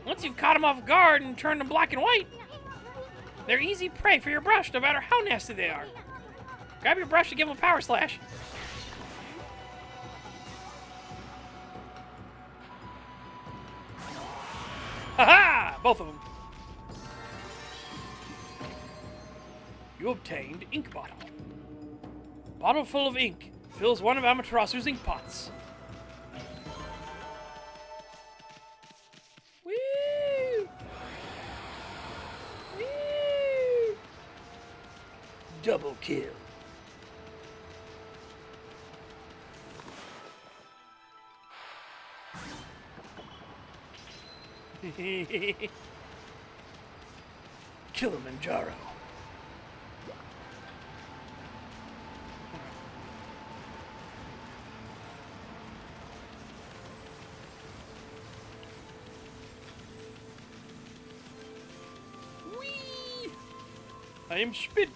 Once you've caught them off guard and turned them black and white, they're easy prey for your brush, no matter how nasty they are. Grab your brush and give them a power slash. Ha-ha! Both of them. You obtained ink bottle. Bottle full of ink. Fills one of Amaterasu's ink pots. Woo! Woo! Double kill. Kilimanjaro. Whee! I am Spit.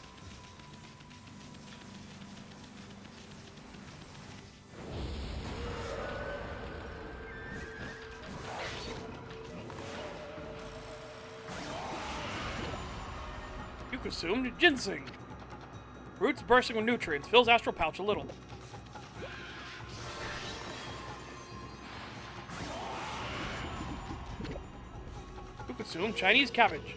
You consumed ginseng. Roots bursting with nutrients. Fills astral pouch a little. You consumed Chinese cabbage.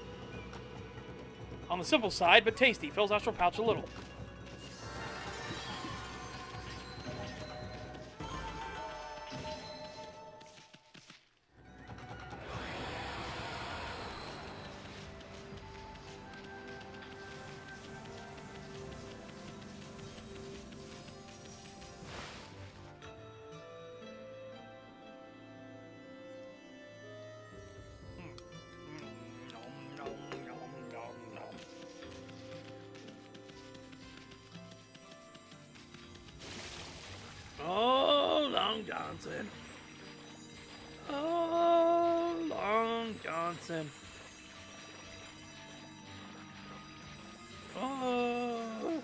On the simple side, but tasty. Fills astral pouch a little. Oh, Long Johnson. Oh, Long Johnson. Oh,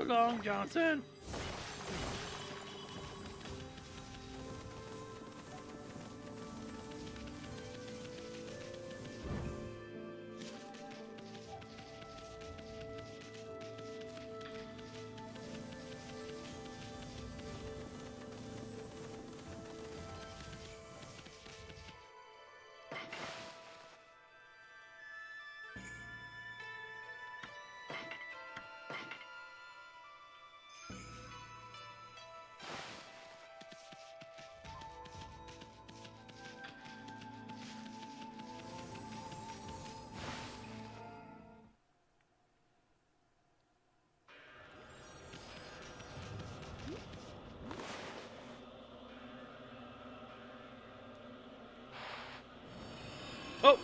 Long Johnson. Oh!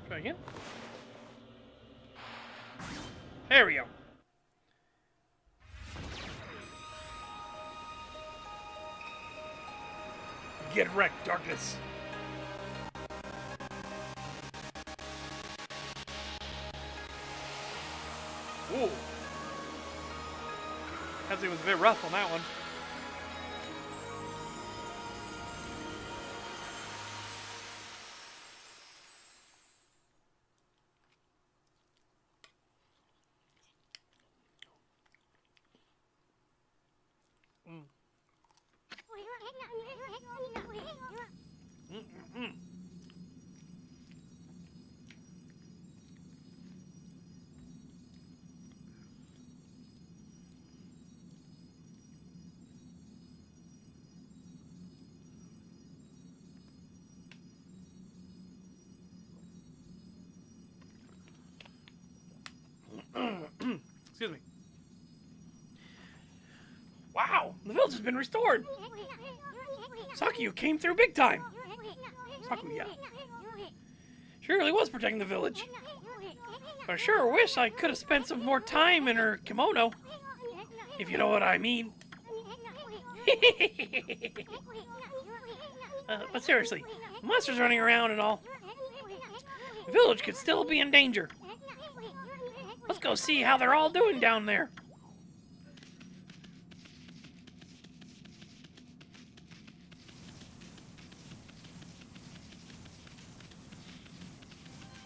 Try again. There we go. Get wrecked, darkness. Ooh. It was a bit rough on that one. Excuse me. Wow, the village has been restored. Saku came through big time. Saku, yeah. She really was protecting the village. But I sure wish I could have spent some more time in her kimono. If you know what I mean. But seriously, monsters running around and all. The village could still be in danger. Let's go see how they're all doing down there.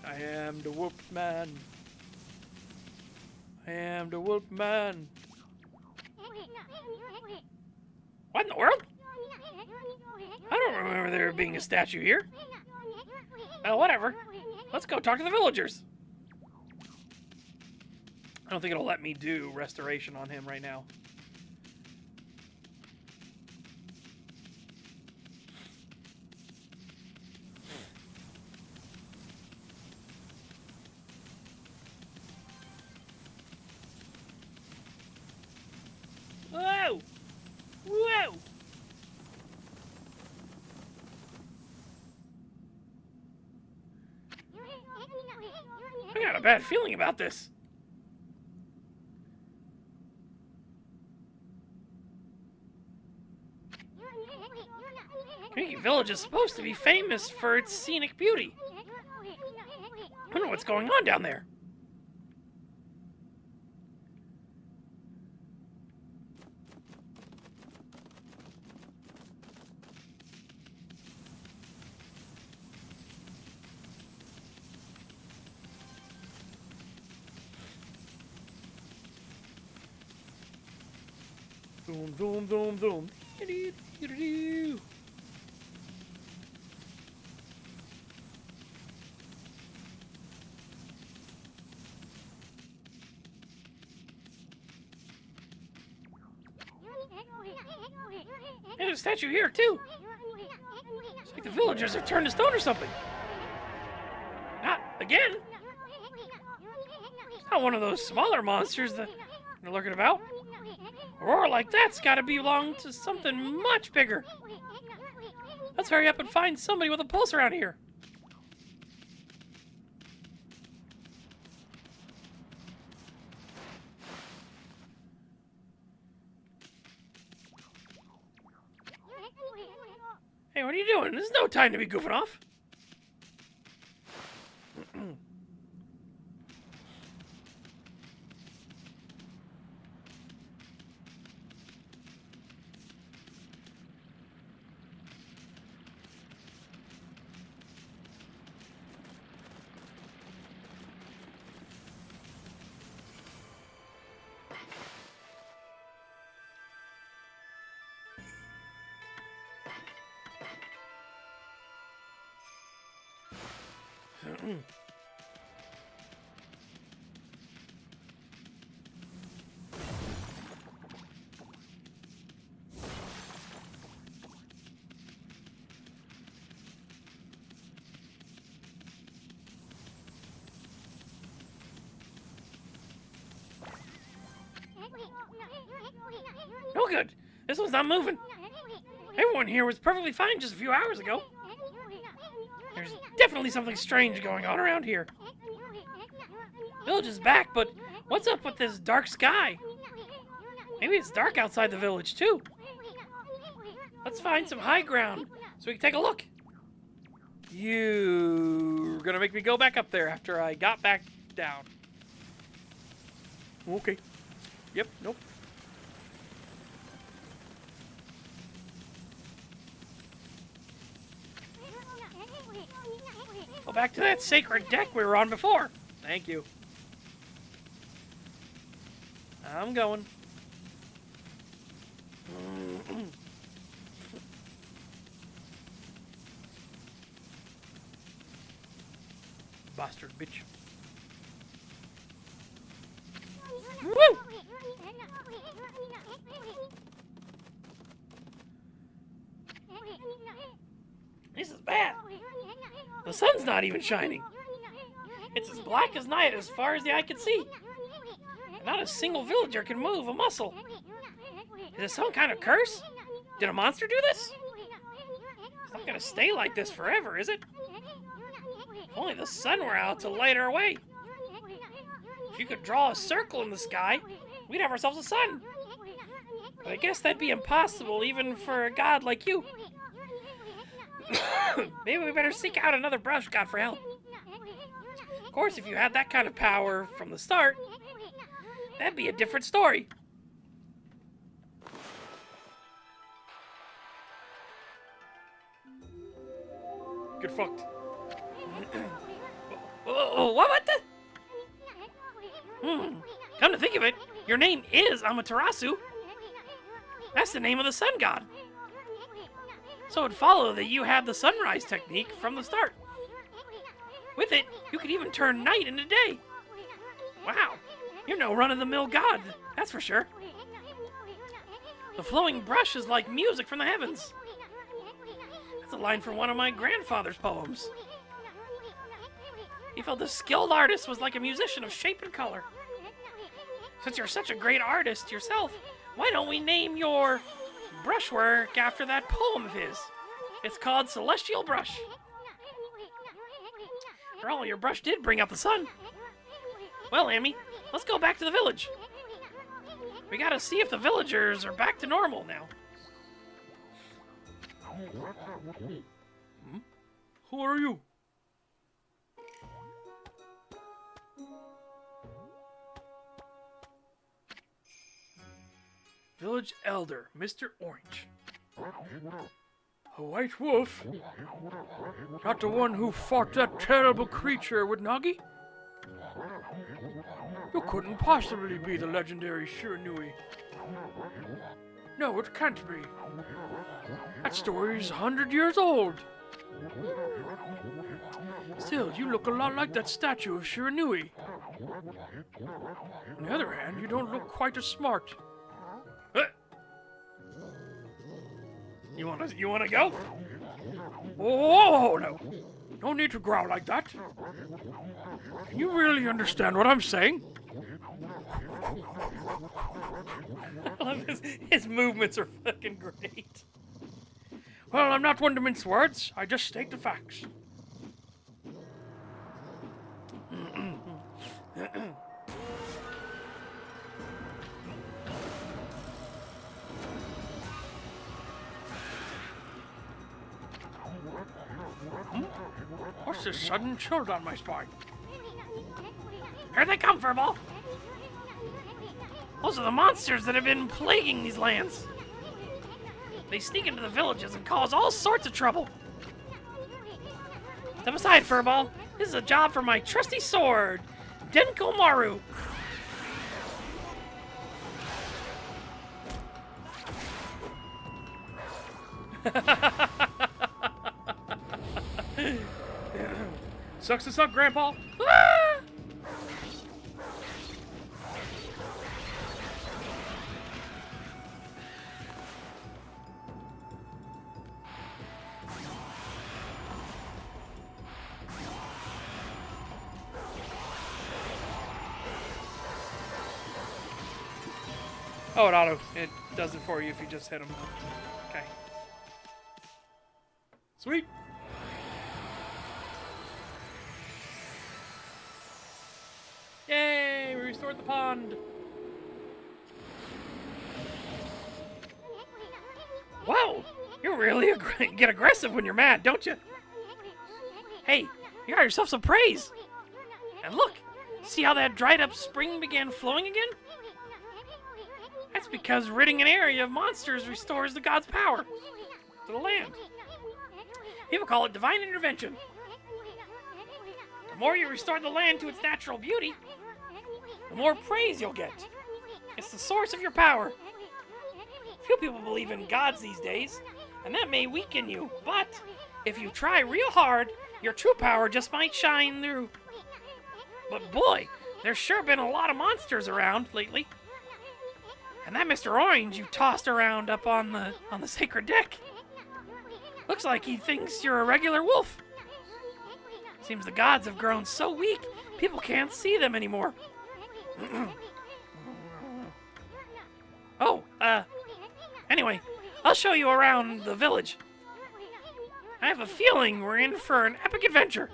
I am the wolf man. I am the wolf man. What in the world? I don't remember there being a statue here. Whatever. Let's go talk to the villagers. I don't think it'll let me do restoration on him right now. bad feeling about this. Community Village is supposed to be famous for its scenic beauty. I don't know what's going on down there. Boom, boom, boom, boom. And there's a statue here, too. It's like the villagers have turned to stone or something. Not again. It's not one of those smaller monsters that they're lurking about. A roar like that's gotta belong to something much bigger. Let's hurry up and find somebody with a pulse around here. Hey, what are you doing? There's no time to be goofing off. No good. This one's not moving. Everyone here was perfectly fine just a few hours ago. There's definitely something strange going on around here. Village is back, but what's up with this dark sky? Maybe it's dark outside the village, too. Let's find some high ground so we can take a look. You're gonna make me go back up there after I got back down. Okay. Yep, nope. Go back to that sacred deck we were on before. Thank you. I'm going. Bastard bitch. Woo! This is bad. The sun's not even shining. It's as black as night as far as the eye can see. And not a single villager can move a muscle. Is this some kind of curse? Did a monster do this? It's not gonna stay like this forever, is it? If only the sun were out to light our way. If you could draw a circle in the sky, we'd have ourselves a sun. But I guess that'd be impossible even for a god like you. Maybe we better seek out another brush god for help. Of course, if you had that kind of power from the start, that'd be a different story. Get fucked. What the? Come to think of it, your name is Amaterasu. That's the name of the sun god. So it'd follow that you had the sunrise technique from the start. With it, you could even turn night into day. Wow, you're no run-of-the-mill god, that's for sure. The flowing brush is like music from the heavens. That's a line from one of my grandfather's poems. He felt the skilled artist was like a musician of shape and color. Since you're such a great artist yourself, why don't we name your brushwork after that poem of his? It's called Celestial Brush. After all, your brush did bring out the sun. Well, Amy, let's go back to the village. We gotta see if the villagers are back to normal now. Hmm? Who are you? Village Elder, Mr. Orange. A white wolf? Not the one who fought that terrible creature with Nagi? You couldn't possibly be the legendary Shiranui. No, it can't be. That story's 100 years old. Still, you look a lot like that statue of Shiranui. On the other hand, you don't look quite as smart. You wanna go? Oh, no. No need to growl like that. Can you really understand what I'm saying? I love his movements are fucking great. Well, I'm not one to mince words. I just state the facts. What's this sudden chill down my spine? Here they come, Furball! Those are the monsters that have been plaguing these lands. They sneak into the villages and cause all sorts of trouble. Step aside, Furball. This is a job for my trusty sword, Denko Maru. Sucks this up, Grandpa. Ah! Oh, it does it for you if you just hit him. Okay. Sweet. Yay! We restored the pond. Wow! You really get aggressive when you're mad, don't you? Hey, you got yourself some praise. And look, see how that dried up spring began flowing again? That's because ridding an area of monsters restores the god's power to the land. People call it divine intervention. The more you restore the land to its natural beauty, the more praise you'll get. It's the source of your power. Few people believe in gods these days, and that may weaken you, but if you try real hard, your true power just might shine through. But boy, there's sure been a lot of monsters around lately. And that Mr. Orange you tossed around up on the sacred deck. Looks like he thinks you're a regular wolf. Seems the gods have grown so weak, people can't see them anymore. Anyway, I'll show you around the village. I have a feeling we're in for an epic adventure.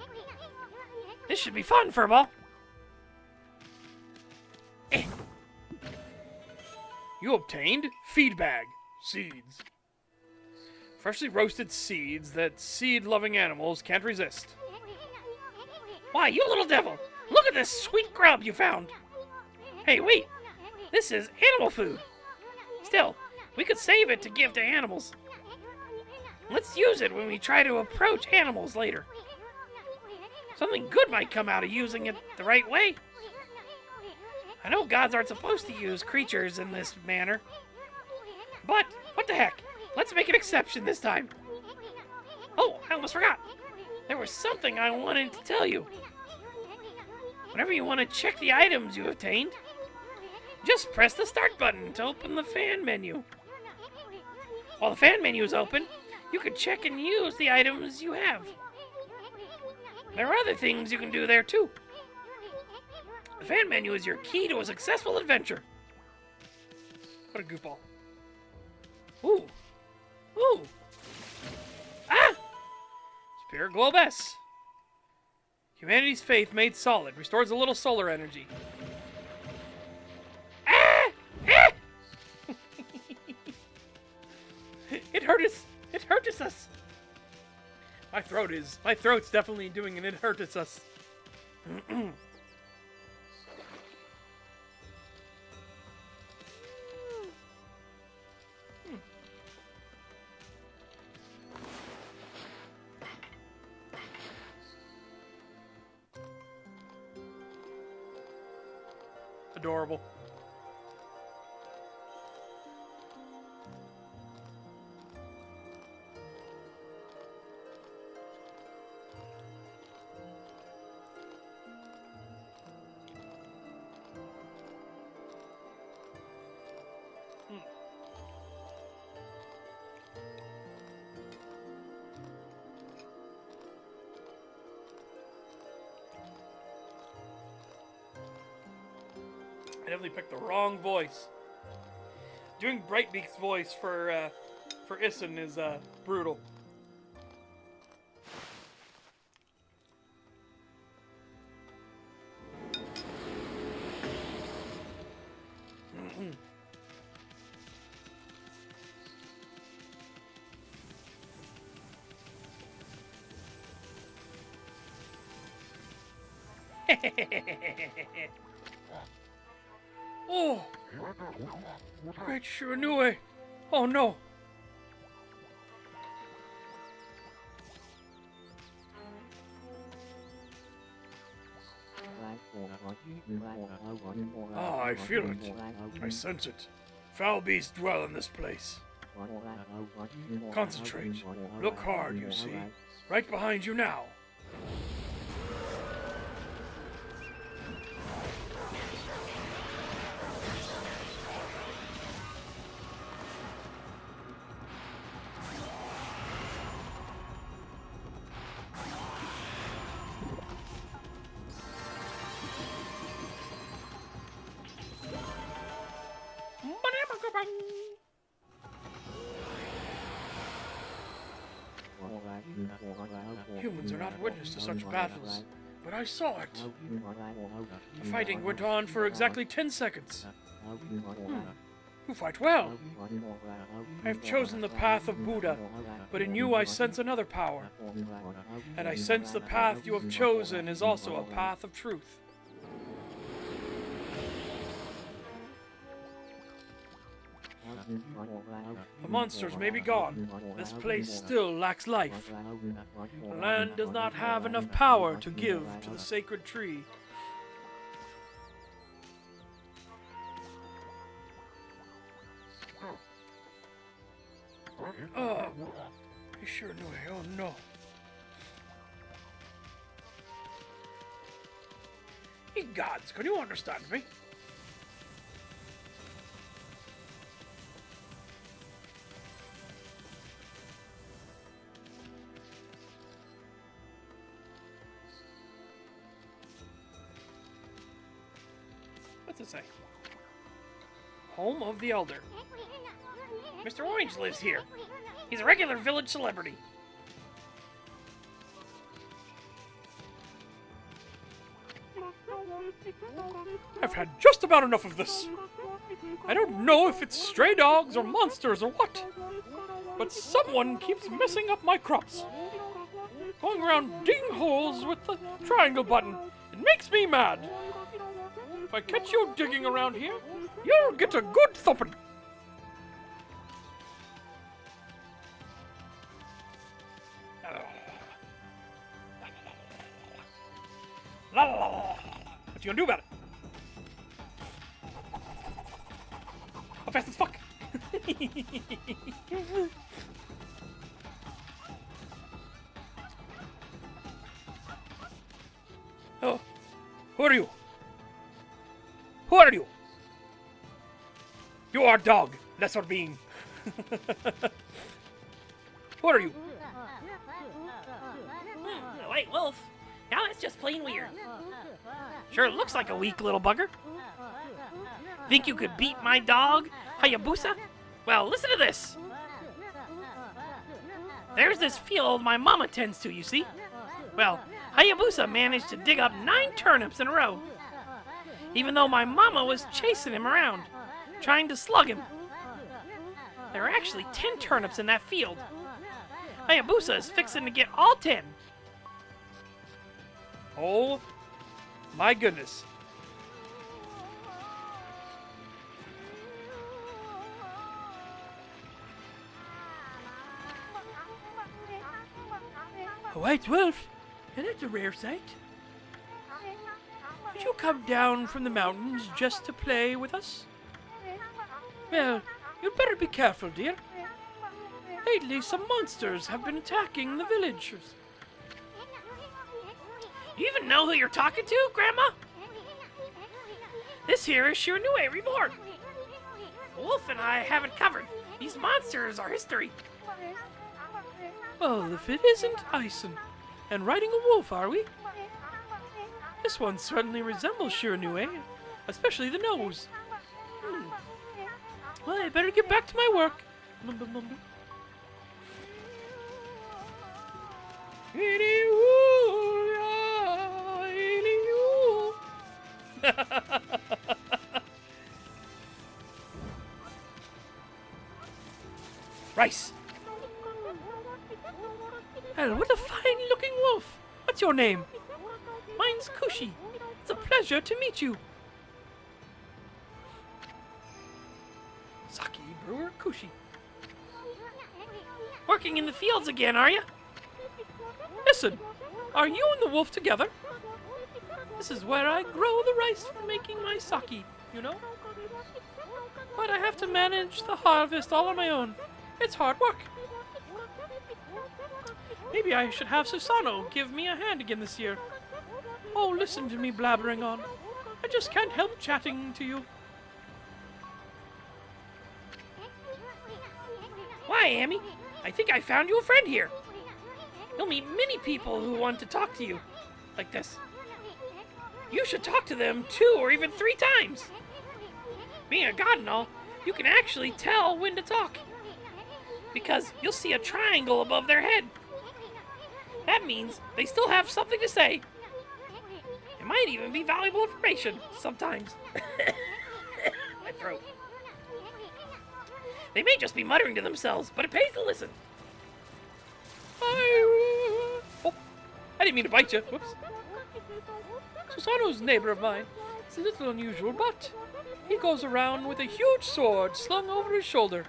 This should be fun, Furball. You obtained feed bag seeds. Freshly roasted seeds that seed-loving animals can't resist. Why, you little devil! Look at this sweet grub you found! Hey, wait! This is animal food! Still, we could save it to give to animals. Let's use it when we try to approach animals later. Something good might come out of using it the right way. I know gods aren't supposed to use creatures in this manner. But, what the heck? Let's make an exception this time. Oh, I almost forgot. There was something I wanted to tell you. Whenever you want to check the items you obtained, just press the start button to open the fan menu. While the fan menu is open, you can check and use the items you have. There are other things you can do there too. The fan menu is your key to a successful adventure. What a goofball. Ooh. Ooh. Ah! Spirit Globe S. Humanity's faith made solid. Restores a little solar energy. Ah! Ah! It hurt us. It hurts us. My throat's definitely doing an it hurts us. Adorable. I definitely picked the wrong voice. Doing Brightbeak's voice for Issen is brutal. Oh! Great Shiranui! Oh no! Ah, I feel it. I sense it. Foul beasts dwell in this place. Concentrate. Look hard, you see. Right behind you now. Humans are not witness to such battles, but I saw it. The fighting went on for exactly 10 seconds. You fight well. I have chosen the path of Buddha, but in you I sense another power. And I sense the path you have chosen is also a path of truth. The monsters may be gone. This place still lacks life. The land does not have enough power to give to the sacred tree. Oh, I sure knew it. Oh no. Ye gods, can you understand me? What's it say? Home of the Elder. Mr. Orange lives here. He's a regular village celebrity. I've had just about enough of this. I don't know if it's stray dogs or monsters or what, but someone keeps messing up my crops. Going around digging holes with the triangle button. It makes me mad. If I catch you digging around here, you'll get a good thumping. La la la la. What you gonna do about it? How fast as fuck? Oh, who are you? Who are you? You are dog, lesser being. Who are you? White wolf? Now that's just plain weird. Sure looks like a weak little bugger. Think you could beat my dog, Hayabusa? Well, listen to this. There's this field my mama tends to, you see? Well, Hayabusa managed to dig up 9 turnips in a row, even though my mama was chasing him around, trying to slug him. There are actually 10 turnips in that field. Hayabusa is fixing to get all 10. Oh, my goodness. A white wolf? And that's a rare sight. Did you come down from the mountains just to play with us? Well, you'd better be careful, dear. Lately, some monsters have been attacking the villagers. You even know who you're talking to, Grandma? This here is Shiranui Reborn. Wolf and I have it covered. These monsters are history. Well, if it isn't Ison, and riding a wolf, are we? This one certainly resembles Shiranui, especially the nose. Well, I better get back to my work. Mumble, mumble. Rice. Well, what a fine-looking wolf. What's your name? Mine's Kushi. It's a pleasure to meet you. Sake brewer Kushi. Working in the fields again, are you? Listen, are you and the wolf together? This is where I grow the rice for making my sake, you know? But I have to manage the harvest all on my own. It's hard work. Maybe I should have Susano give me a hand again this year. Oh, listen to me blabbering on. I just can't help chatting to you. Why, Amy? I think I found you a friend here. You'll meet many people who want to talk to you like this. You should talk to them 2 or even 3 times. Being a god and all, you can actually tell when to talk, because you'll see a triangle above their head. That means they still have something to say. It might even be valuable information sometimes. My throat. They may just be muttering to themselves, but it pays to listen. Oh, I didn't mean to bite you. Whoops. Susano's neighbor of mine. It's a little unusual, but he goes around with a huge sword slung over his shoulder.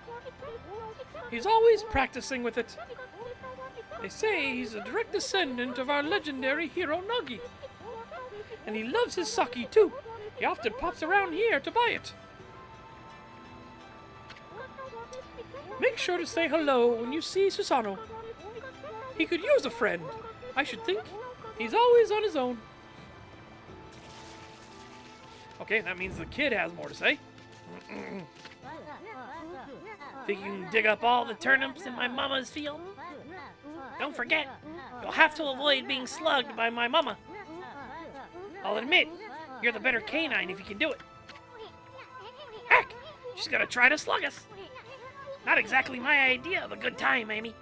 He's always practicing with it. They say he's a direct descendant of our legendary hero Nagi. And he loves his sake too. He often pops around here to buy it. Make sure to say hello when you see Susano. He could use a friend, I should think. He's always on his own. Okay, that means the kid has more to say. Think you can dig up all the turnips in my mama's field? Don't forget, you'll have to avoid being slugged by my mama. I'll admit, you're the better canine if you can do it. Heck, she's gonna try to slug us. Not exactly my idea of a good time, Amy.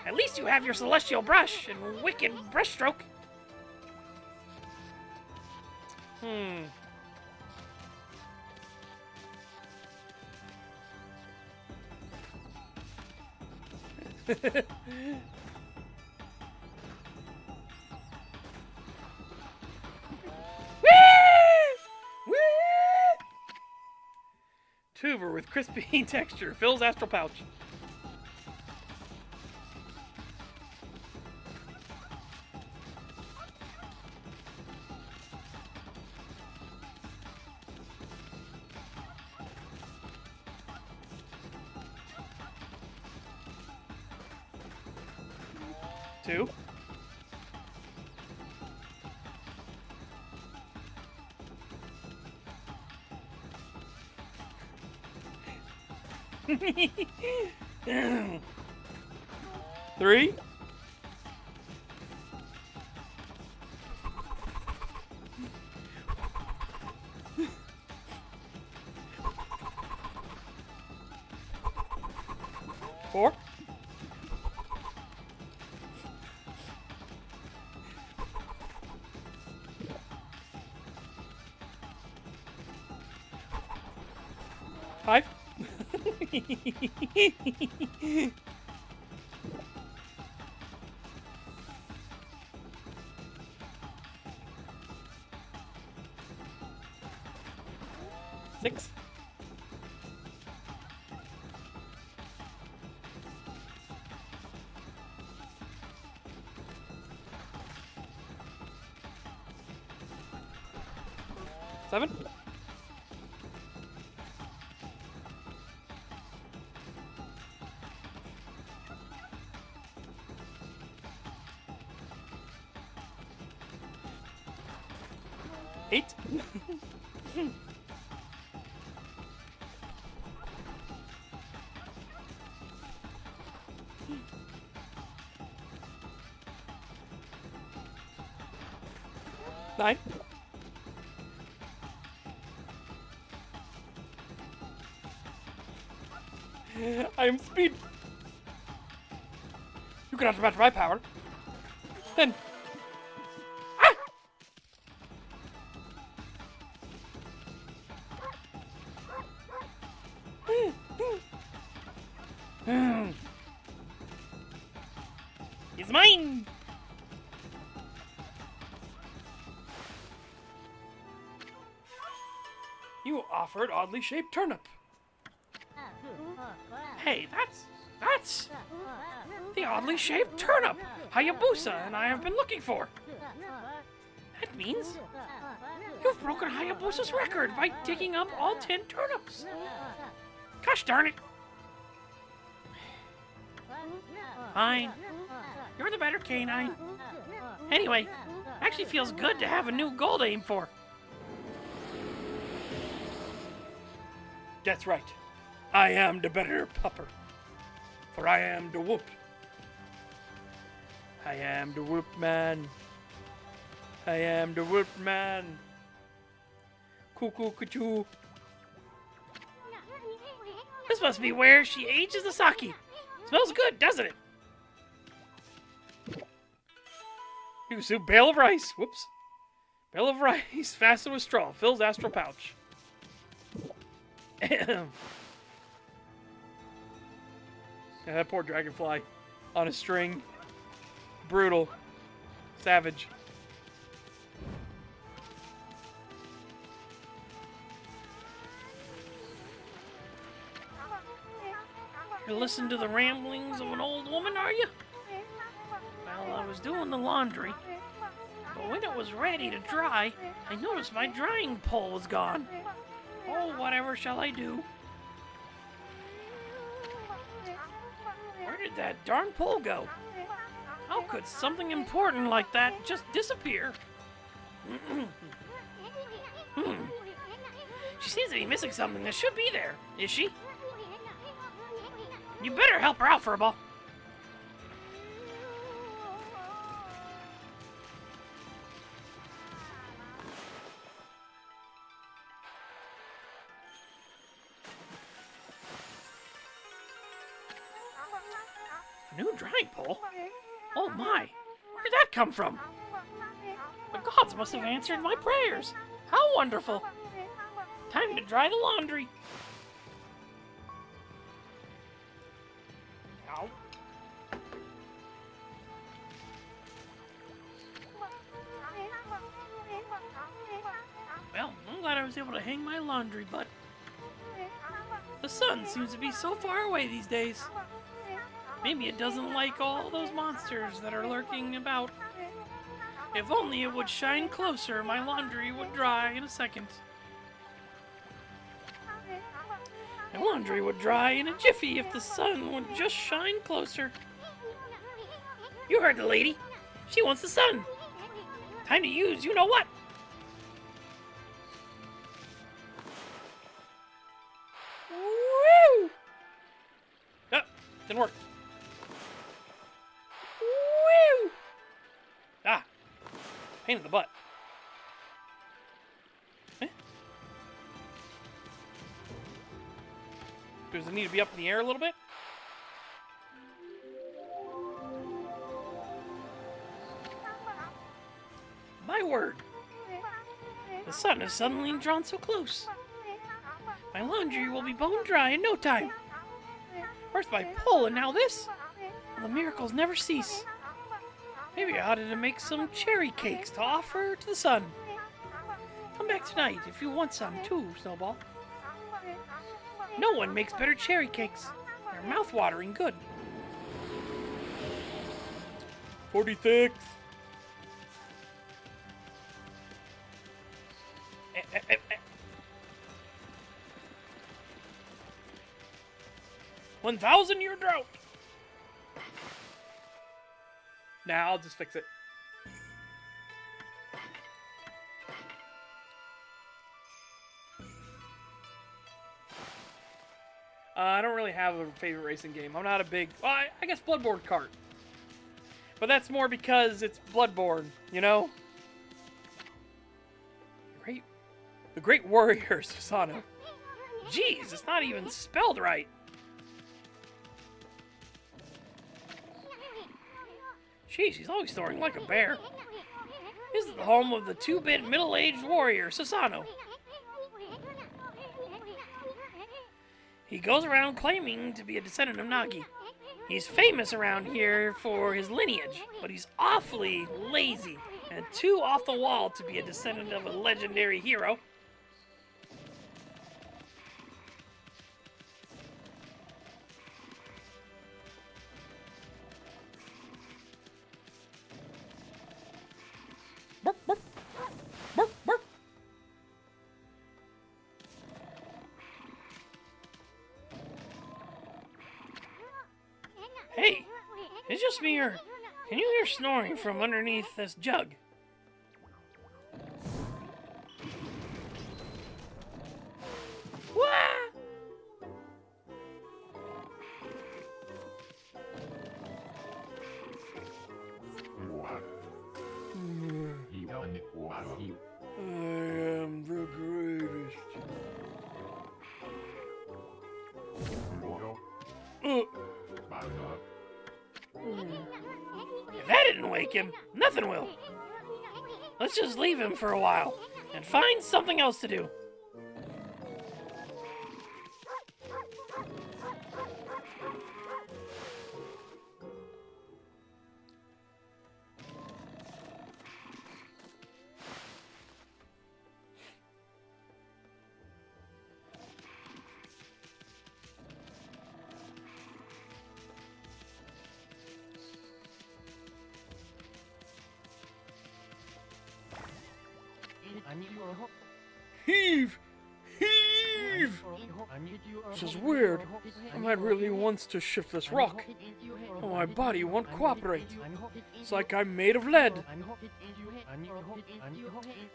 At least you have your celestial brush and wicked brushstroke. Tuber with crispy texture fills astral pouch. Two. Three. Four. 5. Six. 7. 8. 9. I am speed. You cannot match my power. 10. It's mine! You offered oddly shaped turnip. Hey, that's the oddly shaped turnip Hayabusa and I have been looking for. That means you've broken Hayabusa's record by digging up all 10 turnips. Gosh darn it. Fine. You're the better canine. Anyway, actually feels good to have a new goal to aim for. That's right. I am the better pupper. For I am the whoop. I am the whoop man. I am the whoop man. Cuckoo cuckoo. This must be where she ages the sake. Smells good, doesn't it? You soup bale of rice. Whoops. Bale of rice fastened with straw. Fills astral pouch. Yeah, that poor dragonfly on a string. Brutal. Savage. You listen to the ramblings of an old woman, are you? Well, I was doing the laundry, but when it was ready to dry, I noticed my drying pole was gone. Oh, whatever shall I do? Where did that darn pole go? How could something important like that just disappear? She seems to be missing something that should be there, is she? You better help her out, Furball. New drying pole? Oh my, where did that come from? The gods must have answered my prayers. How wonderful. Time to dry the laundry. Ow. Well, I'm glad I was able to hang my laundry, but the sun seems to be so far away these days. Maybe it doesn't like all those monsters that are lurking about. If only it would shine closer, my laundry would dry in a second. My laundry would dry in a jiffy if the sun would just shine closer. You heard the lady. She wants the sun. Time to use you-know-what. Woo! Oh, didn't work. Woo! Ah, pain in the butt. Eh? Does it need to be up in the air a little bit? My word. The sun is suddenly drawn so close. My laundry will be bone dry in no time. First my pull and now this. The miracles never cease. Maybe I ought to make some cherry cakes to offer to the sun. Come back tonight if you want some too, Snowball. No one makes better cherry cakes. They're mouth-watering good. 46. 1,000-year drought. Nah, I'll just fix it. I don't really have a favorite racing game. I'm not a big... Well, I guess Bloodborne Kart. But that's more because it's Bloodborne, you know? The Great Warrior, Susano. Jeez, it's not even spelled right. Jeez, he's always snoring like a bear. This is the home of the 2-bit middle-aged warrior, Susano. He goes around claiming to be a descendant of Nagi. He's famous around here for his lineage, but he's awfully lazy and too off the wall to be a descendant of a legendary hero. Hey, it's just me, or can you hear snoring from underneath this jug? Wah! I am the greatest. If that didn't wake him, nothing will. Let's just leave him for a while and find something else to do. Heave! Heave! This is weird. I might really wants to shift this rock, but my body won't cooperate. It's like I'm made of lead.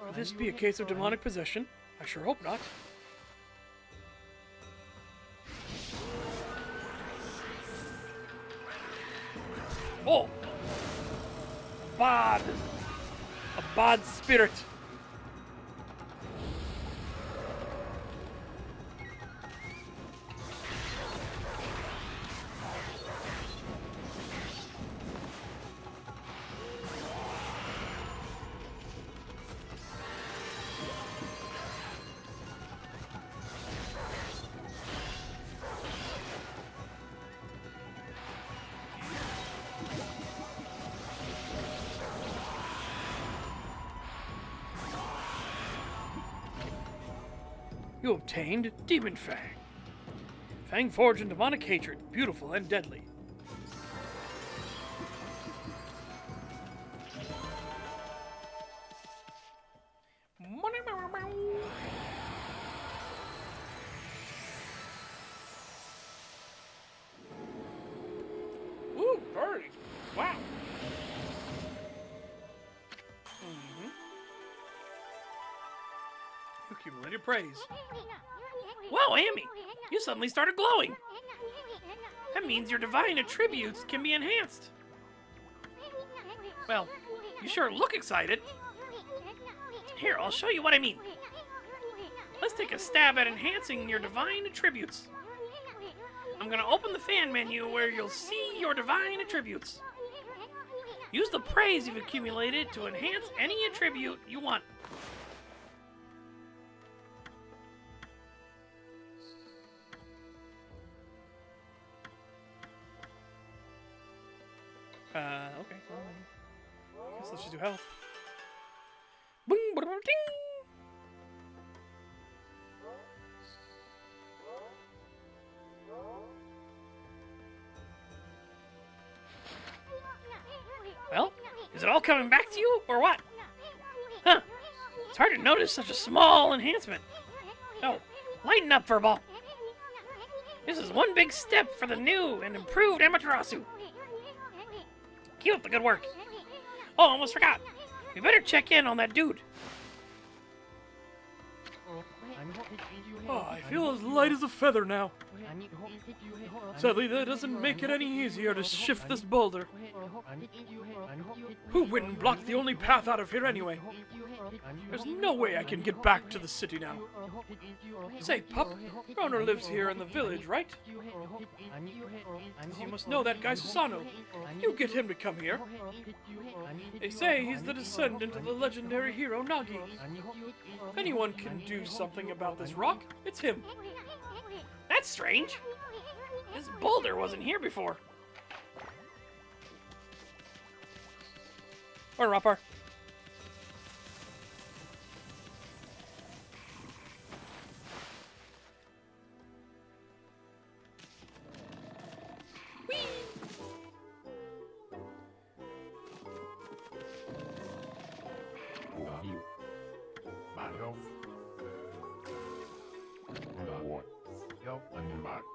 Could this be a case of demonic possession? I sure hope not. Oh! Bad! A bad spirit! You obtained Demon Fang. Fang forged in demonic hatred, beautiful and deadly. Ooh, birdie! Wow! You accumulated praise. Wow, Amy, you suddenly started glowing. That means your divine attributes can be enhanced. Well, you sure look excited. Here, I'll show you what I mean. Let's take a stab at enhancing your divine attributes. I'm going to open the fan menu where you'll see your divine attributes. Use the praise you've accumulated to enhance any attribute you want. Okay. Well, I guess let's just do health. Boom, ba ding. Well, is it all coming back to you, or what? Huh. It's hard to notice such a small enhancement. Oh, lighten up, Furball. This is one big step for the new and improved Amaterasu. Keep up the good work. Oh, almost forgot. We better check in on that dude. Oh, I feel as light as a feather now. Sadly, that doesn't make it any easier to shift this boulder. Who wouldn't block the only path out of here anyway? There's no way I can get back to the city now. Say, pup, your owner lives here in the village, right? You must know that guy Susano. You get him to come here. They say he's the descendant of the legendary hero Nagi. If anyone can do something about this rock, it's him. That's strange. This boulder wasn't here before. Or Rapar.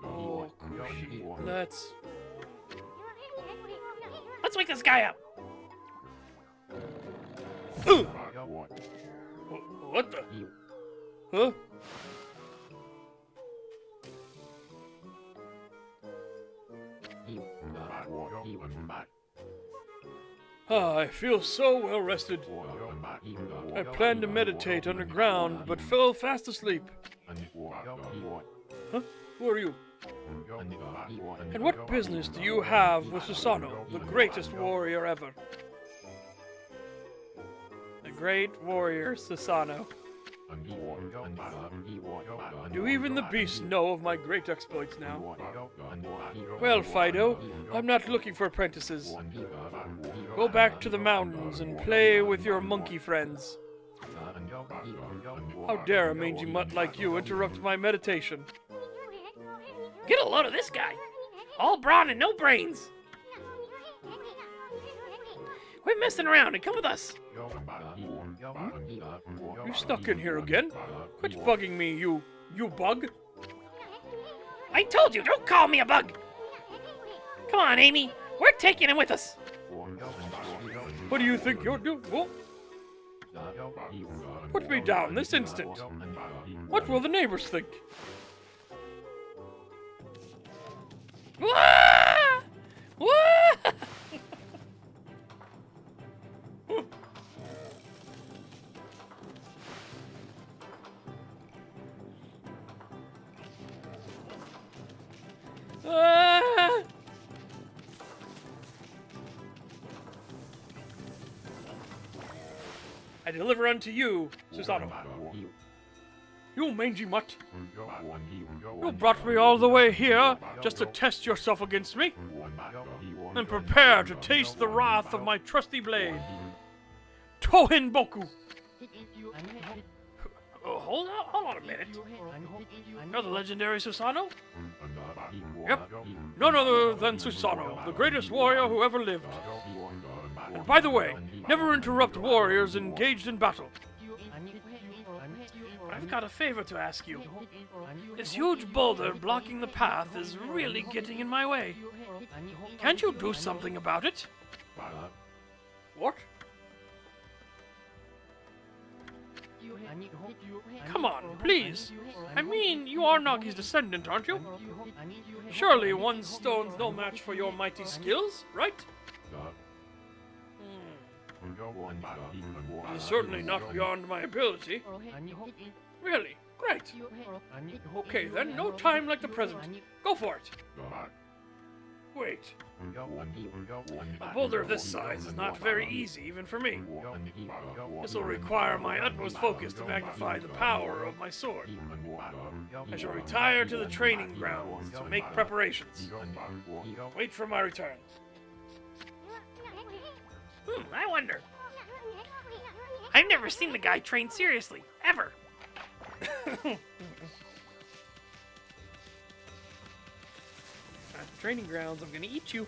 Oh, Let's wake this guy up. What the? Huh? Ah, I feel so well rested. I planned to meditate underground, but fell fast asleep. Huh? Who are you? And what business do you have with Susano, the greatest warrior ever? The great warrior Susano. Do even the beasts know of my great exploits now? Well, Fido, I'm not looking for apprentices. Go back to the mountains and play with your monkey friends. How dare a mangy mutt like you interrupt my meditation? Get a load of this guy. All brawn and no brains. Quit messing around and come with us. You snuck in here again? Quit bugging me, you bug. I told you, don't call me a bug. Come on, Amy. We're taking him with us. What do you think you're doing? Whoa. Put me down this instant. What will the neighbors think? Wah! Wah! Ah! I deliver unto you, Susano. You mangy mutt. You brought me all the way here just to test yourself against me? Then prepare to taste the wrath of my trusty blade. Tohin Boku! Hold on a minute. You're the legendary Susano? Yep. None other than Susano, the greatest warrior who ever lived. And by the way, never interrupt warriors engaged in battle. I've got a favor to ask you. This huge boulder blocking the path is really getting in my way. Can't you do something about it? What? Come on, please. I mean, you are Nagi's descendant, aren't you? Surely one stone's no match for your mighty skills, right? It's certainly not beyond my ability. Really? Great. Okay then, no time like the present. Go for it. Wait. A boulder of this size is not very easy, even for me. This will require my utmost focus to magnify the power of my sword. I shall retire to the training grounds to make preparations. Wait for my return. I wonder. I've never seen the guy train seriously, ever. At the training grounds, I'm gonna eat you.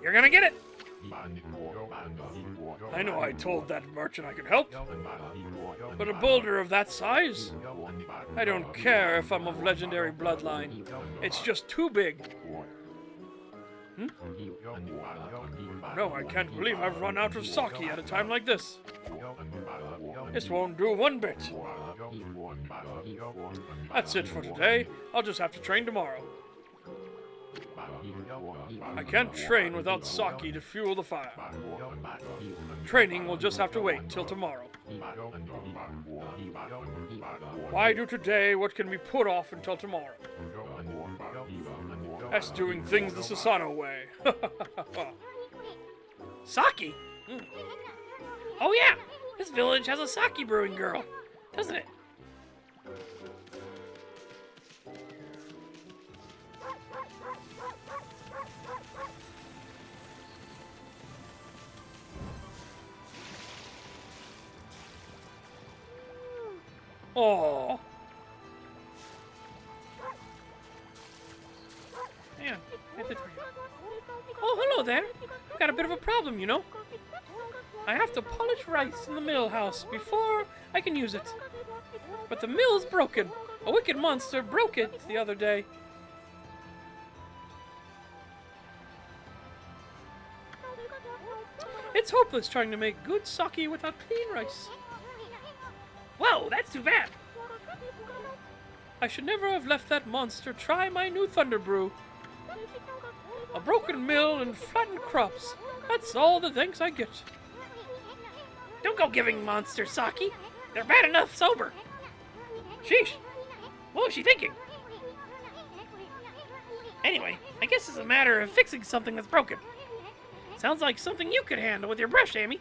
You're gonna get it. I know I told that merchant I could help, but a boulder of that size? I don't care if I'm of legendary bloodline. It's just too big. No, I can't believe I've run out of sake at a time like this. This won't do one bit. That's it for today. I'll just have to train tomorrow. I can't train without sake to fuel the fire. Training will just have to wait till tomorrow. Why do today what can be put off until tomorrow? That's doing things the Sasano way. Sake? Oh yeah, this village has a sake brewing girl, doesn't it? Oh, Yeah. Oh, hello there. I've got a bit of a problem, you know. I have to polish rice in the mill house before I can use it. But the mill's broken. A wicked monster broke it the other day. it's hopeless trying to make good sake without clean rice. Whoa, that's too bad. I should never have left that monster try my new thunder brew. A broken mill and flattened crops. That's all the thanks I get. Don't go giving monsters sake. They're bad enough sober. Sheesh. What was she thinking? Anyway, I guess it's a matter of fixing something that's broken. Sounds like something you could handle with your brush, Amy.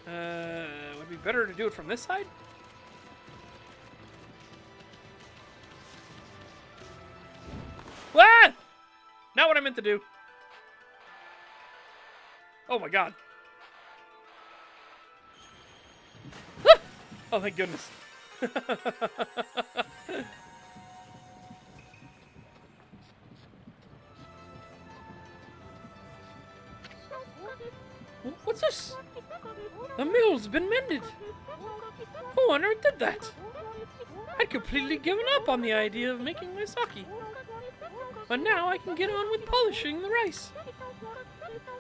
Would it be better to do it from this side? Ah! Not what I meant to do. Oh my god. Ah! Oh, thank goodness. What's this? The mill's been mended. Who on earth did that? I'd completely given up on the idea of making my sake. But now I can get on with polishing the rice.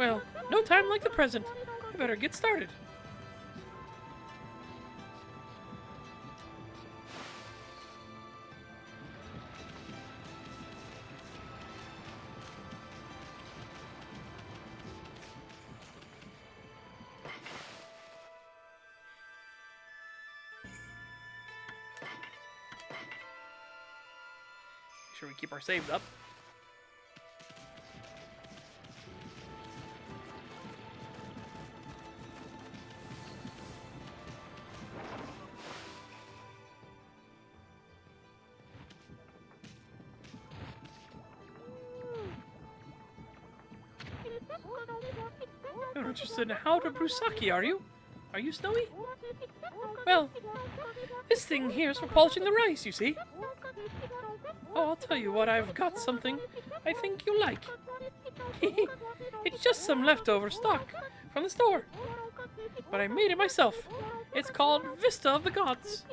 Well, no time like the present. I better get started. Make sure we keep our saves up. You're interested in how to brew sake, are you? Are you, Snowy? Well, this thing here's for polishing the rice, you see. Oh, I'll tell you what, I've got something I think you'll like. It's just some leftover stock from the store. But I made it myself. It's called Vista of the Gods.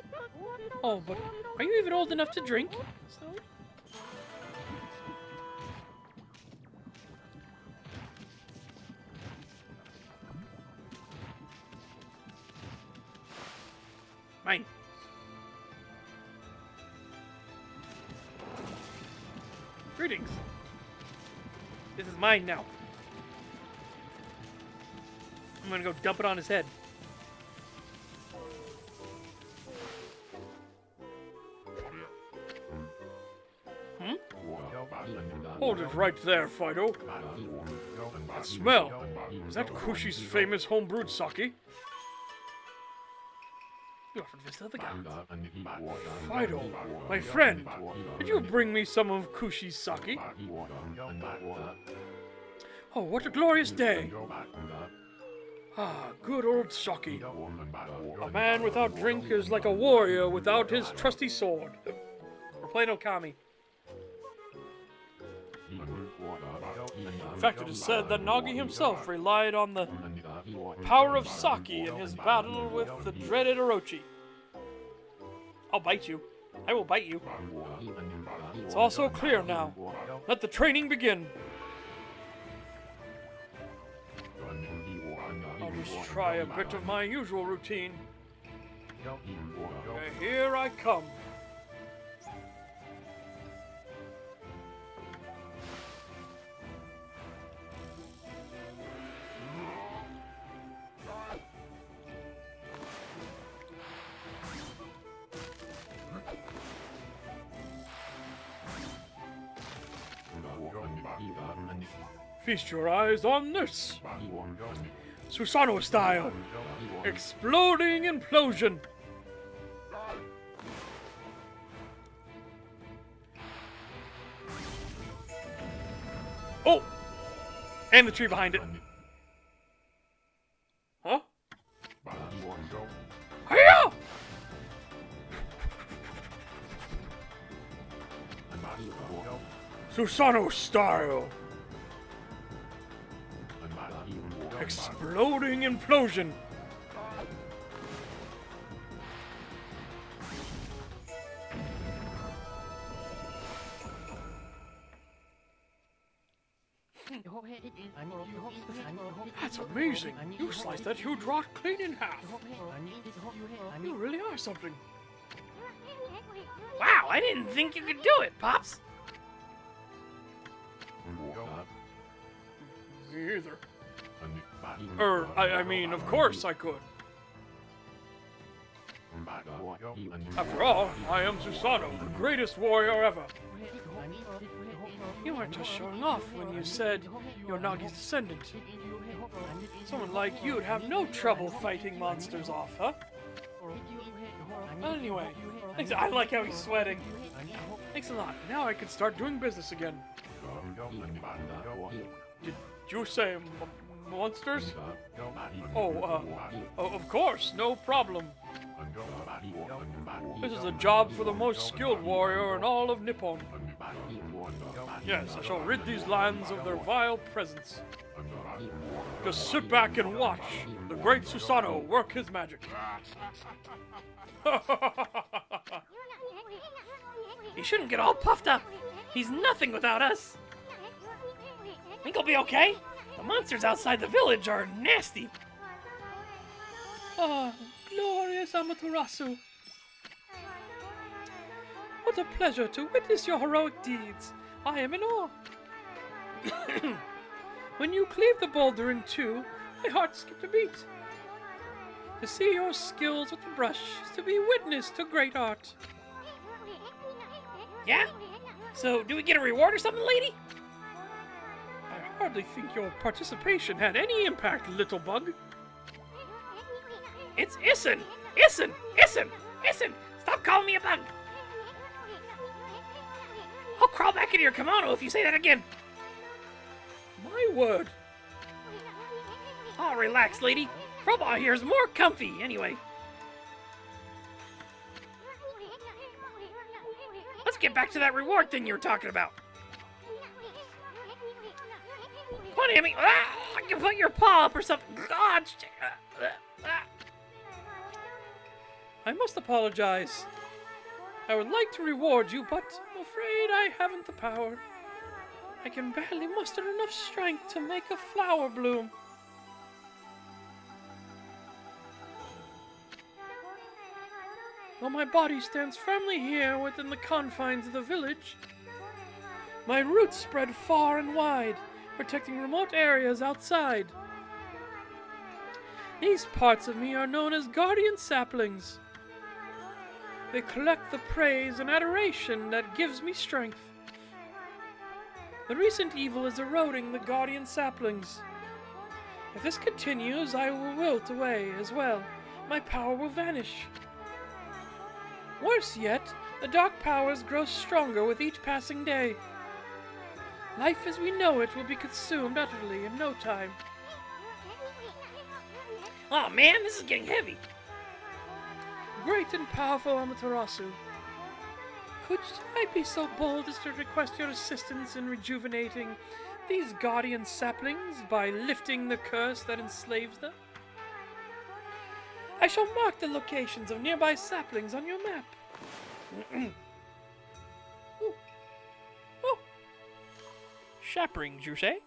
Oh, but are you even old enough to drink, Snowy? Mine. Greetings. This is mine now. I'm gonna go dump it on his head. Hmm? Hold it right there, Fido. That smell. Is that Kushi's famous homebrewed sake? You offered this to the gods. Fido, my friend, did you bring me some of Kushi's sake? Oh, what a glorious day! Ah, good old sake. A man without drink is like a warrior without his trusty sword. We're playing Okami. In fact, it is said that Nagi himself relied on the power of sake in his battle with the dreaded Orochi. I'll bite you. I will bite you. It's all so clear now. Let the training begin. I'll just try a bit of my usual routine. Here I come. Feast your eyes on this. Susanoo style. Exploding implosion. Oh! And the tree behind it. Huh? Hiya! Susanoo style. Exploding implosion. That's amazing. You sliced that huge rock clean in half. You really are something. Wow, I didn't think you could do it, Pops. Me either. I mean, of course I could. After all, I am Susanoo, the greatest warrior ever. You weren't just showing off when you said you're Nagi's descendant. Someone like you'd have no trouble fighting monsters off, huh? Anyway, thanks. I like how he's sweating. Thanks a lot. Now I can start doing business again. Did you say monsters? Oh, of course, no problem. This is a job for the most skilled warrior in all of Nippon. Yes, I shall rid these lands of their vile presence. Just sit back and watch the great Susanoo work his magic. You shouldn't get all puffed up. He's nothing without us. Think he'll be okay? The monsters outside the village are nasty. Ah, glorious Amaterasu. What a pleasure to witness your heroic deeds. I am in awe. When you cleaved the boulder in two, my heart skipped a beat. To see your skills with the brush is to be witness to great art. Yeah? So, do we get a reward or something, lady? I hardly think your participation had any impact, little bug. It's Issen! Issen! Issen! Issen! Stop calling me a bug! I'll crawl back into your kimono if you say that again. My word. Oh, relax, lady. Crowbar here is more comfy, anyway. Let's get back to that reward thing you were talking about. Come on, Amy. Ah, I can put your paw up or something. God. I must apologize. I would like to reward you, but I'm afraid I haven't the power. I can barely muster enough strength to make a flower bloom. Though my body stands firmly here within the confines of the village, my roots spread far and wide, protecting remote areas outside. These parts of me are known as guardian saplings. They collect the praise and adoration that gives me strength. The recent evil is eroding the guardian saplings. If this continues, I will wilt away as well. My power will vanish. Worse yet, the dark powers grow stronger with each passing day. Life as we know it will be consumed utterly in no time. Oh man, this is getting heavy. Great and powerful Amaterasu, could I be so bold as to request your assistance in rejuvenating these guardian saplings by lifting the curse that enslaves them? I shall mark the locations of nearby saplings on your map. Ooh. Oh. Saplings, you say?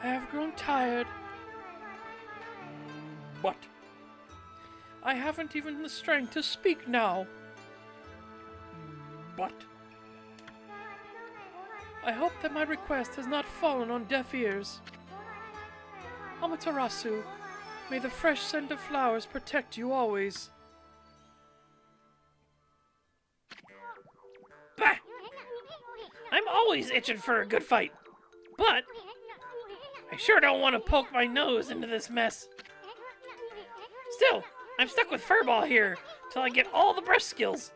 I have grown tired. What? I haven't even the strength to speak now. What? I hope that my request has not fallen on deaf ears. Amaterasu, may the fresh scent of flowers protect you always. Bah! I'm always itching for a good fight. But I sure don't want to poke my nose into this mess. Still, I'm stuck with Furball here till I get all the brush skills.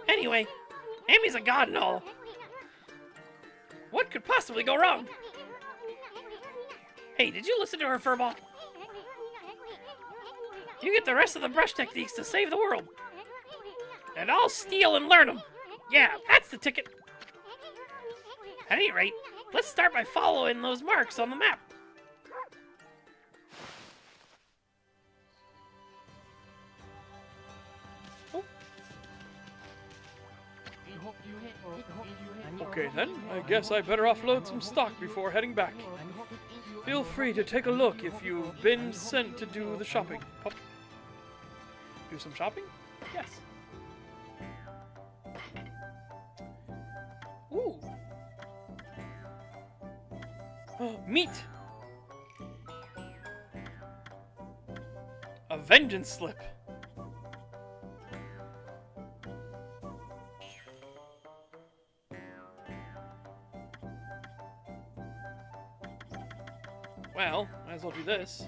Anyway, Amy's a god and all. What could possibly go wrong? Hey, did you listen to her, Furball? You get the rest of the brush techniques to save the world. And I'll steal and learn them. Yeah, that's the ticket. At any rate, let's start by following those marks on the map. Okay then, I guess I better offload some stock before heading back. Feel free to take a look if you've been sent to do the shopping. Pup. Do some shopping? Yes. Ooh. Oh, meat! A vengeance slip. Well, might as well do this.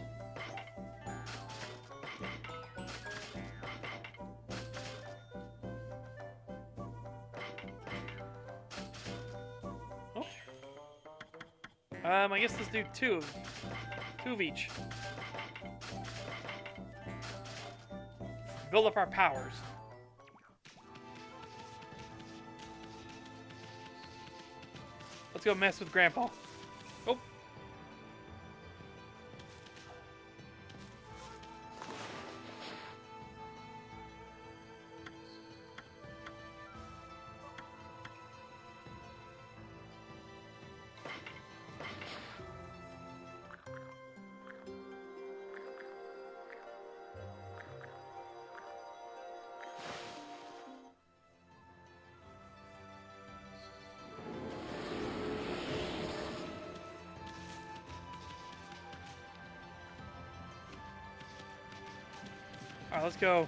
Oh. I guess let's do two of each. Build up our powers. Let's go mess with Grandpa. Oh. Alright, let's go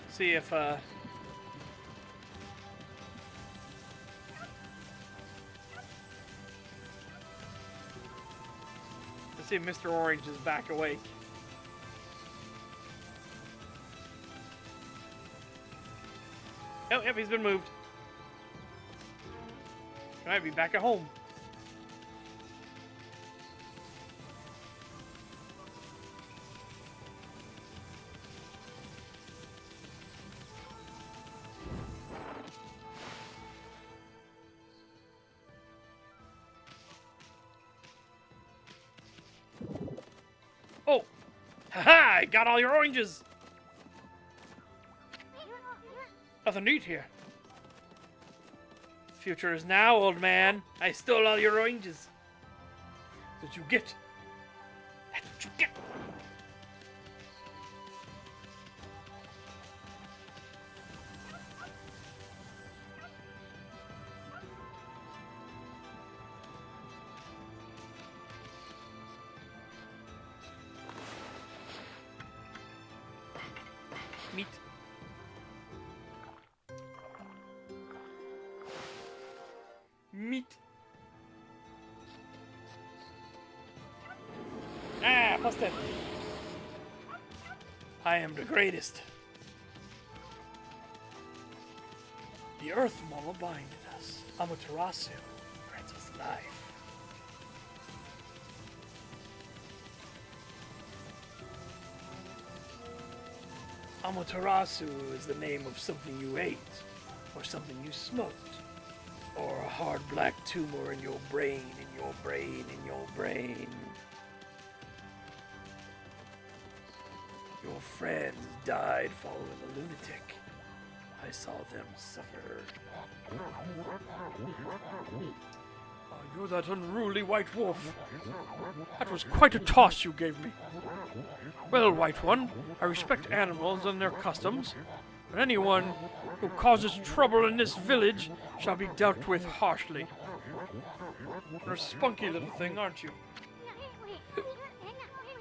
see if, let's see if Mr. Orange is back awake. Oh, yep, he's been moved. He might be back at home. Oh! Haha! I got all your oranges! Nothing to eat here. Future is now, old man. I stole all your oranges. That's what you get. That's what you get. Meat. Meat. Ah, plus 10. I am the greatest. The Earth Mama binded us. Amaterasu grants us life. Amaterasu is the name of something you ate, or something you smoked, or a hard black tumor in your brain, in your brain, in your brain. Your friends died following a lunatic. I saw them suffer. Oh, you're that unruly white wolf. That was quite a toss you gave me. Well, White One, I respect animals and their customs, but anyone who causes trouble in this village shall be dealt with harshly. You're a spunky little thing, aren't you?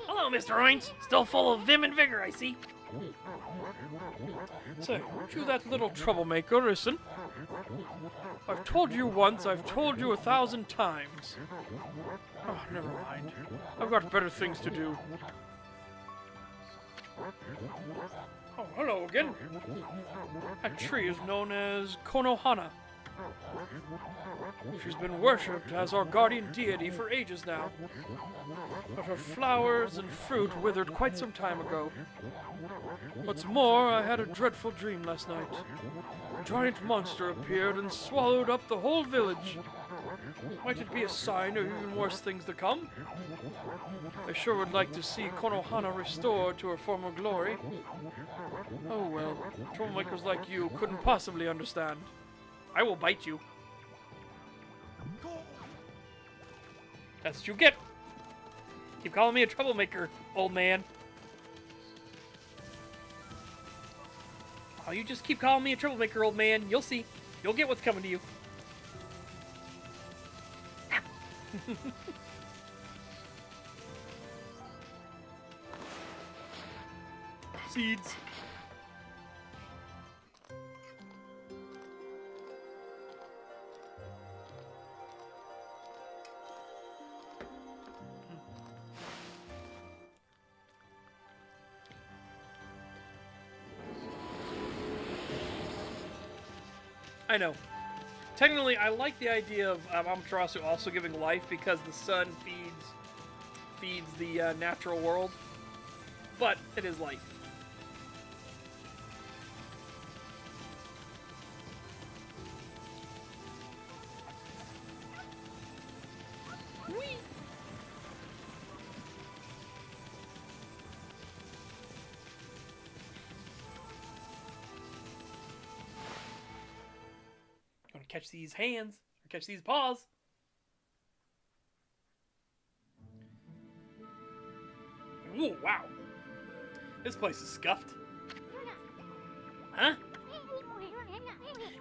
Hello, Mr. Oinks. Still full of vim and vigor, I see. Say, weren't you that little troublemaker, listen? I've told you once, I've told you 1,000 times. Oh, never mind. I've got better things to do. Oh, hello again. That tree is known as Konohana. She's been worshipped as our guardian deity for ages now. But her flowers and fruit withered quite some time ago. What's more, I had a dreadful dream last night. A giant monster appeared and swallowed up the whole village. Might it be a sign of even worse things to come? I sure would like to see Konohana restored to her former glory. Oh well, troublemakers like you couldn't possibly understand. I will bite you. That's what you get. Keep calling me a troublemaker, old man. Oh, you just keep calling me a troublemaker, old man. You'll see. You'll get what's coming to you. Seeds. I know. Technically, I like the idea of Amaterasu also giving life because the sun feeds the natural world. But it is life. Whee! Gonna catch these hands, or catch these paws. Ooh, wow. This place is scuffed. Huh?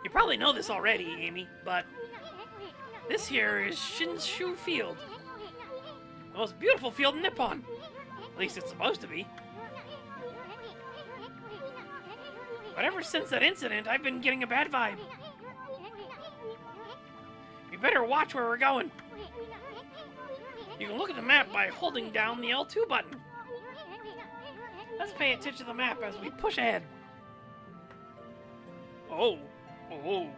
You probably know this already, Amy, but this here is Shinshu Field. The most beautiful field in Nippon. At least it's supposed to be. But ever since that incident, I've been getting a bad vibe. We better watch where we're going. You can look at the map by holding down the L2 button. Let's pay attention to the map as we push ahead. Oh. Oh.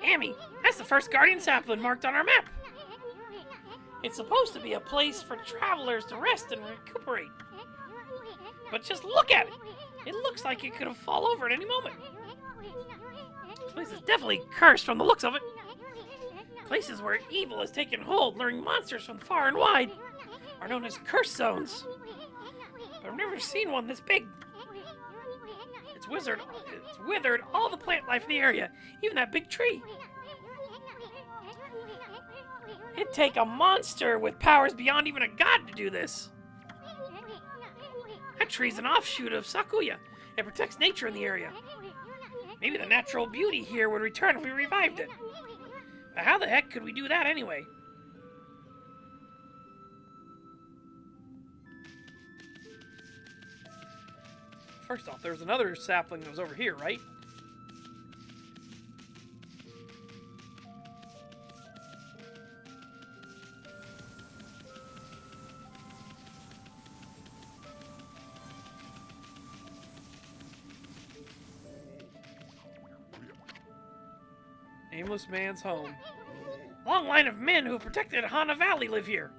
Amy, that's the first guardian sapling marked on our map. It's supposed to be a place for travelers to rest and recuperate. But just look at it. It looks like it could have fallen over at any moment. This place is definitely cursed from the looks of it. Places where evil has taken hold, luring monsters from far and wide, are known as curse zones. But I've never seen one this big. It's withered all the plant life in the area, even that big tree. It'd take a monster with powers beyond even a god to do this. That tree's an offshoot of Sakuya. It protects nature in the area. Maybe the natural beauty here would return if we revived it. But how the heck could we do that anyway? First off, there's another sapling that was over here, right? Nameless man's home. Long line of men who protected Hana Valley live here.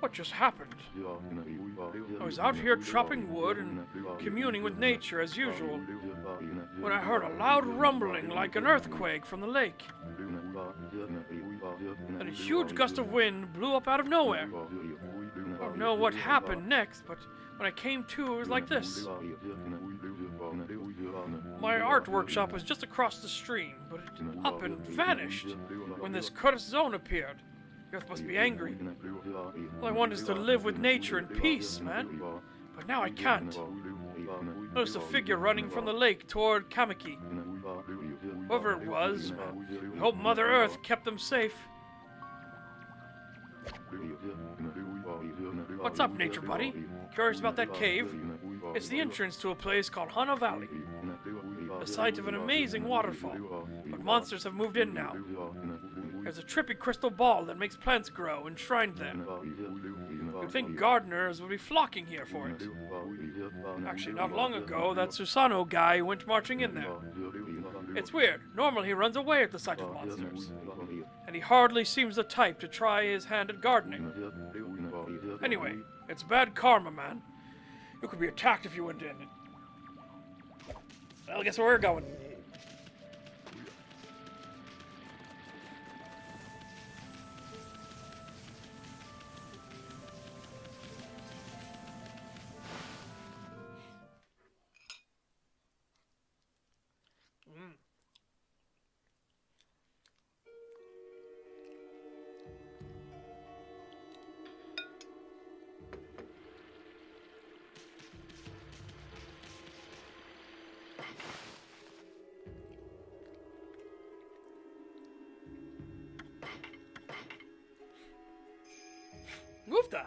What just happened? I was out here chopping wood and communing with nature as usual when I heard a loud rumbling like an earthquake from the lake. And a huge gust of wind blew up out of nowhere. I don't know what happened next, but when I came to, it was like this. My art workshop was just across the stream, but it up and vanished when this cursed zone appeared. The earth must be angry. All I want is to live with nature in peace, man. But now I can't. Noticed a figure running from the lake toward Kamiki. Whoever it was, man, I hope Mother Earth kept them safe. What's up, nature buddy? Curious about that cave? It's the entrance to a place called Hana Valley, the site of an amazing waterfall, but monsters have moved in now. There's a trippy crystal ball that makes plants grow enshrined there. You'd think gardeners would be flocking here for it. Actually, not long ago, that Susano guy went marching in there. It's weird. Normally he runs away at the sight of monsters. And he hardly seems the type to try his hand at gardening. Anyway, it's bad karma, man. You could be attacked if you went in. Well, guess where we're going. Woofda!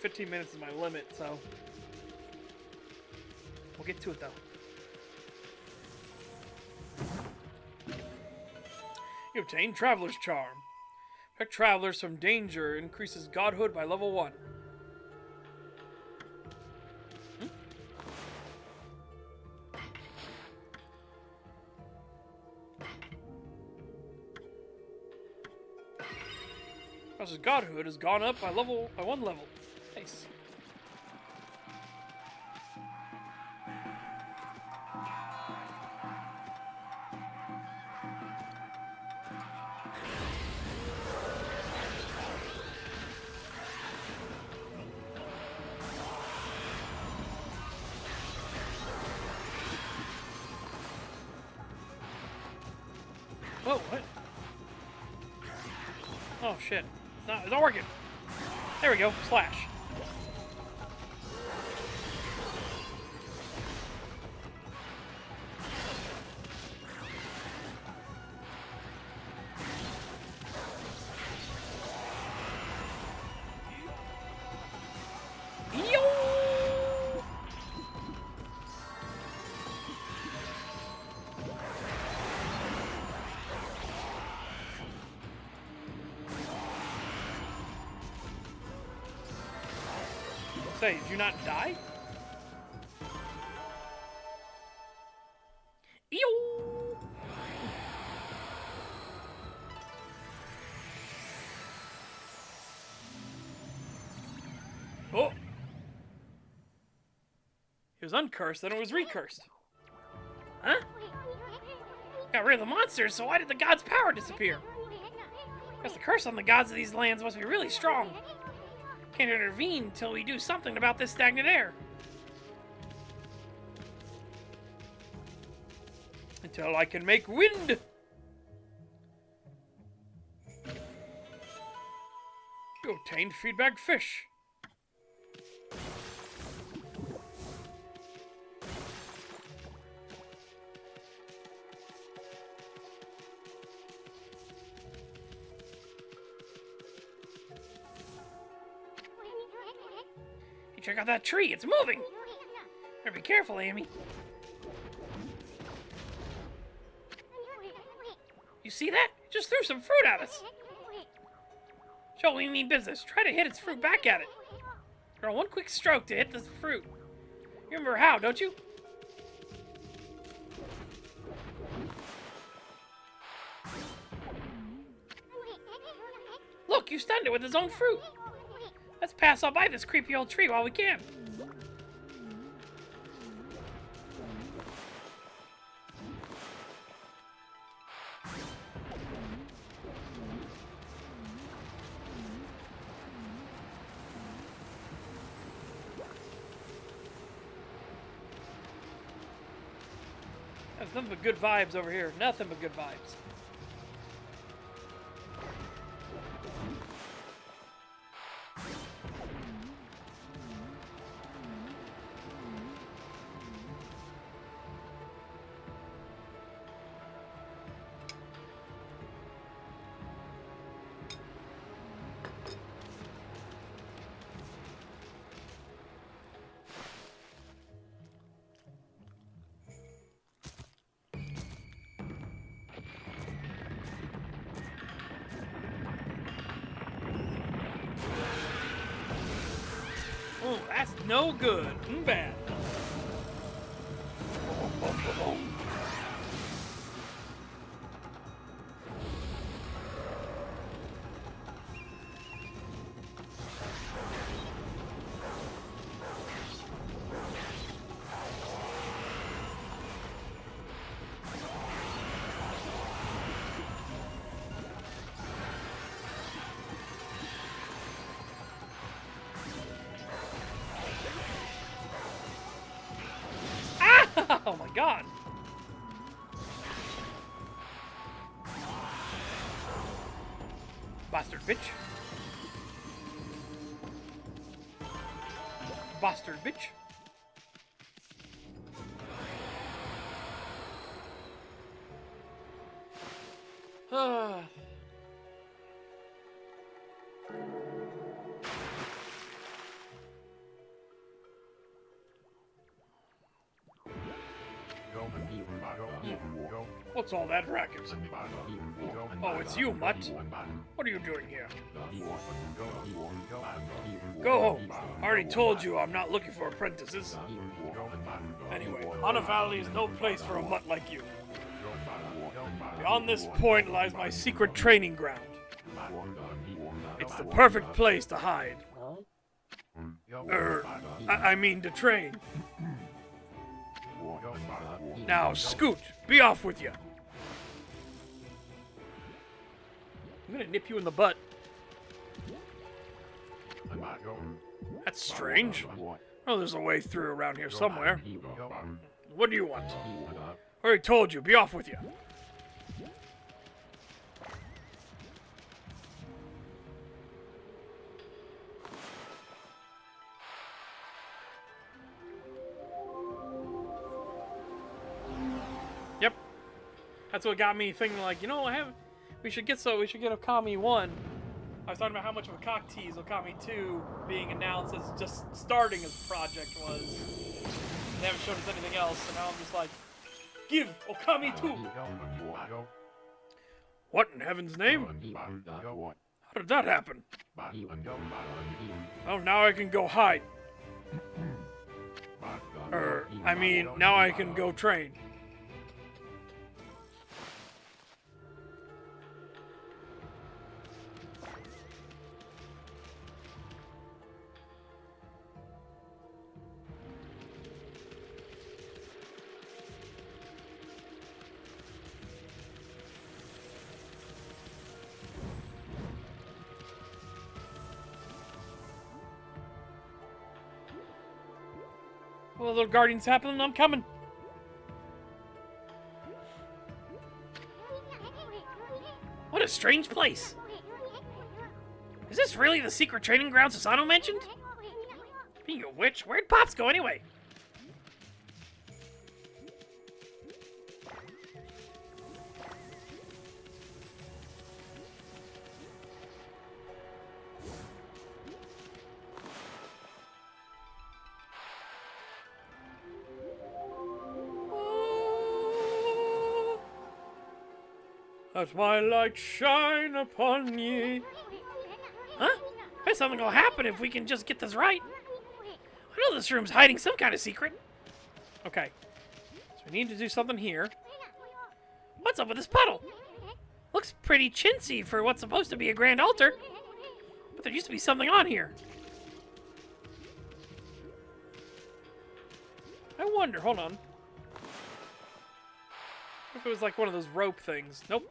15 minutes is my limit, so we'll get to it though. You obtain Traveler's Charm. Protect travelers from danger, increases godhood by level 1. His godhood has gone up by 1 level. Nice. Whoa, what? Oh shit. It's not working. There we go. Slash. Say, did you not die? Ew! Oh! It was uncursed, then it was recursed. Huh? Got rid of the monsters, so why did the gods' power disappear? Guess the curse on the gods of these lands must be really strong. Can't intervene until we do something about this stagnant air. Until I can make wind! You obtained feedback fish. Hey, check out that tree. It's moving. Better be careful, Amy. You see that? It just threw some fruit at us. Show we mean business. Try to hit its fruit back at it. Draw one quick stroke to hit the fruit. You remember how, don't you? Look, you stunned it with its own fruit. Let's pass on by this creepy old tree while we can. There's nothing but good vibes over here. Nothing but good vibes. Oh, that's no good. Bad. Oh my god. Bastard bitch. Bastard bitch. What's all that racket? Oh, it's you, Mutt. What are you doing here? Go home. I already told you I'm not looking for apprentices. Anyway, Hana Valley is no place for a mutt like you. Beyond this point lies my secret training ground. It's the perfect place to hide. I mean to train. Now, Scoot, be off with you. I'm gonna nip you in the butt. That's strange. Oh, there's a way through around here somewhere. What do you want? I already told you, be off with you. Yep. That's what got me thinking, like, you know, we should get a Okami 1. I was talking about how much of a cock tease Okami 2 being announced as just starting as the project was. They haven't shown us anything else, so now I'm just like, give Okami 2! What in heaven's name? How did that happen? Oh, now I can go hide. I mean, now I can go train. Well, little guardian's happening, I'm coming. What a strange place. Is this really the secret training ground Susano mentioned? Speaking of which, where'd Pops go anyway? Let my light shine upon ye. Huh? I bet something will happen if we can just get this right. I know this room's hiding some kind of secret. Okay. So we need to do something here. What's up with this puddle? Looks pretty chintzy for what's supposed to be a grand altar. But there used to be something on here. I wonder, hold on. If it was like one of those rope things. Nope.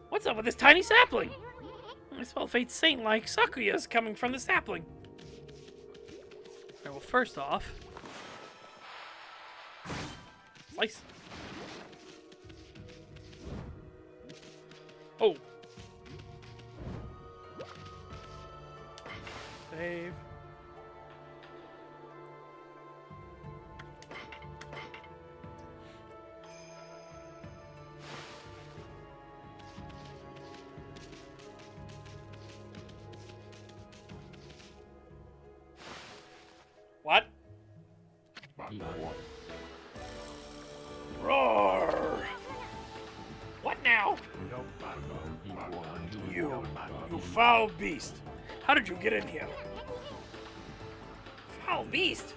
What's up with this tiny sapling? I smell faint saint like Sakuya's coming from the sapling. Alright, well, first off, slice. Oh. Save. What? Roar! What now? You foul beast. How did you get in here? Foul beast!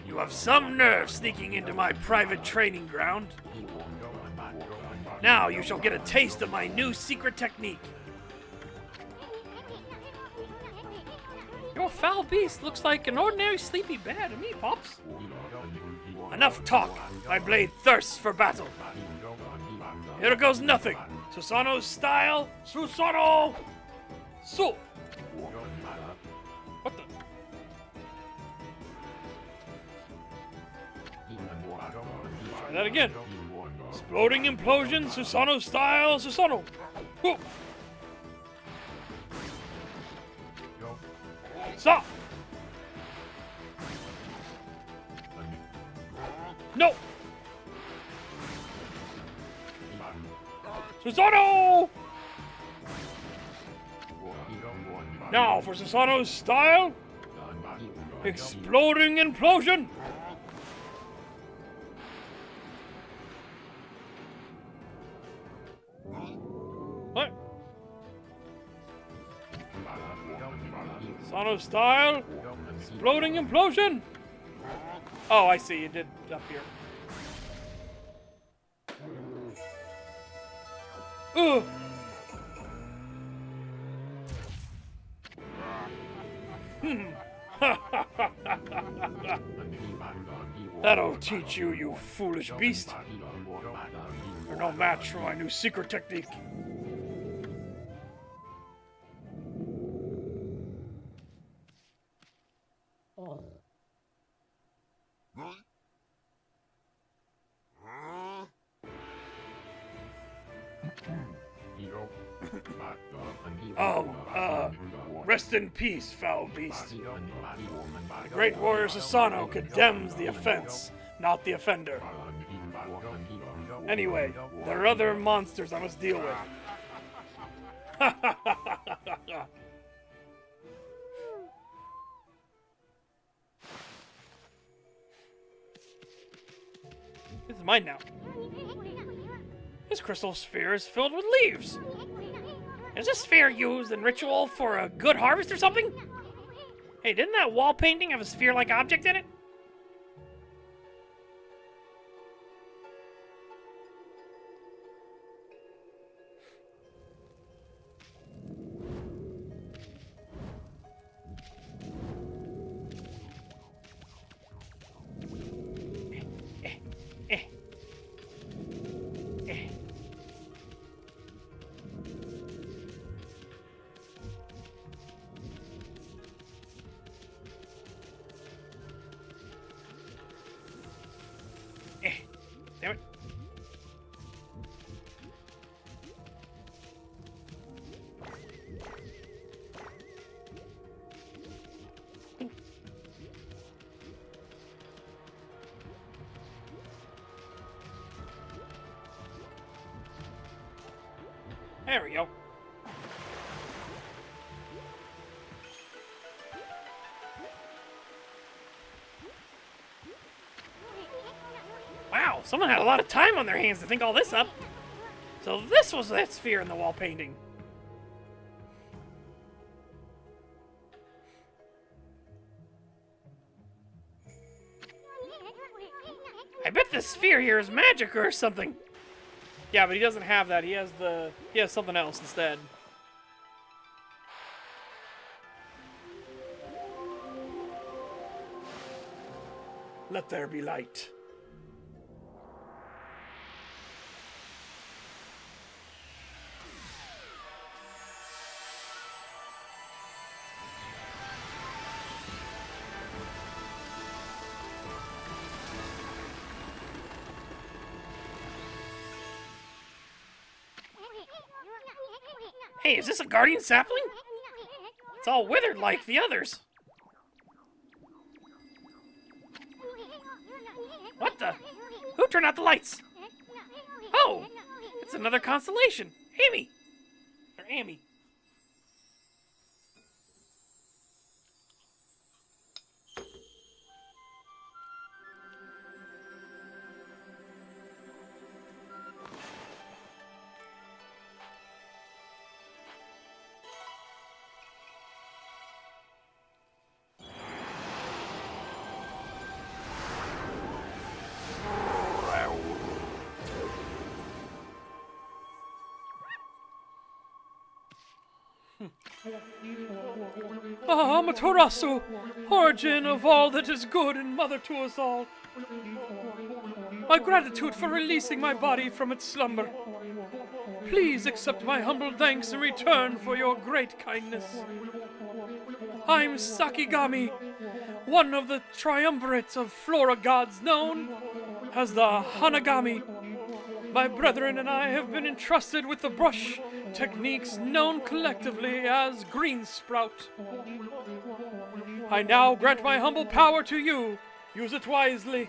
You have some nerve sneaking into my private training ground. Now you shall get a taste of my new secret technique. Your foul beast looks like an ordinary sleepy bear to me, Pops. Enough talk. My blade thirsts for battle. Here goes nothing. Susano's style. Susano! Su! What the? Try that again. Exploding implosion, Susano style, Susano. Whoa. Stop. No. Susano. Now for Susano's style. Exploding implosion. What? Susano style. Exploding implosion. Oh, I see. You did up here. Ugh. That'll teach you, you foolish beast. You're no match for my new secret technique. Rest in peace, foul beast. The great warrior Susano condemns the offense, not the offender. Anyway, there are other monsters I must deal with. This is mine now. This crystal sphere is filled with leaves. Is this sphere used in ritual for a good harvest or something? Hey, didn't that wall painting have a sphere-like object in it? There we go. Wow, someone had a lot of time on their hands to think all this up. So this was that sphere in the wall painting. I bet this sphere here is magic or something. Yeah, but he doesn't have that. He has something else instead. Let there be light. Hey, is this a guardian sapling? It's all withered like the others. What the? Who turned out the lights? Oh, it's another constellation. Amy. Or Amy. Amaterasu, origin of all that is good and mother to us all. My gratitude for releasing my body from its slumber. Please accept my humble thanks in return for your great kindness. I'm Sakigami, one of the triumvirates of flora gods known as the Hanagami. My brethren and I have been entrusted with the brush techniques known collectively as Green Sprout. I now grant my humble power to you. Use it wisely.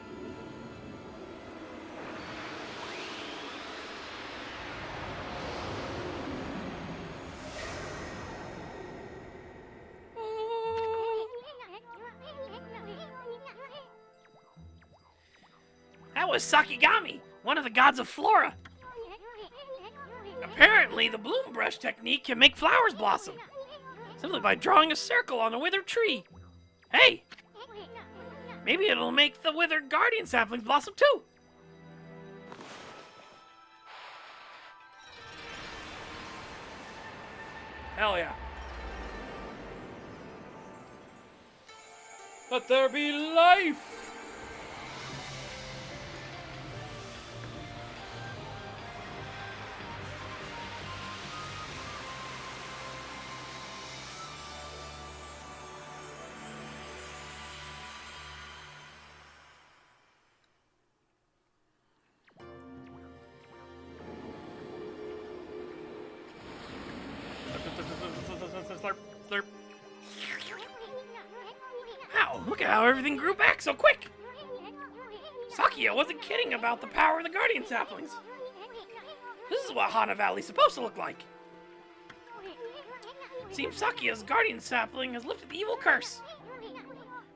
That was Sakigami, one of the gods of flora. Apparently, the bloom brush technique can make flowers blossom, simply by drawing a circle on a withered tree. Hey, maybe it'll make the withered guardian saplings blossom too. Hell yeah. Let there be life! Slurp, slurp. Wow, look at how everything grew back so quick. Sakia wasn't kidding about the power of the guardian saplings. This is what Hana Valley's supposed to look like. Seems Sakia's guardian sapling has lifted the evil curse.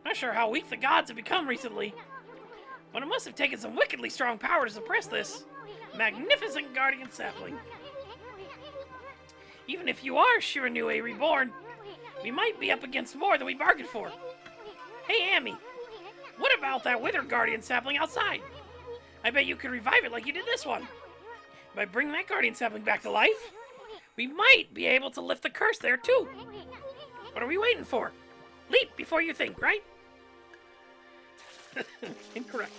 Not sure how weak the gods have become recently, but it must have taken some wickedly strong power to suppress this magnificent guardian sapling. Even if you are Shiranue reborn, we might be up against more than we bargained for. Hey, Amy, what about that withered guardian sapling outside? I bet you could revive it like you did this one. By bringing that guardian sapling back to life, we might be able to lift the curse there too. What are we waiting for? Leap before you think, right? Incorrect.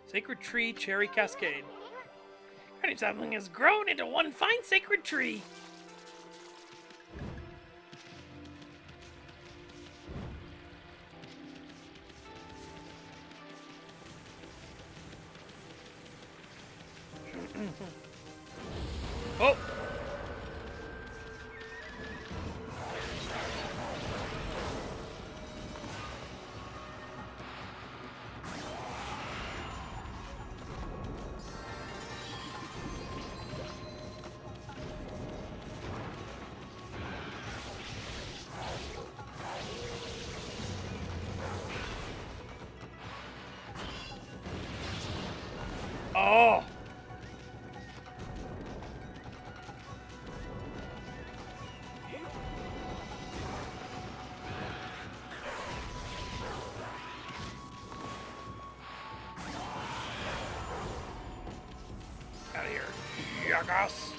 Sacred Tree Cherry Cascade. Guardian sapling has grown into one fine sacred tree. Oh! guess.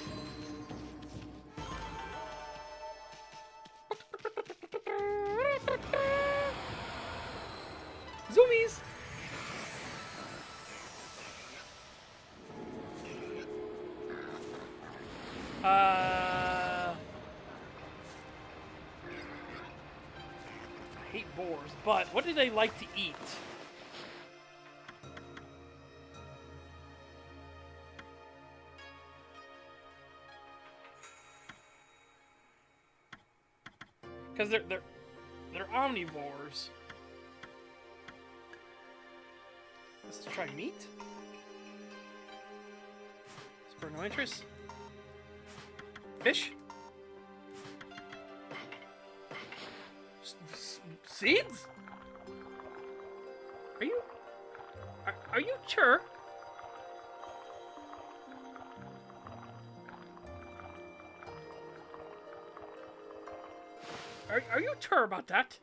Zoomies! I hate boars, but what do they like to eat? Because they're omnivores. Let's try meat. Spur no interest. Fish. Seeds? Are you sure? Are you sure about that?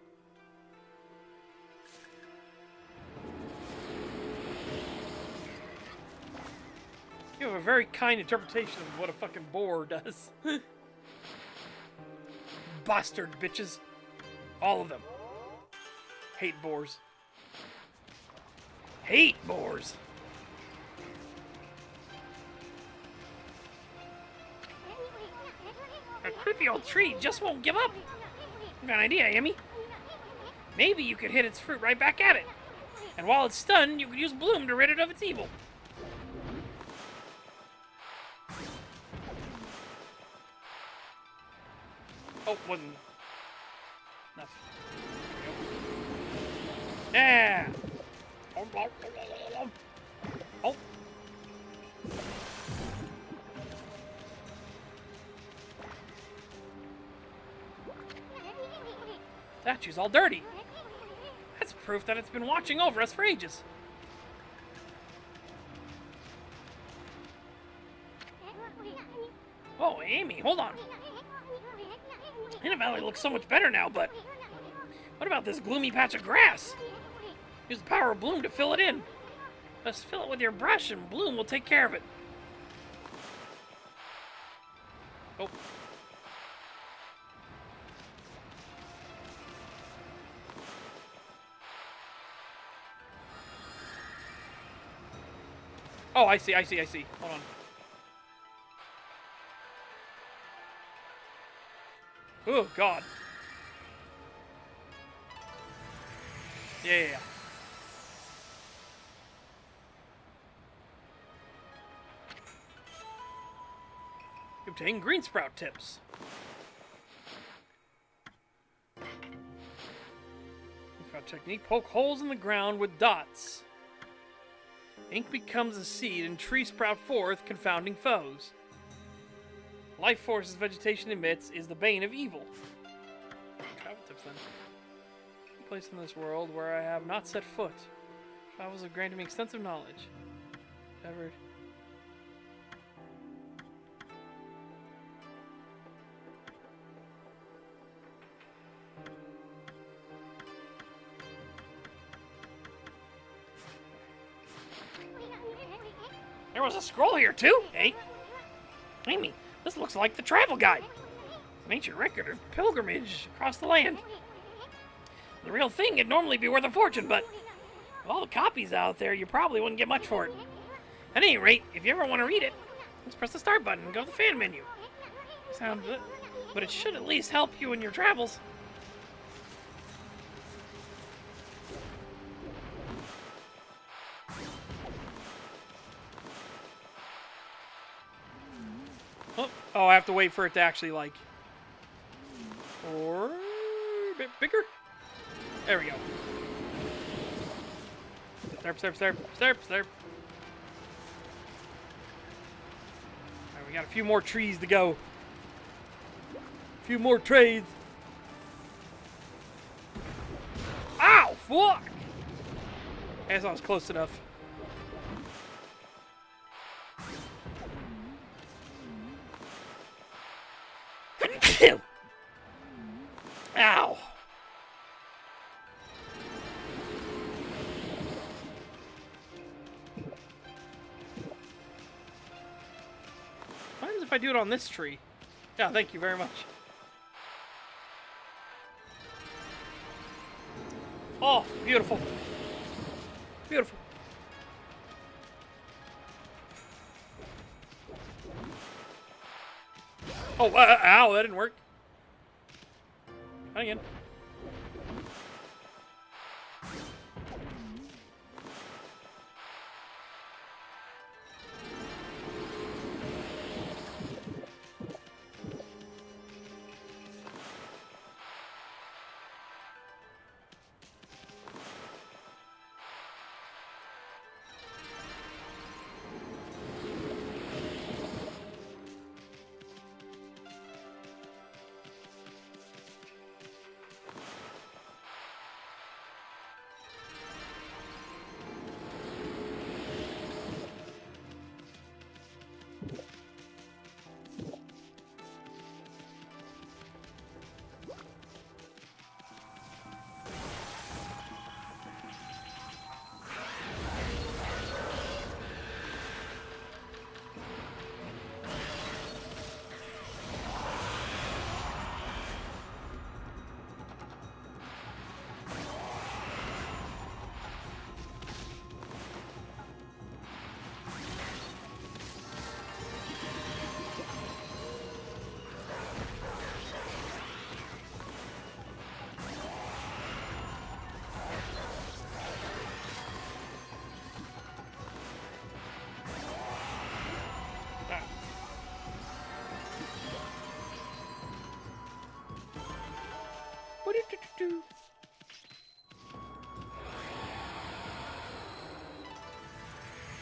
You have a very kind interpretation of what a fucking boar does. Bastard bitches. All of them. Hate boars. Hate boars. A creepy old tree just won't give up. I've got an idea, Amy. Maybe you could hit its fruit right back at it. And while it's stunned, you could use bloom to rid it of its evil. Oh, wasn't enough. Yeah. Oh. Statue's all dirty. That's proof that it's been watching over us for ages. Oh, Amy, hold on. Inner Valley looks so much better now, but what about this gloomy patch of grass? Use the power of bloom to fill it in. Just fill it with your brush and bloom will take care of it. Oh. Oh, I see. Hold on. Oh, God. Yeah. Obtain green sprout tips. Green sprout technique. Poke holes in the ground with dots. Ink becomes a seed and trees sprout forth, confounding foes. Life forces vegetation emits is the bane of evil. Travel tips then. A place in this world where I have not set foot. Travels have granted me extensive knowledge. Ever. There was a scroll here too, eh? Amy, this looks like the travel guide. An ancient record of pilgrimage across the land. The real thing would normally be worth a fortune, but with all the copies out there, you probably wouldn't get much for it. At any rate, if you ever want to read it, just press the start button and go to the fan menu. Sounds good, but it should at least help you in your travels. Oh, I have to wait for it to actually, like... Or... a bit bigger? There we go. Slurp. Alright, we got a few more trees to go. A few more trays. Ow! Fuck! I guess I was close enough. Ow! if I do it on this tree? Yeah, thank you very much. Oh, beautiful. Beautiful. Oh, ow, that didn't work. Try again.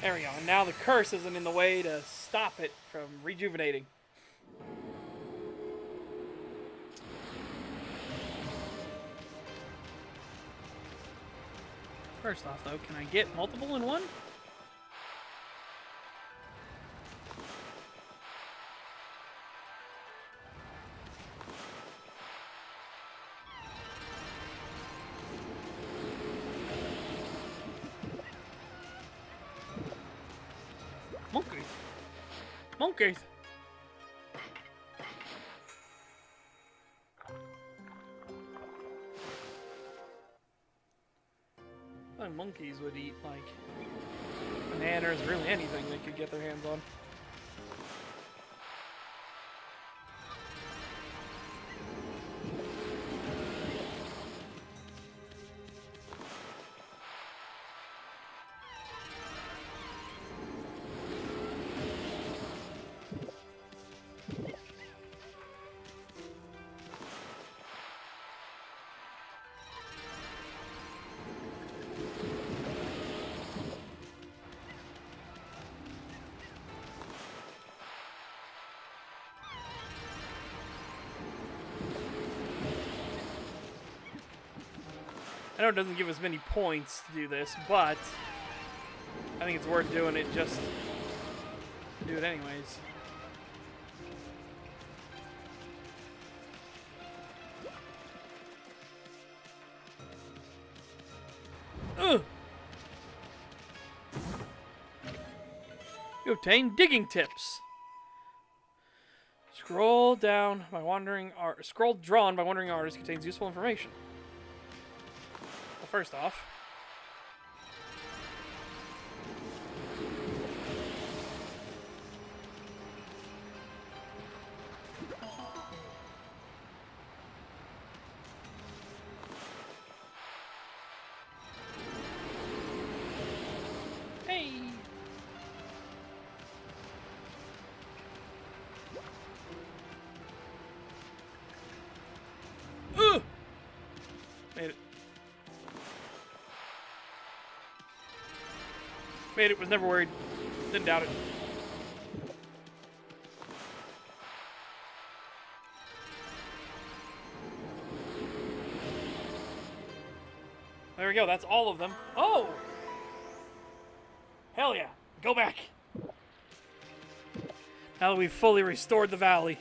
There we go. And now the curse isn't in the way to stop it from rejuvenating. First off, though, can I get multiple in one? Monkeys. Monkeys. Monkeys would eat, like, bananas, really anything they could get their hands on. I know it doesn't give us many points to do this, but I think it's worth doing it just to do it anyways. Ugh! You obtain digging tips. Scroll drawn by wandering artists contains useful information. Well, first off, hey. Made it. Made it, was never worried. Didn't doubt it. There we go, that's all of them. Oh! Hell yeah, go back. Now that we've fully restored the valley.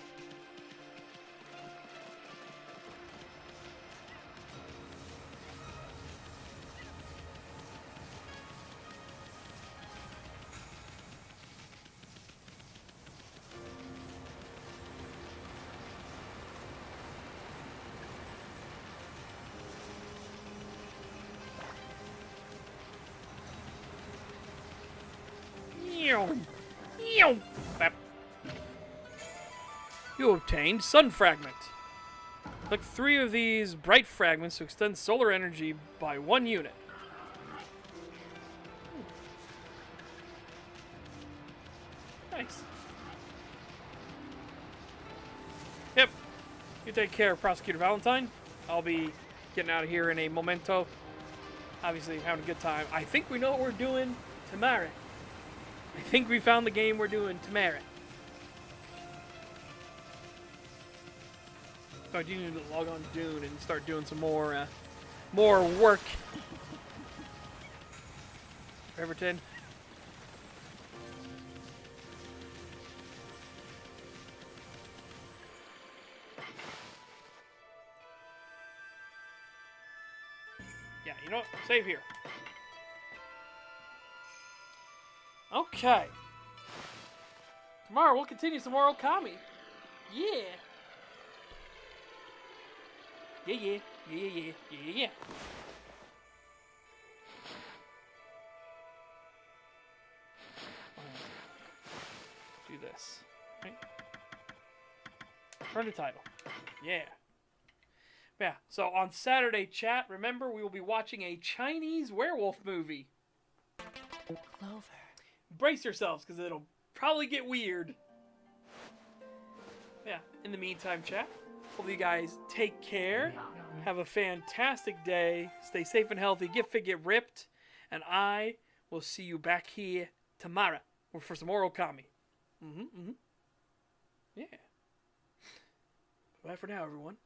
Bap. You obtained Sun Fragment. Collect 3 of these bright fragments to extend solar energy by 1 unit. Nice. Yep. You take care of Prosecutor Valentine. I'll be getting out of here in a momento. Obviously, having a good time. I think we know what we're doing tomorrow. I think we found the game we're doing tomorrow. So I do need to log on to Dune and start doing some more work. Everton. Yeah, you know what? Save here. Okay. Tomorrow we'll continue some more Okami. Yeah. Yeah, yeah, yeah, yeah, yeah, yeah, yeah. Do this. Right? Turn the title. Yeah. Yeah, so on Saturday chat, remember we will be watching a Chinese werewolf movie. Clover. Brace yourselves, because it'll probably get weird. Yeah, in the meantime, chat, hope you guys take care. Have a fantastic day. Stay safe and healthy. Get fit, get ripped. And I will see you back here tomorrow for some more Okami. Yeah. Bye for now, everyone.